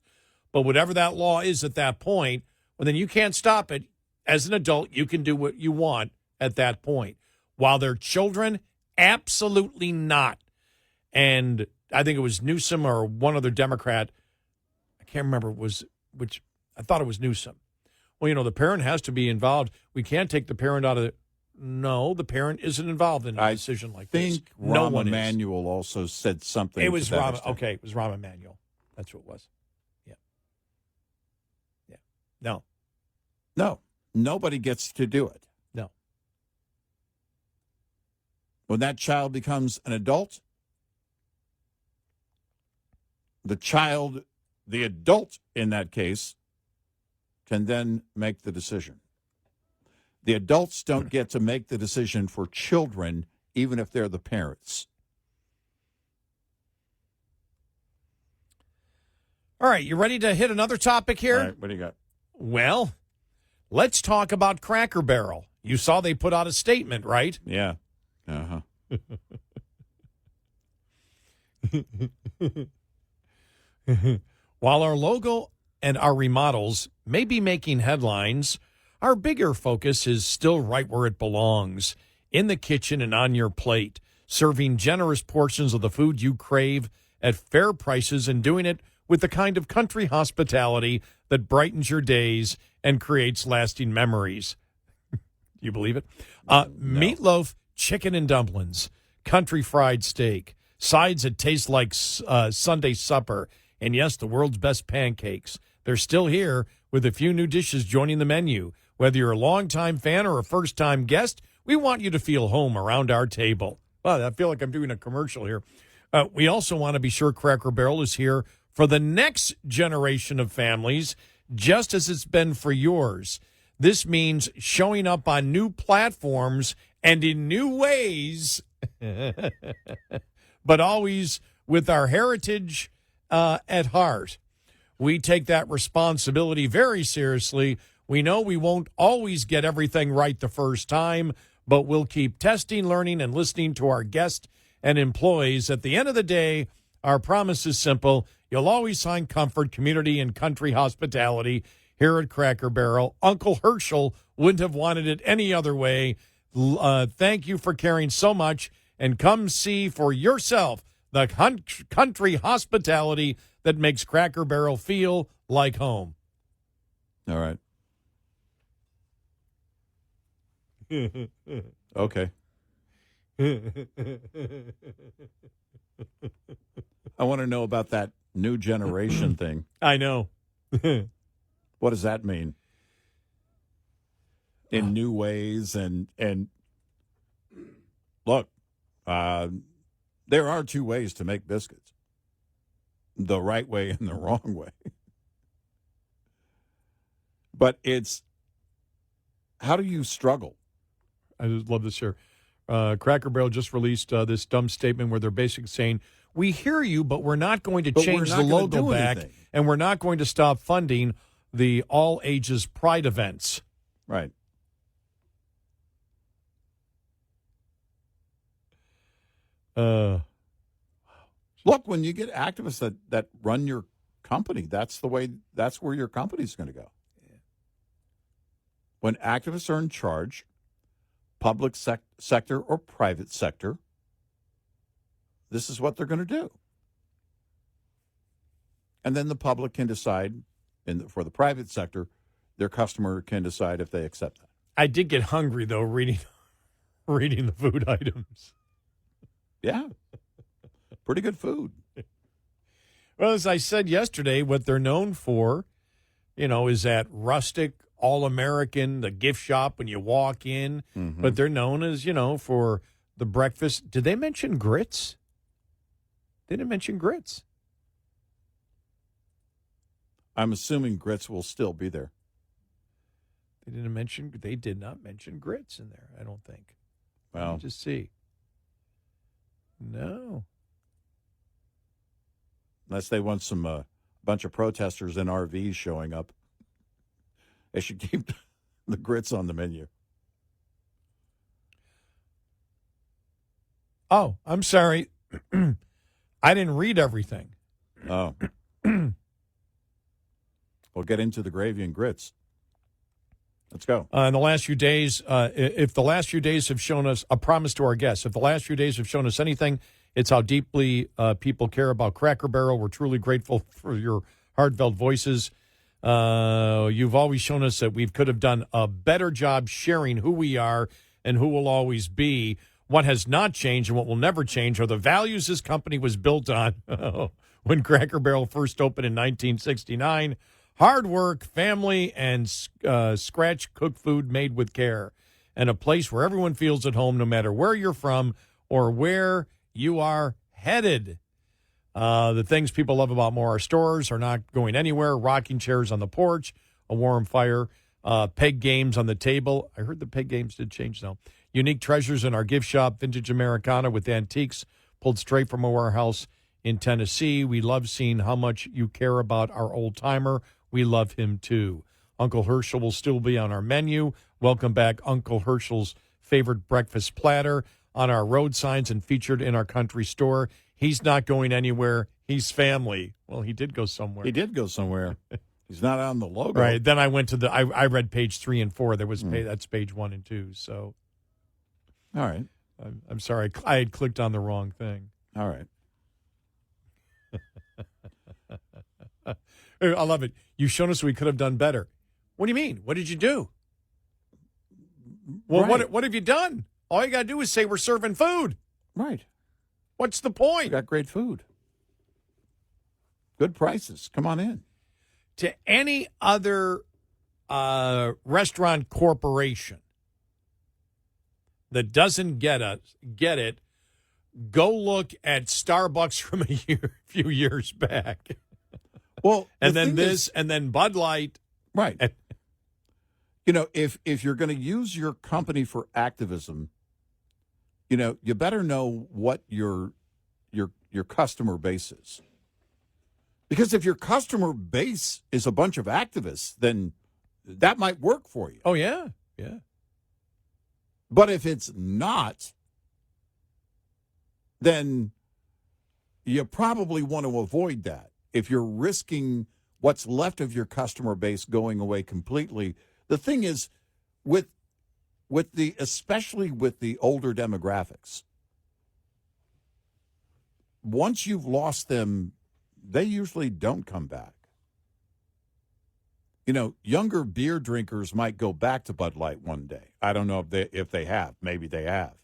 But whatever that law is at that point, well, then you can't stop it. As an adult, you can do what you want at that point. While they're children, absolutely not. And I think it was Newsom or one other Democrat, I can't remember which, I thought it was Newsom. Well, the parent has to be involved. We can't take the parent out of it. No, the parent isn't involved in a decision like this. I think Rahm Emanuel also said something. It was Rahm. Okay, it was Rahm Emanuel. That's what it was. Yeah. No. Nobody gets to do it. No. When that child becomes an adult, the adult in that case, can then make the decision. The adults don't get to make the decision for children, even if they're the parents. All right, you ready to hit another topic here? All right, what do you got? Well, let's talk about Cracker Barrel. You saw they put out a statement, right? Yeah. Uh-huh. While our logo and our remodels may be making headlines, our bigger focus is still right where it belongs, in the kitchen and on your plate, serving generous portions of the food you crave at fair prices and doing it with the kind of country hospitality that brightens your days and creates lasting memories. You believe it? No. Meatloaf, chicken and dumplings, country fried steak, sides that taste like Sunday supper, and yes, the world's best pancakes. They're still here with a few new dishes joining the menu. Whether you're a longtime fan or a first-time guest, we want you to feel home around our table. Well, I feel like I'm doing a commercial here. We also want to be sure Cracker Barrel is here for the next generation of families, just as it's been for yours. This means showing up on new platforms and in new ways, but always with our heritage at heart. We take that responsibility very seriously. We know we won't always get everything right the first time, but we'll keep testing, learning, and listening to our guests and employees. At the end of the day, our promise is simple. You'll always find comfort, community, and country hospitality here at Cracker Barrel. Uncle Herschel wouldn't have wanted it any other way. Thank you for caring so much, and come see for yourself the country hospitality that makes Cracker Barrel feel like home. All right. Okay. I want to know about that new generation thing. I know. What does that mean? In new ways and look, there are two ways to make biscuits. The right way and the wrong way. But it's, how do you struggle? I just love this here. Cracker Barrel just released this dumb statement where they're basically saying, we hear you, but we're not going to change the logo back, and we're not going to stop funding the all-ages pride events. Right. Look, when you get activists that run your company, that's where your company's going to go. When activists are in charge, public sector or private sector, this is what they're going to do. And then the public can decide, for the private sector, their customer can decide if they accept that. I did get hungry, though, reading the food items. Yeah. Pretty good food. Well, as I said yesterday, what they're known for, is that rustic, all-American, the gift shop when you walk in. Mm-hmm. But they're known as, for the breakfast. Did they mention grits? They didn't mention grits. I'm assuming grits will still be there. They did not mention grits in there, I don't think. Well, let me just see. No. Unless they want some bunch of protesters in RVs showing up. They should keep the grits on the menu. Oh, I'm sorry. I didn't read everything. Oh. We'll get into the gravy and grits. Let's go. In the last few days, if the last few days have shown us a promise to our guests, if the last few days have shown us anything, it's how deeply people care about Cracker Barrel. We're truly grateful for your heartfelt voices. You've always shown us that we could have done a better job sharing who we are and who we'll always be. What has not changed and what will never change are the values this company was built on when Cracker Barrel first opened in 1969. Hard work, family, and scratch-cooked food made with care. And a place where everyone feels at home no matter where you're from or where you are headed. The things people love about our stores are not going anywhere. Rocking chairs on the porch, a warm fire, peg games on the table. I heard the peg games did change now. Unique treasures in our gift shop, vintage Americana with antiques pulled straight from a warehouse in Tennessee. We love seeing how much you care about our old-timer. We love him, too. Uncle Herschel will still be on our menu. Welcome back, Uncle Herschel's favorite breakfast platter on our road signs and featured in our country store. He's not going anywhere. He's family. Well, he did go somewhere. He did go somewhere. He's not on the logo. Right. Then I went to I read page 3 and 4. There was that's page 1 and 2. So, all right. I'm sorry. I had clicked on the wrong thing. All right. I love it. You've shown us we could have done better. What do you mean? What did you do? Well, right. What have you done? All you got to do is say we're serving food. Right. What's the point? We got great food. Good prices. Come on in. To any other restaurant corporation that doesn't get it, go look at Starbucks from a few years back. Well, and then and then Bud Light. Right. If you're going to use your company for activism, you better know what your customer base is. Because if your customer base is a bunch of activists, then that might work for you. Oh, yeah. Yeah. But if it's not, then you probably want to avoid that. If you're risking what's left of your customer base going away completely, the thing is, especially with the older demographics, once you've lost them, they usually don't come back. Younger beer drinkers might go back to Bud Light one day. I don't know if they have. Maybe they have.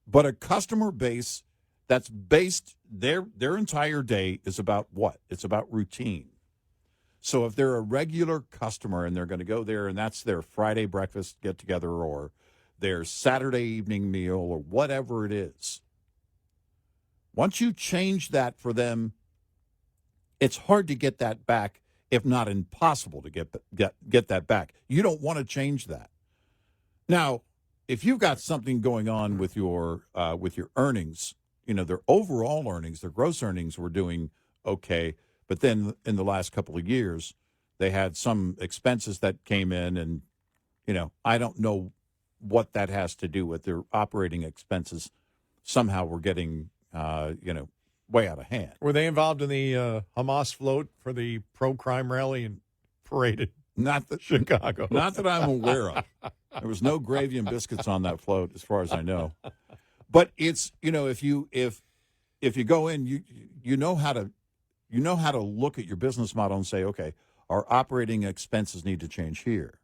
But a customer base that's based, their entire day is about what? It's about routine. So if they're a regular customer and they're going to go there and that's their Friday breakfast get-together or their Saturday evening meal or whatever it is, once you change that for them, it's hard to get that back, if not impossible to get that back. You don't want to change that. Now, if you've got something going on with your earnings, their overall earnings, their gross earnings were doing okay, but then in the last couple of years, they had some expenses that came in, and I don't know what that has to do with their operating expenses. Somehow we're getting way out of hand. Were they involved in the Hamas float for the pro-crime rally and paraded Chicago? Not that I'm aware of. There was no gravy and biscuits on that float, as far as I know. But it's if you go in, you know how to look at your business model and say, okay, our operating expenses need to change here.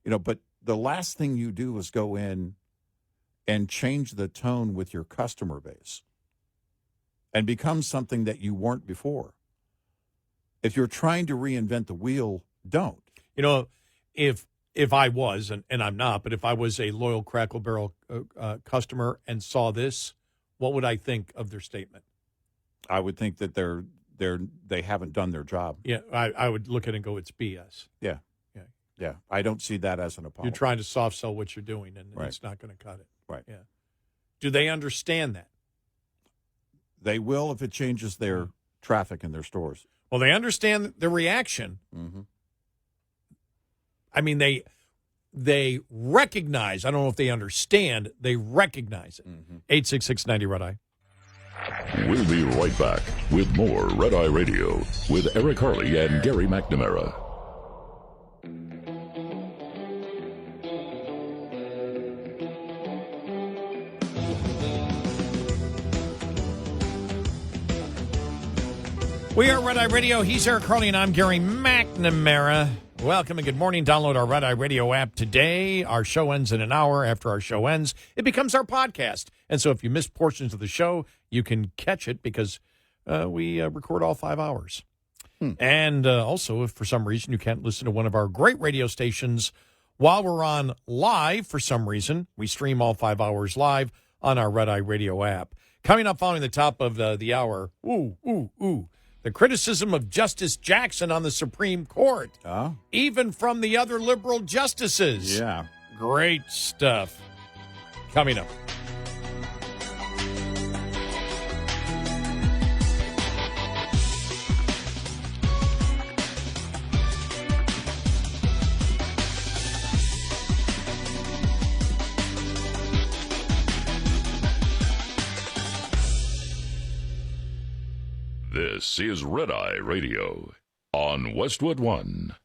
But the last thing you do is go in and change the tone with your customer base and become something that you weren't before. If you're trying to reinvent the wheel, don't. If I was, and I'm not, but if I was a loyal Crackle Barrel customer and saw this, what would I think of their statement? I would think that they haven't done their job. Yeah, I would look at it and go, it's BS. Yeah. Yeah. I don't see that as an apology. You're trying to soft sell what you're doing, and right. It's not going to cut it. Right. Yeah. Do they understand that? They will if it changes their traffic in their stores. Well, they understand the reaction. Mm-hmm. I mean, they recognize. I don't know if they understand. They recognize it. 866-90 Red Eye. We'll be right back with more Red Eye Radio with Eric Harley and Gary McNamara. We are Red Eye Radio. He's Eric Harley, and I'm Gary McNamara. Welcome and good morning. Download our Red Eye Radio app today. Our show ends in an hour. After our show ends, it becomes our podcast. And so if you miss portions of the show, you can catch it because we record all 5 hours. And also, if for some reason you can't listen to one of our great radio stations while we're on live, for some reason, we stream all 5 hours live on our Red Eye Radio app. Coming up following the top of the hour, the criticism of Justice Jackson on the Supreme Court, even from the other liberal justices. Yeah. Great stuff. Coming up. This is Red Eye Radio on Westwood One.